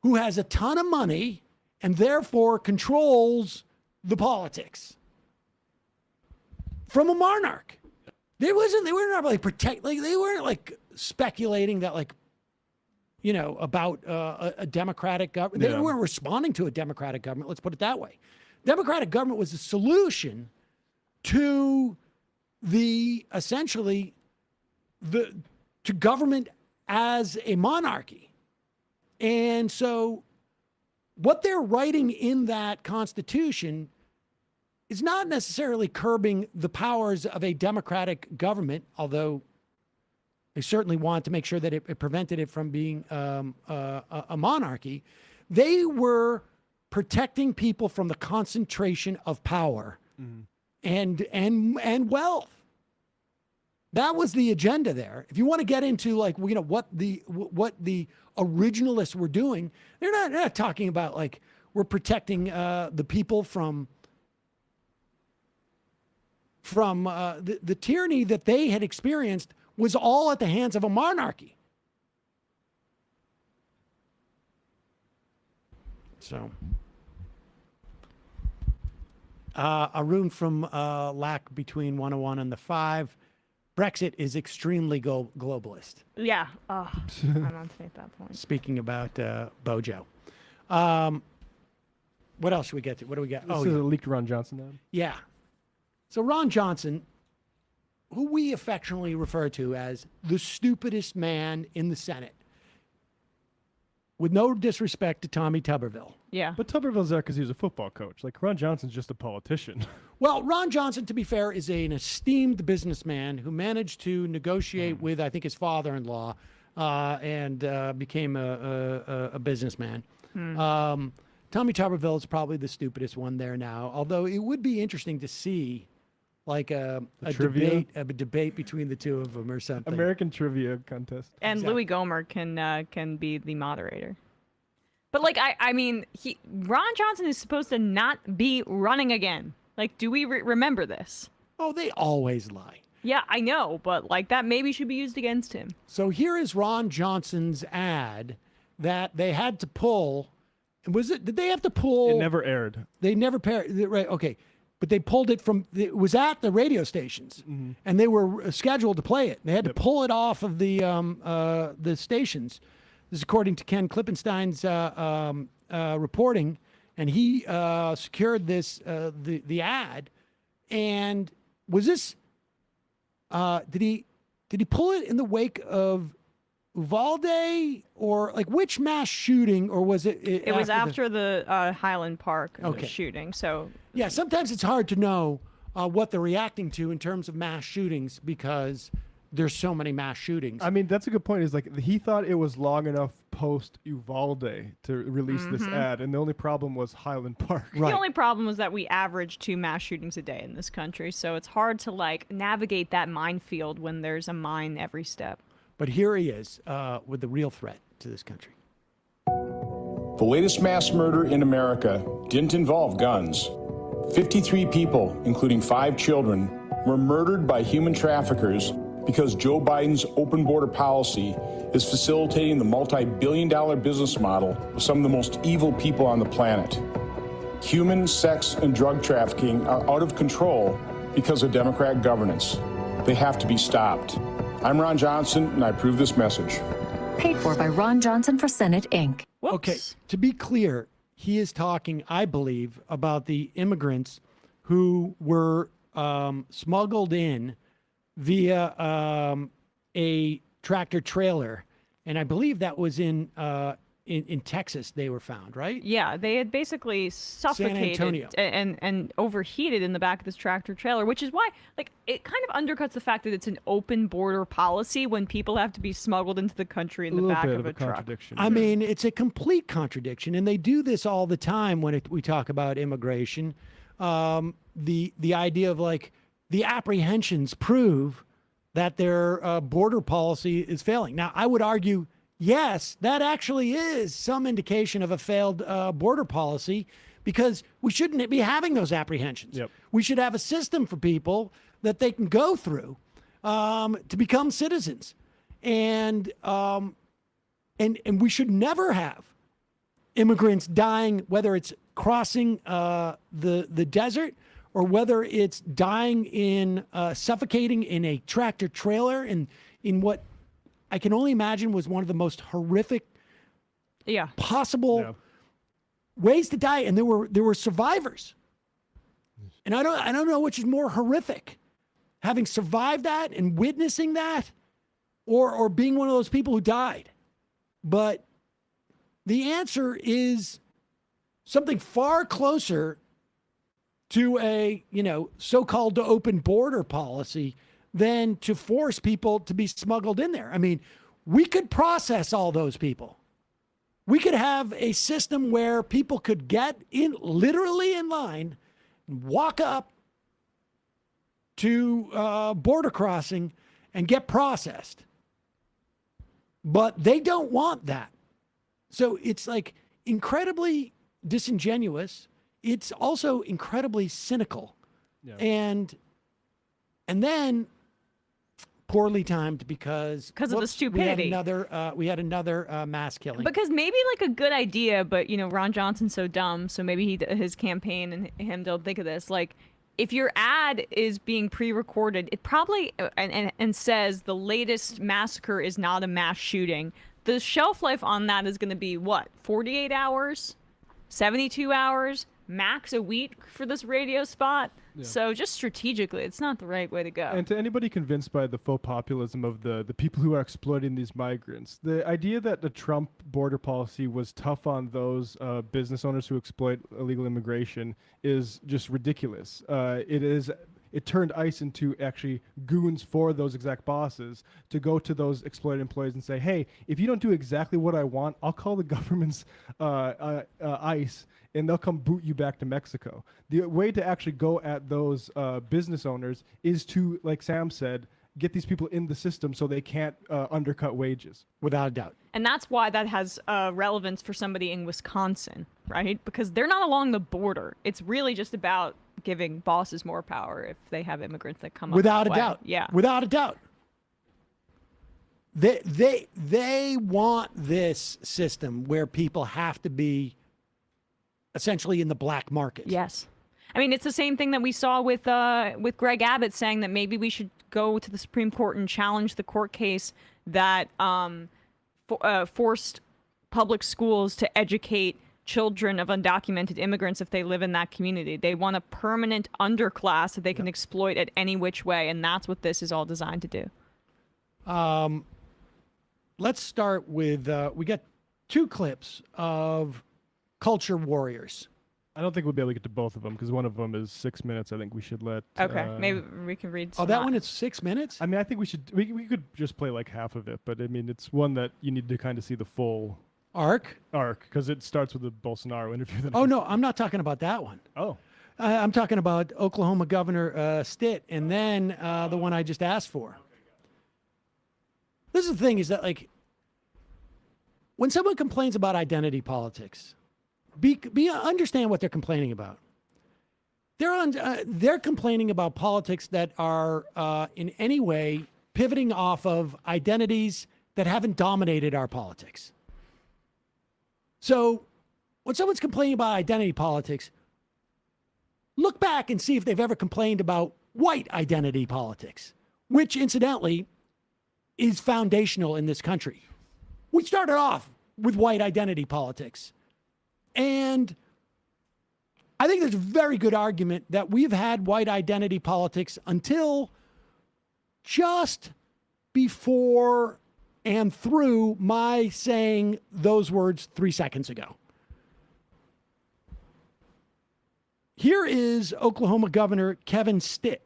who has a ton of money and therefore controls the politics. From a monarch. They weren't like speculating that like, you know, about a democratic government. They weren't responding to a democratic government. Let's put it that way. Democratic government was a solution to essentially to government as a monarchy. And so what they're writing in that Constitution is not necessarily curbing the powers of a democratic government, although they certainly want to make sure that it prevented it from being a monarchy. They were protecting people from the concentration of power and wealth. That was the agenda there. If you want to get into like, you know, what the originalists were doing, they're not talking about like we're protecting the people from the tyranny that they had experienced was all at the hands of a monarchy. So, Arun from LAC between 101 and the 5. Brexit is extremely globalist. Yeah. Oh, I'm on to make that point. Speaking about Bojo. What else should we get to? What do we got? This is a leaked Ron Johnson ad. Yeah. So Ron Johnson, who we affectionately refer to as the stupidest man in the Senate, with no disrespect to Tommy Tuberville. Yeah. But Tuberville's there because he was a football coach. Like, Ron Johnson's just a politician. Well, Ron Johnson, to be fair, is an esteemed businessman who managed to negotiate with, I think, his father-in-law and became a businessman. Tommy Tuberville is probably the stupidest one there now, although it would be interesting to see like a debate between the two of them or something. American trivia contest. And Exactly. Louis Gohmert can be the moderator. But like I mean, Ron Johnson is supposed to not be running again. Like, do we remember this? Oh, they always lie. Yeah, I know, but like that maybe should be used against him. So here is Ron Johnson's ad that they had to pull Was it? Did they have to pull? It never aired. They never right? Okay, but they pulled it from. It was at the radio stations, and they were scheduled to play it. They had to pull it off of the stations. This is according to Ken Klippenstein's reporting, and he secured this the ad. And was this? Did he pull it in the wake of Uvalde, or like which mass shooting, or was it? It was after the Highland Park shooting. So yeah, sometimes it's hard to know what they're reacting to in terms of mass shootings because there's so many mass shootings. I mean, that's a good point. Is like he thought it was long enough post Uvalde to release this ad, and the only problem was Highland Park. The only problem was that we average 2 mass shootings a day in this country, so it's hard to like navigate that minefield when there's a mine every step. But here he is with the real threat to this country. The latest mass murder in America didn't involve guns. 53 people, including 5 children, were murdered by human traffickers because Joe Biden's open border policy is facilitating the multi-billion-dollar business model of some of the most evil people on the planet. Human, sex, and drug trafficking are out of control because of Democrat governance. They have to be stopped. I'm Ron Johnson, and I approve this message. Paid for by Ron Johnson for Senate, Inc. Whoops. Okay, to be clear, he is talking, I believe, about the immigrants who were smuggled in via a tractor trailer, and I believe that was in Texas. They were found, right? Yeah, they had basically suffocated and overheated in the back of this tractor trailer, which is why, like, it kind of undercuts the fact that it's an open border policy when people have to be smuggled into the country in the back of a truck. I mean, it's a complete contradiction, and they do this all the time when we talk about immigration. The idea of like the apprehensions prove that their border policy is failing. Now, I would argue, yes, that actually is some indication of a failed border policy, because we shouldn't be having those apprehensions. We should have a system for people that they can go through to become citizens, and we should never have immigrants dying, whether it's crossing the desert or whether it's dying in suffocating in a tractor trailer in what I can only imagine was one of the most horrific possible ways to die. And there were survivors. And I don't know which is more horrific, having survived that and witnessing that, or being one of those people who died. But the answer is something far closer to a, so-called open border policy than to force people to be smuggled in there. I mean, we could process all those people. We could have a system where people could get in, literally in line, walk up to border crossing and get processed. But they don't want that. So it's like incredibly disingenuous. It's also incredibly cynical, and then poorly timed because of the stupidity. We had another mass killing. Because maybe like a good idea, but Ron Johnson's so dumb, so maybe his campaign and him don't think of this. Like, if your ad is being pre-recorded, it probably and says the latest massacre is not a mass shooting. The shelf life on that is going to be what? 48 hours, 72 hours. Max a week for this radio spot. So just strategically, it's not the right way to go. And to anybody convinced by the faux populism of the people who are exploiting these migrants, the idea that the Trump border policy was tough on those business owners who exploit illegal immigration is just ridiculous. It turned ICE into actually goons for those exact bosses to go to those exploited employees and say, hey, if you don't do exactly what I want, I'll call the government's ICE and they'll come boot you back to Mexico. The way to actually go at those business owners is to, like Sam said, get these people in the system so they can't undercut wages. Without a doubt. And that's why that has relevance for somebody in Wisconsin, right? Because they're not along the border. It's really just about giving bosses more power if they have immigrants that come up. Without a doubt. Yeah. Without a doubt. They want this system where people have to be essentially in the black market. Yes. I mean, it's the same thing that we saw with Greg Abbott saying that maybe we should go to the Supreme Court and challenge the court case that forced public schools to educate children of undocumented immigrants if they live in that community. They want a permanent underclass that they can exploit at any which way, and that's what this is all designed to do. Let's start with, we got 2 clips of culture warriors. I don't think we'll be able to get to both of them because one of them is 6 minutes. I think we should let. Okay, maybe we can read. Oh, that one is 6 minutes? I mean, I think we should. We could just play like half of it, but I mean, it's one that you need to kind of see the full arc because it starts with the Bolsonaro interview. Oh no, I'm not talking about that one. Oh, I'm talking about Oklahoma Governor Stitt, and then the one I just asked for. This is the thing: is that like when someone complains about identity politics. Understand what they're complaining about. They're complaining about politics that are in any way pivoting off of identities that haven't dominated our politics. So when someone's complaining about identity politics, look back and see if they've ever complained about white identity politics, which incidentally is foundational in this country. We started off with white identity politics. And I think there's a very good argument that we've had white identity politics until just before and through my saying those words 3 seconds ago. Here is Oklahoma Governor Kevin Stitt.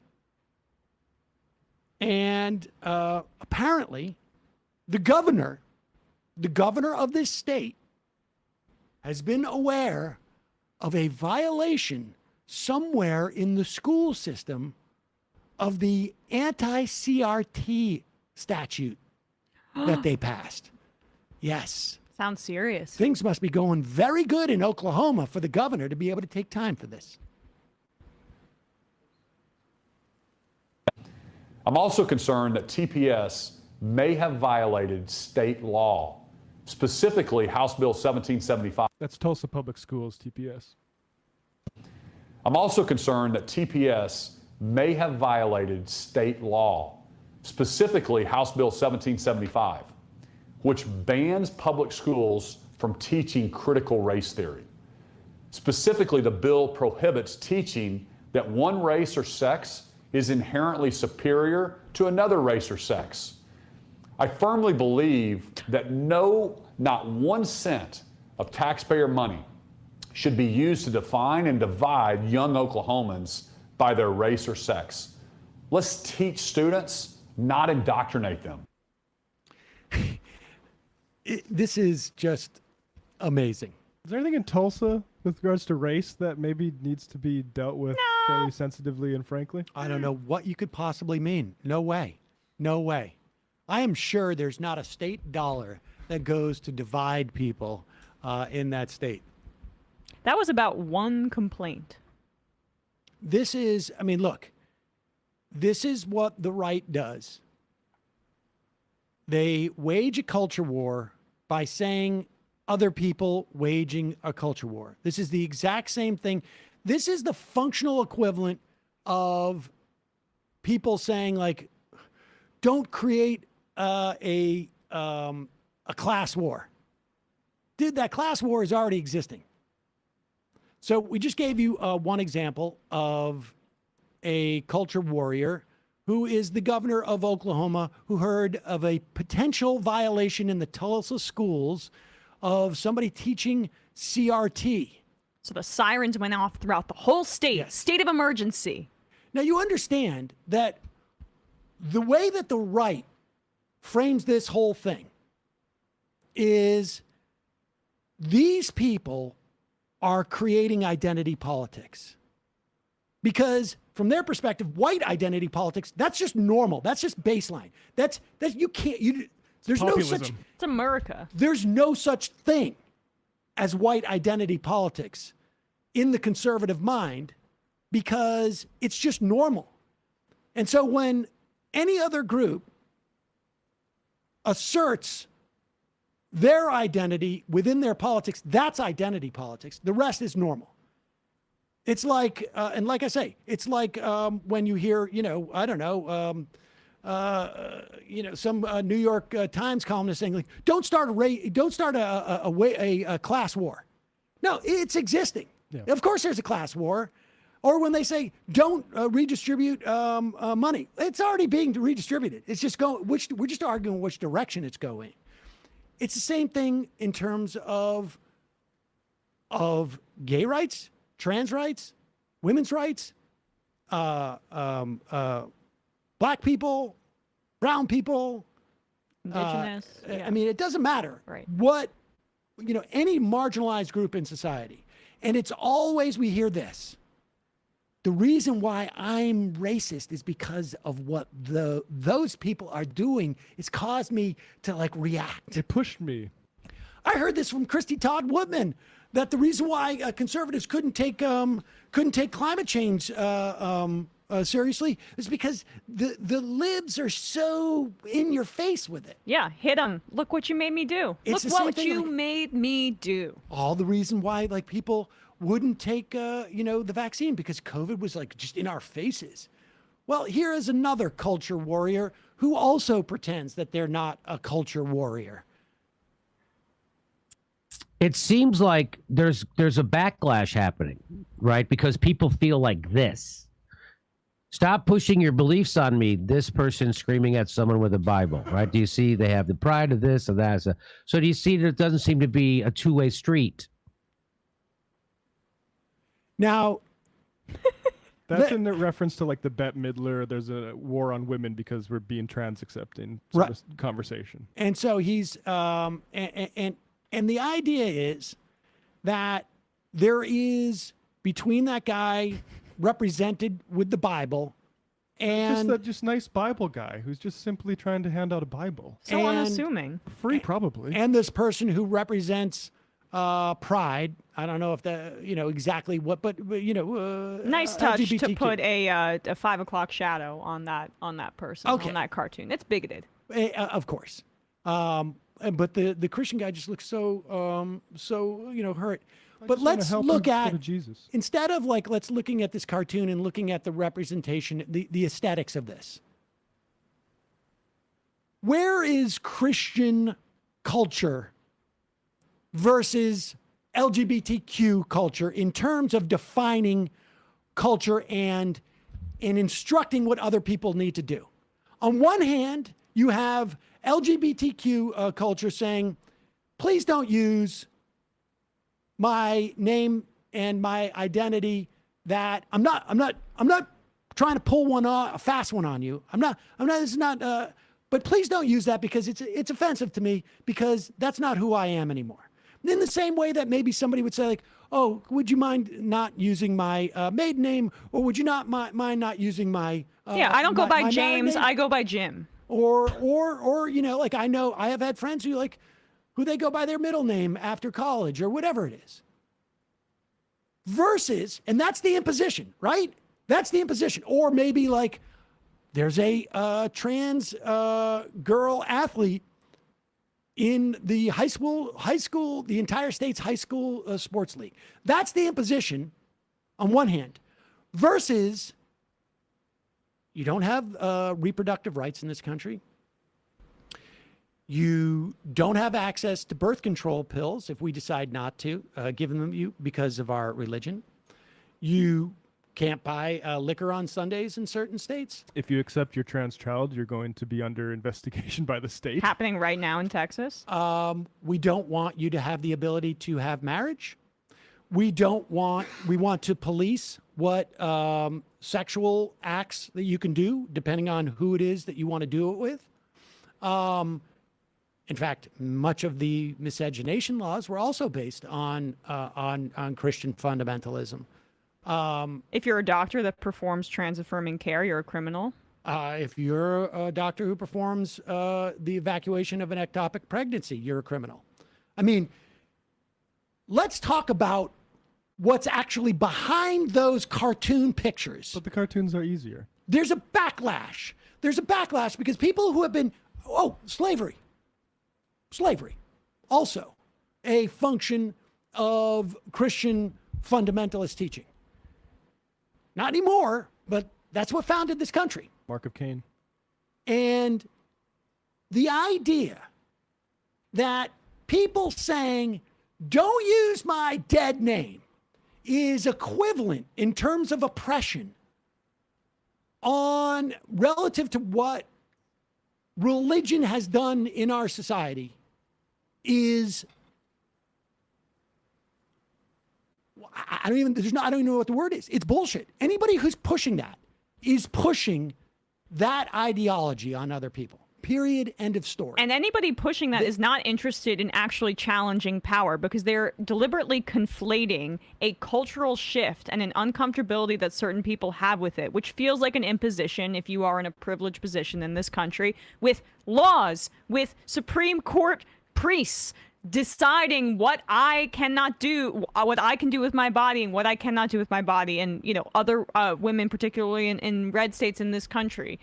And apparently the governor of this state has been aware of a violation somewhere in the school system of the anti-CRT statute that they passed. Yes. Sounds serious. Things must be going very good in Oklahoma for the governor to be able to take time for this. I'm also concerned that TPS may have violated state law, specifically House Bill 1775. That's Tulsa Public Schools, TPS. I'm also concerned that TPS may have violated state law, specifically House Bill 1775, which bans public schools from teaching critical race theory. Specifically, the bill prohibits teaching that one race or sex is inherently superior to another race or sex. I firmly believe that not 1 cent of taxpayer money should be used to define and divide young Oklahomans by their race or sex. Let's teach students, not indoctrinate them. This is just amazing. Is there anything in Tulsa with regards to race that maybe needs to be dealt with fairly sensitively and frankly? I don't know what you could possibly mean. No way. No way. I am sure there's not a state dollar that goes to divide people in that state. That was about one complaint. This is, I mean, look, this is what the right does. They wage a culture war by saying other people waging a culture war. This is the exact same thing. This is the functional equivalent of people saying, like, don't create a class war. Dude, that class war is already existing. So we just gave you one example of a culture warrior who is the governor of Oklahoma, who heard of a potential violation in the Tulsa schools of somebody teaching CRT. So the sirens went off throughout the whole state, Yes. State of emergency. Now you understand that the way that the right frames this whole thing is these people are creating identity politics. Because from their perspective, white identity politics, that's just normal. That's just baseline. That's you can't, there's populism. no such, It's America. there's no such thing as white identity politics in the conservative mind because it's just normal. And so when any other group asserts their identity within their politics, that's identity politics. The rest is normal. It's like, and like I say, it's like when you hear, I don't know, some New York Times columnist saying, like, don't start a class war. No, it's existing. Yeah. Of course, there's a class war. Or when they say don't redistribute money, it's already being redistributed. It's just we're just arguing which direction it's going. It's the same thing in terms of gay rights, trans rights, women's rights, black people, brown people, indigenous. I mean, it doesn't matter what, any marginalized group in society. And it's always, we hear this. The reason why I'm racist is because of what those people are doing. It's caused me to react. It pushed me. I heard this from Christy Todd Woodman, that the reason why conservatives couldn't take climate change seriously is because the libs are so in your face with it. Yeah, hit them. Look what you made me do. It's Look the same what thing, you made me do. All the reason why people wouldn't take the vaccine because COVID was just in our faces. Well, here is another culture warrior who also pretends that they're not a culture warrior. It seems like there's a backlash happening, right? Because people feel like this. Stop pushing your beliefs on me. This person screaming at someone with a Bible, right? Do you see they have the pride of this or that? So do you see there doesn't seem to be a two-way street? Now, that's in reference to the Bette Midler, there's a war on women because we're being trans accepting sort of conversation. And so he's, and the idea is that there is between that guy represented with the Bible and just nice Bible guy who's just simply trying to hand out a Bible. So unassuming. Free, probably. And this person who represents pride. I don't know if exactly what, but nice touch LGBTQ. to put a 5 o'clock shadow on that person, on that cartoon. It's bigoted. Of course. But the Christian guy just looks so hurt. But let's look at Jesus. Instead of let's looking at this cartoon and looking at the representation, the aesthetics of this. Where is Christian culture versus LGBTQ culture in terms of defining culture and instructing what other people need to do? On one hand, you have LGBTQ culture saying, please don't use my name and my identity that I'm not trying to pull a fast one on you. But please don't use that because it's offensive to me because that's not who I am anymore. In the same way that maybe somebody would say oh, would you mind not using my maiden name, or would you not mind not using my I don't go by James, I go by Jim. Or I know I have had friends who they go by their middle name after college or whatever it is. Versus, and that's the imposition, right? That's the imposition. Or maybe there's a trans girl athlete in the high school, the entire state's high school sports league. That's the imposition on one hand. Versus, you don't have reproductive rights in this country. You don't have access to birth control pills if we decide not to give them you because of our religion. You can't buy liquor on Sundays in certain states. If you accept your trans child, you're going to be under investigation by the state. Happening right now in Texas. We don't want you to have the ability to have marriage. We want to police what sexual acts that you can do, depending on who it is that you want to do it with. In fact, much of the miscegenation laws were also based on Christian fundamentalism. If you're a doctor that performs trans-affirming care, you're a criminal. If you're a doctor who performs the evacuation of an ectopic pregnancy, you're a criminal. I mean, let's talk about what's actually behind those cartoon pictures. But the cartoons are easier. There's a backlash. There's a backlash because people who have been, slavery. also a function of Christian fundamentalist teaching. Not anymore, but that's what founded this country. Mark of Cain. And the idea that people saying, don't use my dead name, is equivalent in terms of oppression on relative to what religion has done in our society is, I don't even know what the word is. It's bullshit. Anybody who's pushing that is pushing that ideology on other people. Period. End of story. And anybody pushing that is not interested in actually challenging power, because they're deliberately conflating a cultural shift and an uncomfortability that certain people have with it, which feels like an imposition if you are in a privileged position in this country, with laws, with Supreme Court priests deciding what I cannot do, what I can do with my body and what I cannot do with my body, and other women, particularly in red states in this country,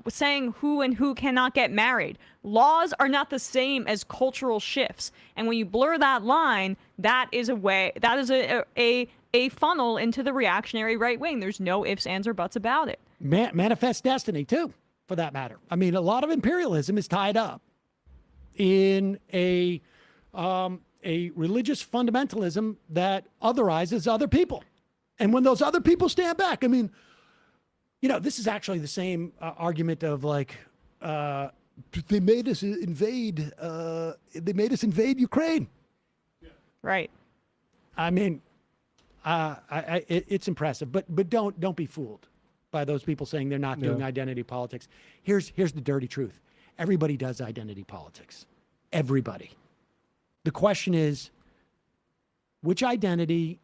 saying who and who cannot get married. Laws are not the same as cultural shifts, and when you blur that line, that is a funnel into the reactionary right wing. There's no ifs, ands, or buts about it. Manifest destiny too, for that matter. I mean, a lot of imperialism is tied up in a religious fundamentalism that otherizes other people. And when those other people stand back, I mean, this is actually the same argument of like, they made us invade Ukraine. Right. I mean, it's impressive, but don't be fooled by those people saying they're not doing identity politics. Here's the dirty truth. Everybody does identity politics. Everybody. The question is, which identity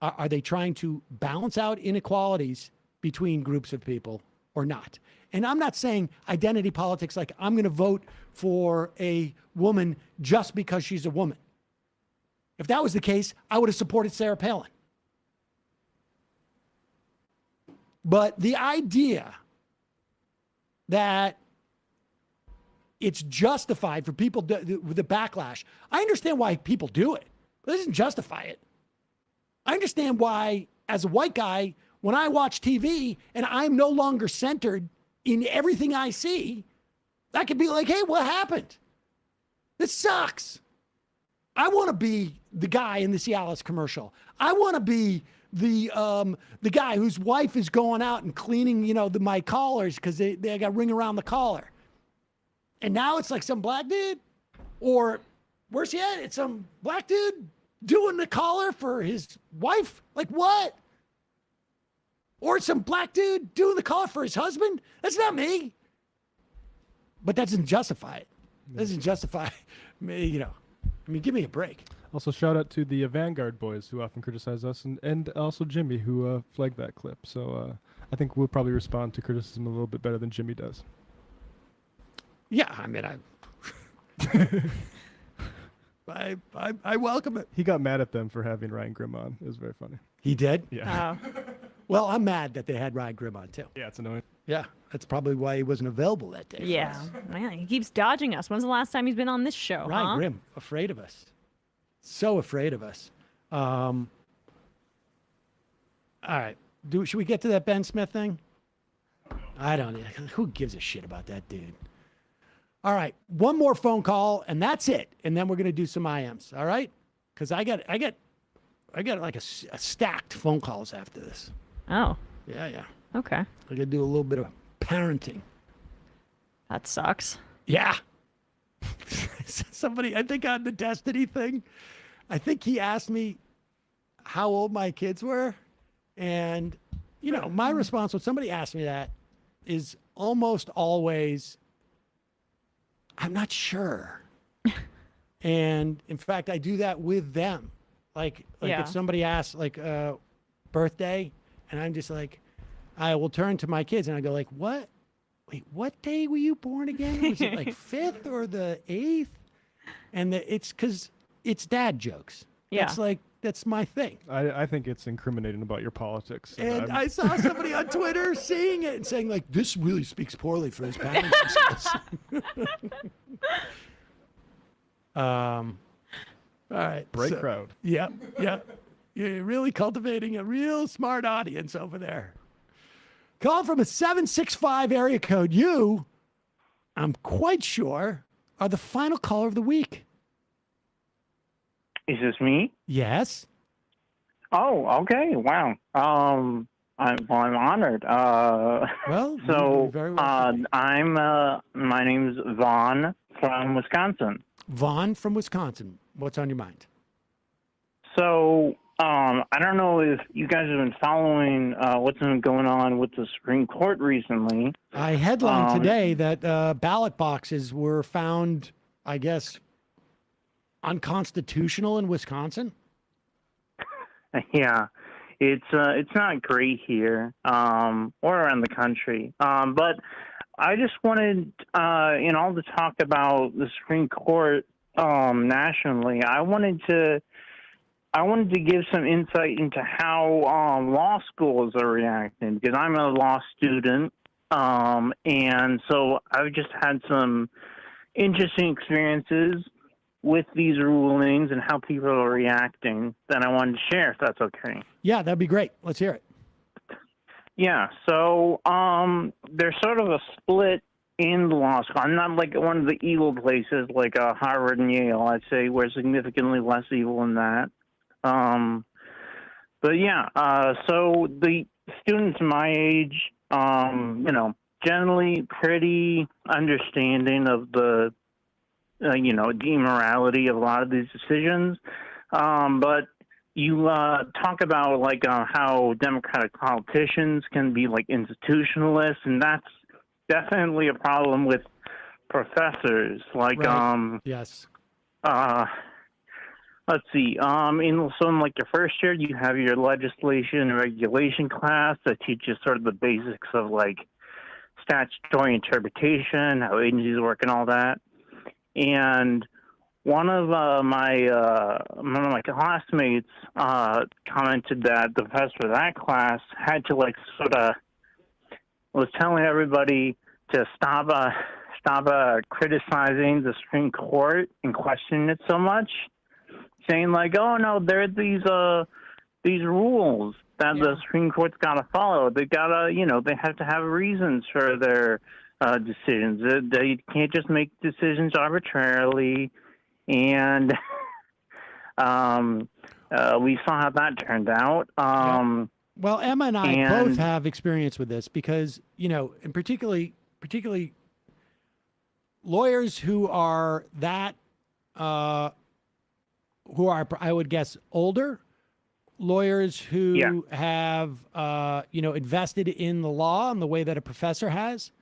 are they trying to balance out inequalities between groups of people or not? And I'm not saying identity politics like I'm going to vote for a woman just because she's a woman. If that was the case, I would have supported Sarah Palin. But the idea that it's justified for people with the backlash. I understand why people do it, but it doesn't justify it. I understand why, as a white guy, when I watch TV and I'm no longer centered in everything I see, I could be like, hey, what happened? This sucks. I want to be the guy in the Cialis commercial. I want to be the guy whose wife is going out and cleaning, my collars because they got a ring around the collar. And now it's like some black dude, or worse yet, it's some black dude doing the collar for his wife. Like what? Or some black dude doing the collar for his husband. That's not me. But that doesn't justify it. That doesn't justify me, I mean, give me a break. Also, shout out to the Vanguard boys who often criticize us, and also Jimmy who flagged that clip. So I think we'll probably respond to criticism a little bit better than Jimmy does. Yeah, I mean, I welcome it. He got mad at them for having Ryan Grimm on. It was very funny. He did? Yeah. Oh. Well, I'm mad that they had Ryan Grimm on too. Yeah, it's annoying. Yeah, that's probably why he wasn't available that day. Yeah, man, he keeps dodging us. When's the last time he's been on this show? Ryan Grimm, afraid of us. So afraid of us. All right. Should we get to that Ben Smith thing? I don't know. Who gives a shit about that dude? All right. One more phone call, and that's it. And then we're going to do some IMs. All right? Because I got like a stacked phone calls after this. Oh. Yeah. Okay. I got to do a little bit of parenting. That sucks. Yeah. Somebody, I think on the Destiny thing, I think he asked me how old my kids were. And, my response when somebody asks me that is almost always, I'm not sure. And in fact, I do that with them. Like Yeah. if somebody asks birthday, and I'm just like, I will turn to my kids and I go like, what? Wait, what day were you born again? Was it like 5th or the 8th? And it's because it's dad jokes. Yeah. That's my thing. I think it's incriminating about your politics. And I saw somebody on Twitter seeing it and saying like, this really speaks poorly for his parenting skills. All right. Great crowd. Yep. You're really cultivating a real smart audience over there. Call from a 765 area code. You, I'm quite sure, are the final caller of the week. Is this me? Yes. Oh, okay. Wow. I'm honored. So very well. My name's Vaughn from Wisconsin. Vaughn from Wisconsin. What's on your mind? So I don't know if you guys have been following what's been going on with the Supreme Court recently. I headlined today that ballot boxes were found, I guess, unconstitutional in Wisconsin. Yeah, it's not great here or around the country. But I just wanted, all to talk about the Supreme Court nationally. I wanted to give some insight into how law schools are reacting, because I'm a law student, and so I've just had some interesting experiences with these rulings and how people are reacting that I wanted to share, if that's okay. Yeah, that'd be great. Let's hear it. Yeah, so there's sort of a split in the law school. I'm not like one of the evil places like Harvard and Yale. I'd say we're significantly less evil than that. But yeah, so the students my age, generally pretty understanding of the the immorality of a lot of these decisions. But you talk about how Democratic politicians can be like institutionalists, and that's definitely a problem with professors. Yes. Let's see. In your first year, you have your legislation and regulation class that teaches sort of the basics of statutory interpretation, how agencies work, and all that. And one of my classmates commented that the professor of that class had to was telling everybody to stop criticizing the Supreme Court and questioning it so much, saying oh no, there are these rules that the Supreme Court's got to follow. They gotta they have to have reasons for their decisions. They can't just make decisions arbitrarily, and we saw how that turned out. Well, Emma and I both have experience with this because, and particularly lawyers who are I would guess, older, lawyers who have, invested in the law in the way that a professor has,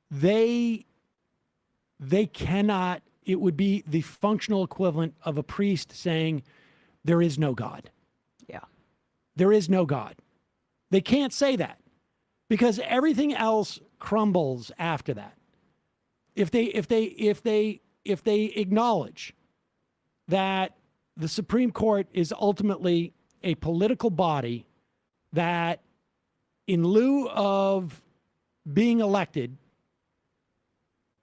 they cannot, it would be the functional equivalent of a priest saying there is no God. Yeah. There is no God. They can't say that because everything else crumbles after that. If they acknowledge that the Supreme Court is ultimately a political body that, in lieu of being elected,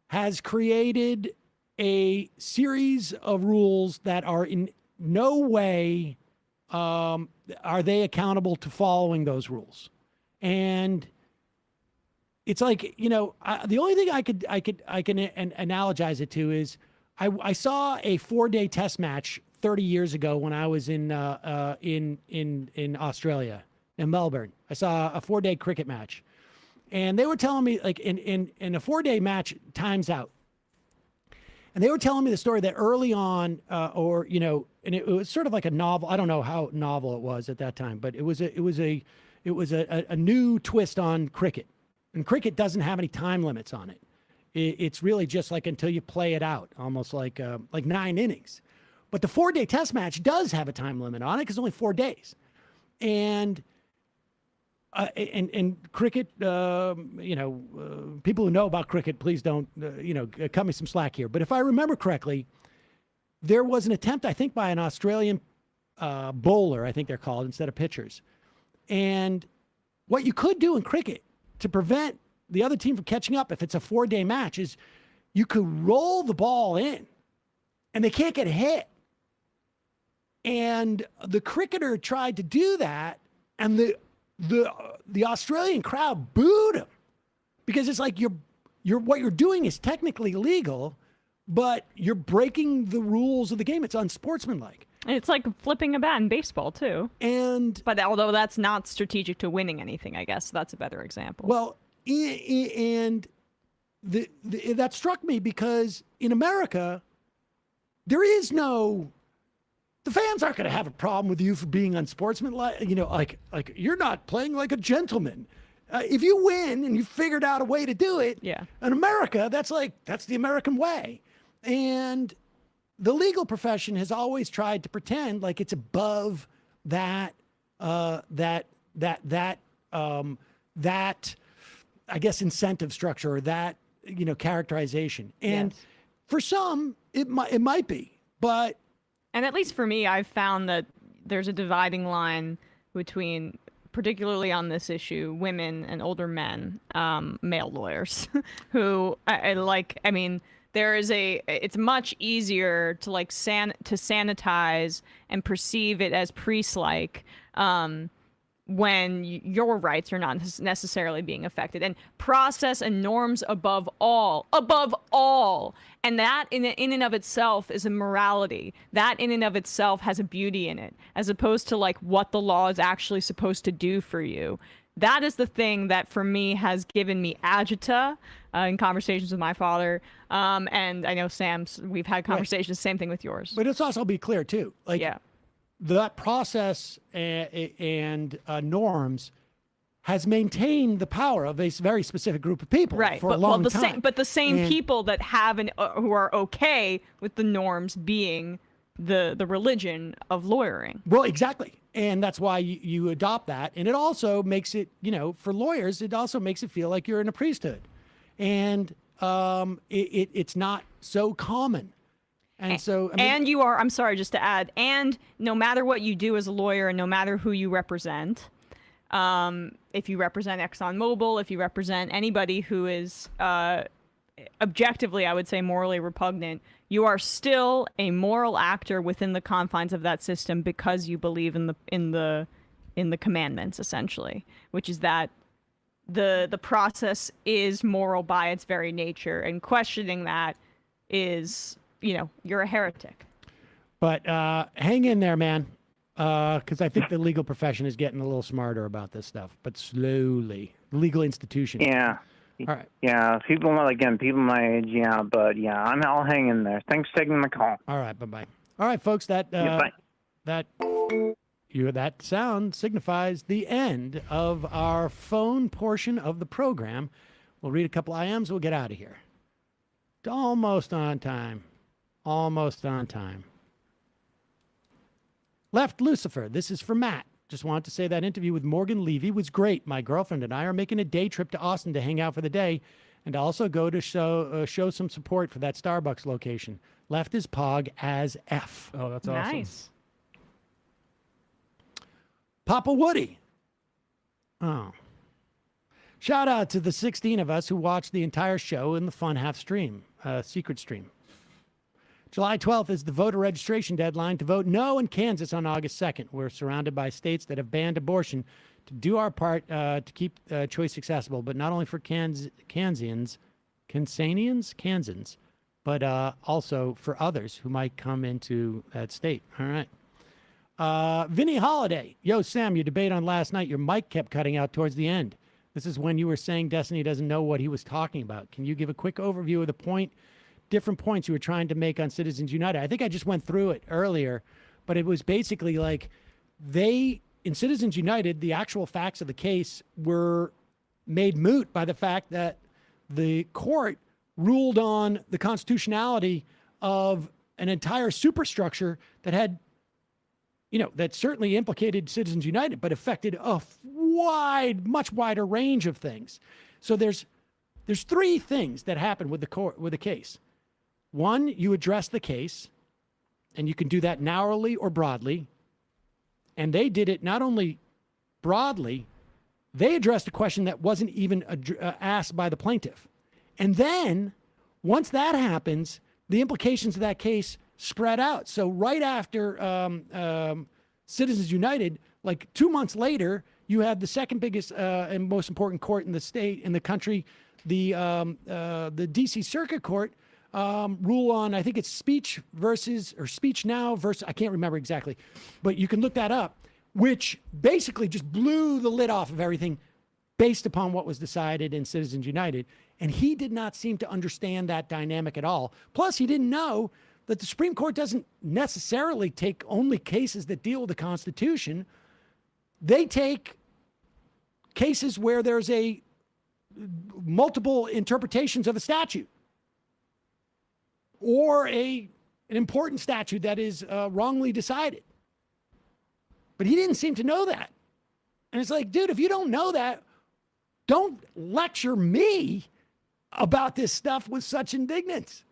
has created a series of rules that are in no way are they accountable to following those rules. And it's the only thing I can analogize it to is I saw a 4-day test match 30 years ago when I was in Australia, in Melbourne. I saw a 4-day cricket match, and they were telling me in a 4-day match times out, and they were telling me the story that early on, and it was sort of like a novel. I don't know how novel it was at that time, but it was a new twist on cricket, and cricket doesn't have any time limits on it. It's really just until you play it out, almost like 9 innings. But the 4-day test match does have a time limit on it because it's only 4 days. And cricket, people who know about cricket, please don't, cut me some slack here. But if I remember correctly, there was an attempt, I think, by an Australian bowler, I think they're called, instead of pitchers. And what you could do in cricket to prevent the other team from catching up if it's a 4-day match is you could roll the ball in and they can't get hit. And the cricketer tried to do that, and the Australian crowd booed him because it's like you're what you're doing is technically legal, but you're breaking the rules of the game. It's unsportsmanlike. It's like flipping a bat in baseball too. But although that's not strategic to winning anything, I guess that's a better example. Well, and that struck me because in America, there is no. The fans aren't going to have a problem with you for being unsportsmanlike. You know, like you're not playing like a gentleman. If you win and you figured out a way to do it, in America, that's the American way. And the legal profession has always tried to pretend like it's above that, I guess, incentive structure or that, characterization. And for some, it might be, but. And at least for me, I've found that there's a dividing line between, particularly on this issue, women and older men, male lawyers, who it's much easier to sanitize and perceive it as priest-like when your rights are not necessarily being affected, and process and norms above all. And that in and of itself is a morality. That in and of itself has a beauty in it, as opposed to like what the law is actually supposed to do for you. That is the thing that for me has given me agita in conversations with my father. And I know Sam's, we've had conversations, same thing with yours. But let's also be clear too. That process and norms has maintained the power of a very specific group of people for a long time. But the same people that have who are okay with the norms being the religion of lawyering. Well, exactly. And that's why you adopt that. And it also makes it, for lawyers, it also makes it feel like you're in a priesthood. And it's not so common. And so, and you are, I'm sorry, just to add, and no matter what you do as a lawyer and no matter who you represent, if you represent ExxonMobil, if you represent anybody who is objectively, I would say, morally repugnant, you are still a moral actor within the confines of that system because you believe in the commandments, essentially, which is that the process is moral by its very nature, and questioning that is, you're a heretic. But hang in there, man, because I think the legal profession is getting a little smarter about this stuff, but slowly. Legal institution. Yeah. All right. Yeah, people my age, I'll hang in there. Thanks for taking my call. All right, bye-bye. All right, folks, that sound signifies the end of our phone portion of the program. We'll read a couple IMs, we'll get out of here. Almost on time. Left Lucifer, this is for Matt. Just wanted to say that interview with Morgan Levy was great. My girlfriend and I are making a day trip to Austin to hang out for the day and also go to show some support for that Starbucks location. Left is Pog as F. Oh, that's awesome. Nice. Papa Woody. Oh. Shout out to the 16 of us who watched the entire show in the fun half stream, secret stream. July 12th is the voter registration deadline to vote no in Kansas on August 2nd. We're surrounded by states that have banned abortion to do our part to keep choice accessible, but not only for Kansans, but also for others who might come into that state. All right. Vinny Holiday. Yo, Sam, your debate on last night, your mic kept cutting out towards the end. This is when you were saying Destiny doesn't know what he was talking about. Can you give a quick overview of the different points you were trying to make on Citizens United? I think I just went through it earlier, but it was basically like in Citizens United, the actual facts of the case were made moot by the fact that the court ruled on the constitutionality of an entire superstructure that had, that certainly implicated Citizens United, but affected a much wider range of things. So there's three things that happen with the case. One, you address the case, and you can do that narrowly or broadly. And they did it not only broadly, they addressed a question that wasn't even asked by the plaintiff. And then Once that happens, the implications of that case spread out. So right after Citizens United, like 2 months later, you had the second biggest and most important court in the state, in the country, the D.C. Circuit Court, rule on, I think it's speech now versus, I can't remember exactly, but you can look that up, which basically just blew the lid off of everything based upon what was decided in Citizens United. And he did not seem to understand that dynamic at all. Plus, he didn't know that the Supreme Court doesn't necessarily take only cases that deal with the Constitution. They take cases where there's multiple interpretations of a statute or an important statute that is wrongly decided. But he didn't seem to know that. And it's like, dude, if you don't know that, don't lecture me about this stuff with such indignance.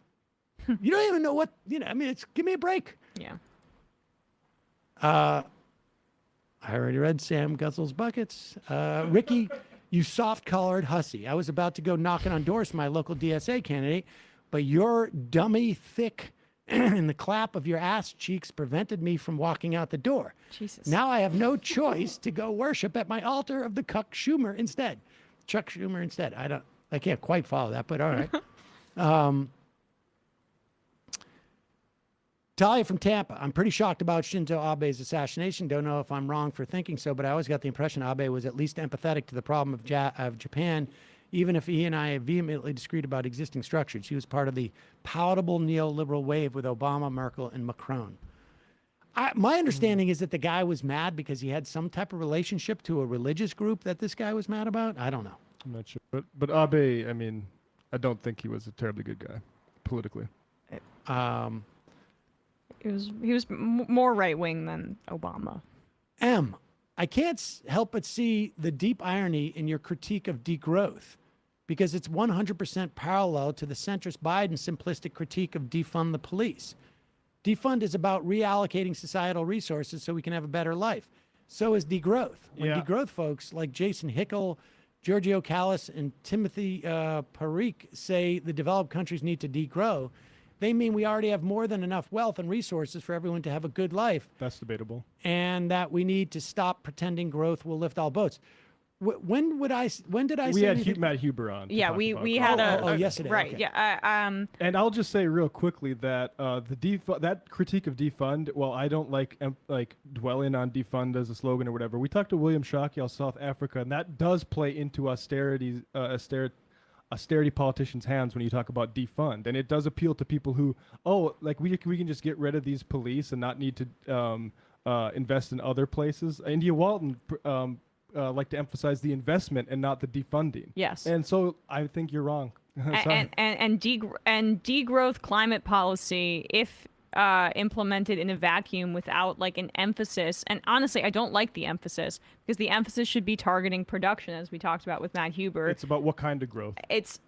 You don't even know what, I mean, give me a break. Yeah. I already read Sam Gutzel's buckets. Ricky, you soft-colored hussy. I was about to go knocking on doors for my local DSA candidate, but your dummy thick in the clap of your ass cheeks prevented me from walking out the door. Jesus. Now I have no choice to go worship at my altar of the Chuck Schumer instead. I can't quite follow that, but all right. Talia from Tampa. I'm pretty shocked about Shinzo Abe's assassination. Don't know if I'm wrong for thinking so, but I always got the impression Abe was at least empathetic to the problem of Japan, even if he and I vehemently disagreed about existing structures. He was part of the palatable neoliberal wave with Obama, Merkel, and Macron. My understanding is that the guy was mad because he had some type of relationship to a religious group that this guy was mad about. I don't know. I'm not sure. But Abe, I mean, I don't think he was a terribly good guy politically. He was more right wing than Obama. I can't help but see the deep irony in your critique of degrowth, because it's 100% parallel to the centrist Biden simplistic critique of defund the police. Defund is about reallocating societal resources so we can have a better life. So is degrowth. When degrowth folks like Jason Hickel, Giorgio Callas, and Timothy Parikh say the developed countries need to degrow, they mean we already have more than enough wealth and resources for everyone to have a good life. That's debatable. And that we need to stop pretending growth will lift all boats. When did I We say had anything? Matt Huber on. Yeah, we had yesterday. Right. Okay. Yeah. And I'll just say real quickly that that critique of defund, while I don't like dwelling on defund as a slogan or whatever, we talked to William Shockley of South Africa, and that does play into austerity politicians' hands when you talk about defund, and it does appeal to people who, we can just get rid of these police and not need to invest in other places. India Walton like to emphasize the investment and not the defunding. Yes. And so I think you're wrong. and degrowth climate policy, if implemented in a vacuum without like an emphasis, and honestly I don't like the emphasis, because the emphasis should be targeting production, as we talked about with Matt Huber. It's about what kind of growth. It's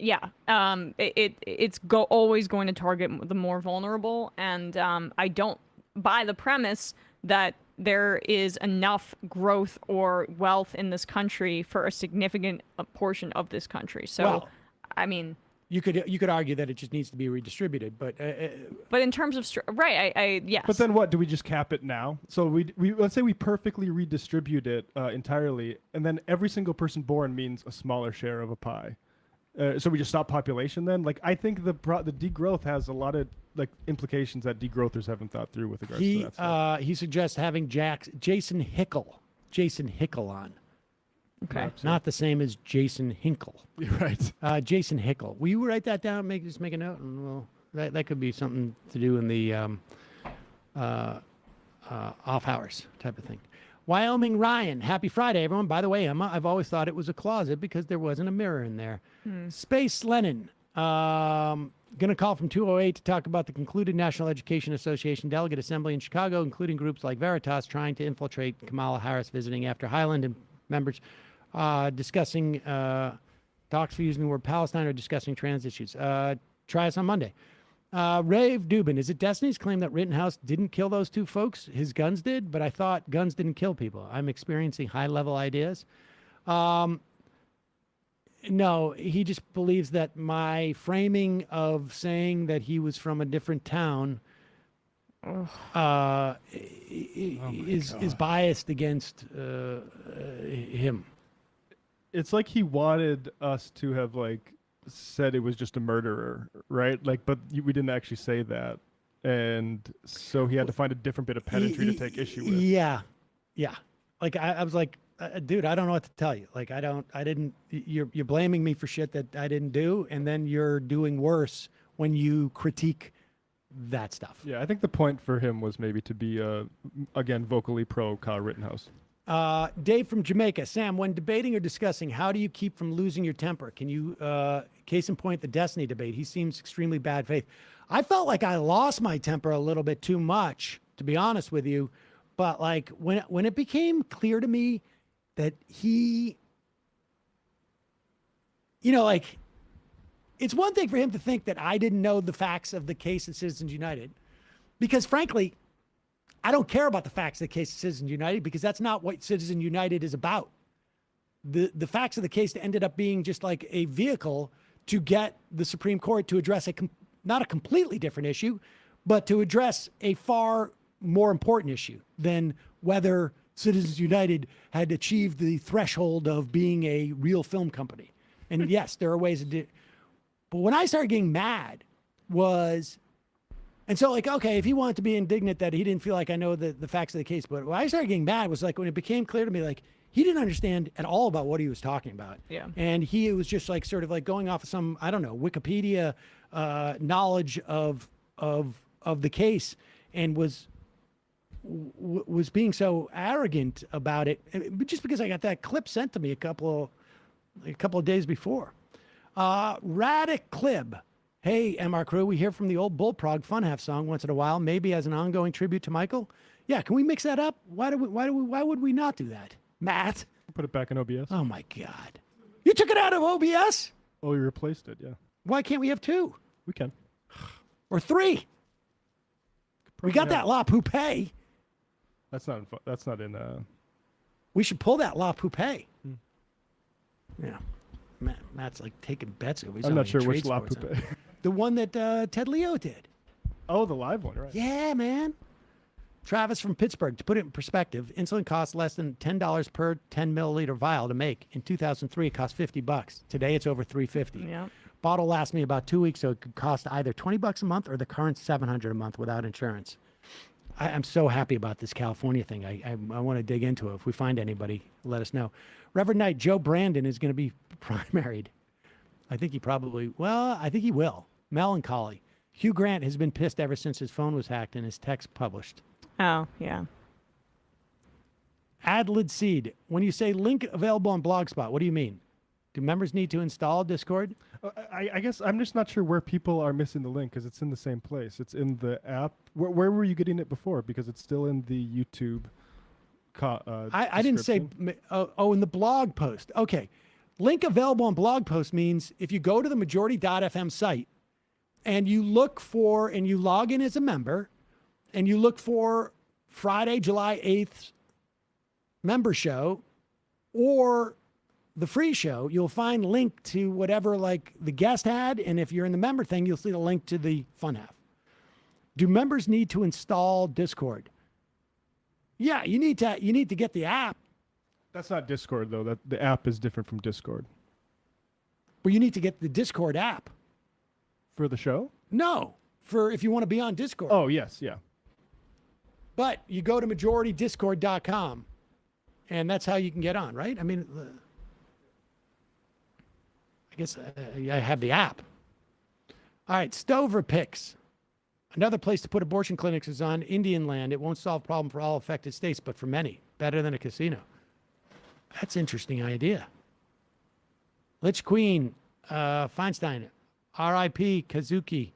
always going to target the more vulnerable, and I don't buy the premise that there is enough growth or wealth in this country for a significant portion of this country. So, Well, I mean, you could argue that it just needs to be redistributed, but in terms of right, yes. But then what? Do we just cap it now? So we let's say we perfectly redistribute it entirely, and then every single person born means a smaller share of a pie. So we just stop population then? Like, I think the degrowth has a lot of implications that degrowthers haven't thought through with regards to that stuff. He suggests having Jason Hickel on. Okay. Not the same as Jason Hinkle. You're right. Jason Hickel. Will you write that down? Just make a note, and that could be something to do in the off hours type of thing. Wyoming Ryan, happy Friday, everyone. By the way, Emma, I've always thought it was a closet because there wasn't a mirror in there. Space Lennon, going to call from 208 to talk about the concluded National Education Association Delegate Assembly in Chicago, including groups like Veritas trying to infiltrate Kamala Harris visiting after Highland, and members discussing talks for using the word Palestine or discussing trans issues. Try us on Monday. Rave Dubin, is it Destiny's claim that Rittenhouse didn't kill those two folks? His guns did, but I thought guns didn't kill people. I'm experiencing high-level ideas. No, he just believes that my framing of saying that he was from a different town is biased against him. It's like he wanted us to have like said it was just a murderer, right? Like, but we didn't actually say that, and so he had to find a different bit of pedantry to take issue with. Yeah. Like I was like, dude, I don't know what to tell you. Like, you're blaming me for shit that I didn't do, and then you're doing worse when you critique that stuff. Yeah, I think the point for him was maybe to be, again, vocally pro Kyle Rittenhouse. Dave from Jamaica. Sam, when debating or discussing, how do you keep from losing your temper? Can you, case in point, the Destiny debate? He seems extremely bad faith. I felt like I lost my temper a little bit too much, to be honest with you. But like when it became clear to me that he, like, it's one thing for him to think that I didn't know the facts of the case at Citizens United, because frankly, I don't care about the facts of the case at Citizens United, because that's not what Citizens United is about. The facts of the case ended up being just like a vehicle to get the Supreme Court to address not a completely different issue, but to address a far more important issue than whether Citizens United had achieved the threshold of being a real film company. And yes, there are ways to do. But when I started getting mad and so like, okay, if he wanted to be indignant that he didn't feel like I know the facts of the case, but when I started getting mad was like when it became clear to me, like he didn't understand at all about what he was talking about. Yeah. And he was just like sort of like going off of some, I don't know, Wikipedia knowledge of the case, and was being so arrogant about it, just because I got that clip sent to me a couple of days before. Radic Clib. Hey, MR Crew, we hear from the old Bullprog Fun Half song once in a while, maybe as an ongoing tribute to Michael. Yeah, can we mix that up? Why would we not do that? Matt? Put it back in OBS. Oh my God. You took it out of OBS? Oh, you replaced it, yeah. Why can't we have two? We can. Or three? We got that La Poupée. That's not in We should pull that La Poupée. Yeah. Matt's like taking bets over. I'm not sure which La Poupée. The one that Ted Leo did. Oh, the live one, right? Yeah, man. Travis from Pittsburgh. To put it in perspective, insulin costs less than $10 per 10 milliliter vial to make. In 2003, it cost $50. Today, it's over $350. Yeah. Bottle lasts me about 2 weeks, so it could cost either $20 a month or the current $700 a month without insurance. I'm so happy about this California thing. I want to dig into it. If we find anybody, let us know. Reverend Knight, Joe Brandon is going to be primaried. I think he will. Melancholy. Hugh Grant has been pissed ever since his phone was hacked and his text published. Oh, yeah. Adlid Seed, when you say link available on Blogspot, what do you mean? Do members need to install Discord? I guess I'm just not sure where people are missing the link, because it's in the same place. It's in the app. Where were you getting it before? Because it's still in the YouTube. I didn't say. In the blog post. Okay. Link available on blog post means if you go to the majority.fm site and you look for, and you log in as a member, and you look for Friday, July 8th member show or the free show, you'll find link to whatever like the guest had. And if you're in the member thing, you'll see the link to the fun half. Do members need to install Discord? Yeah, you need to get the app. That's not Discord though. That the app is different from Discord. But you need to get the Discord app. For the show? No, for if you want to be on Discord. Oh, yes, yeah. But you go to majoritydiscord.com and that's how you can get on, right? I mean, I guess I have the app. All right, Stover Picks. Another place to put abortion clinics is on Indian land. It won't solve problem for all affected states, but for many. Better than a casino. That's an interesting idea. Lich Queen, Feinstein, R.I.P. Kazuki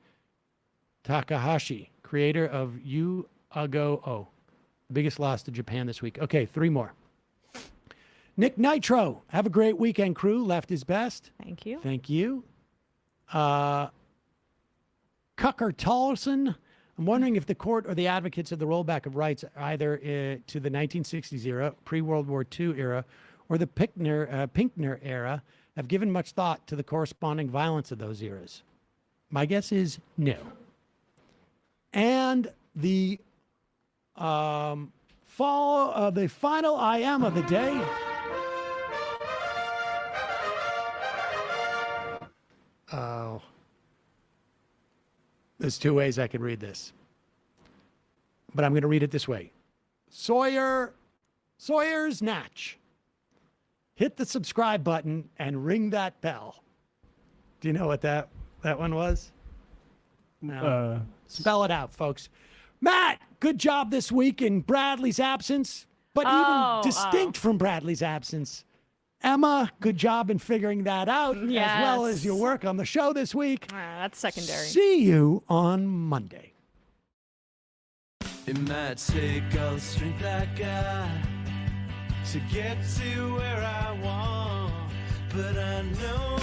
Takahashi, creator of U-Ago-O. Biggest loss to Japan this week. Okay, 3 more. Nick Nitro, have a great weekend, crew. Left his best. Thank you. Thank you. Cucker Tolson, I'm wondering if the court or the advocates of the rollback of rights, either to the 1960s era, pre-World War II era, or the Pinkner era, have given much thought to the corresponding violence of those eras? My guess is no. And the final IM of the day. Oh. There's two ways I could read this. But I'm going to read it this way. Sawyer's Natch. Hit the subscribe button and ring that bell. Do you know what that one was? No. Spell it out, folks. Matt, good job this week in Bradley's absence, but even distinct from Bradley's absence. Emma, good job in figuring that out, as well as your work on the show this week. That's secondary. See you on Monday. It might take all the strength I got to get to where I want, but I know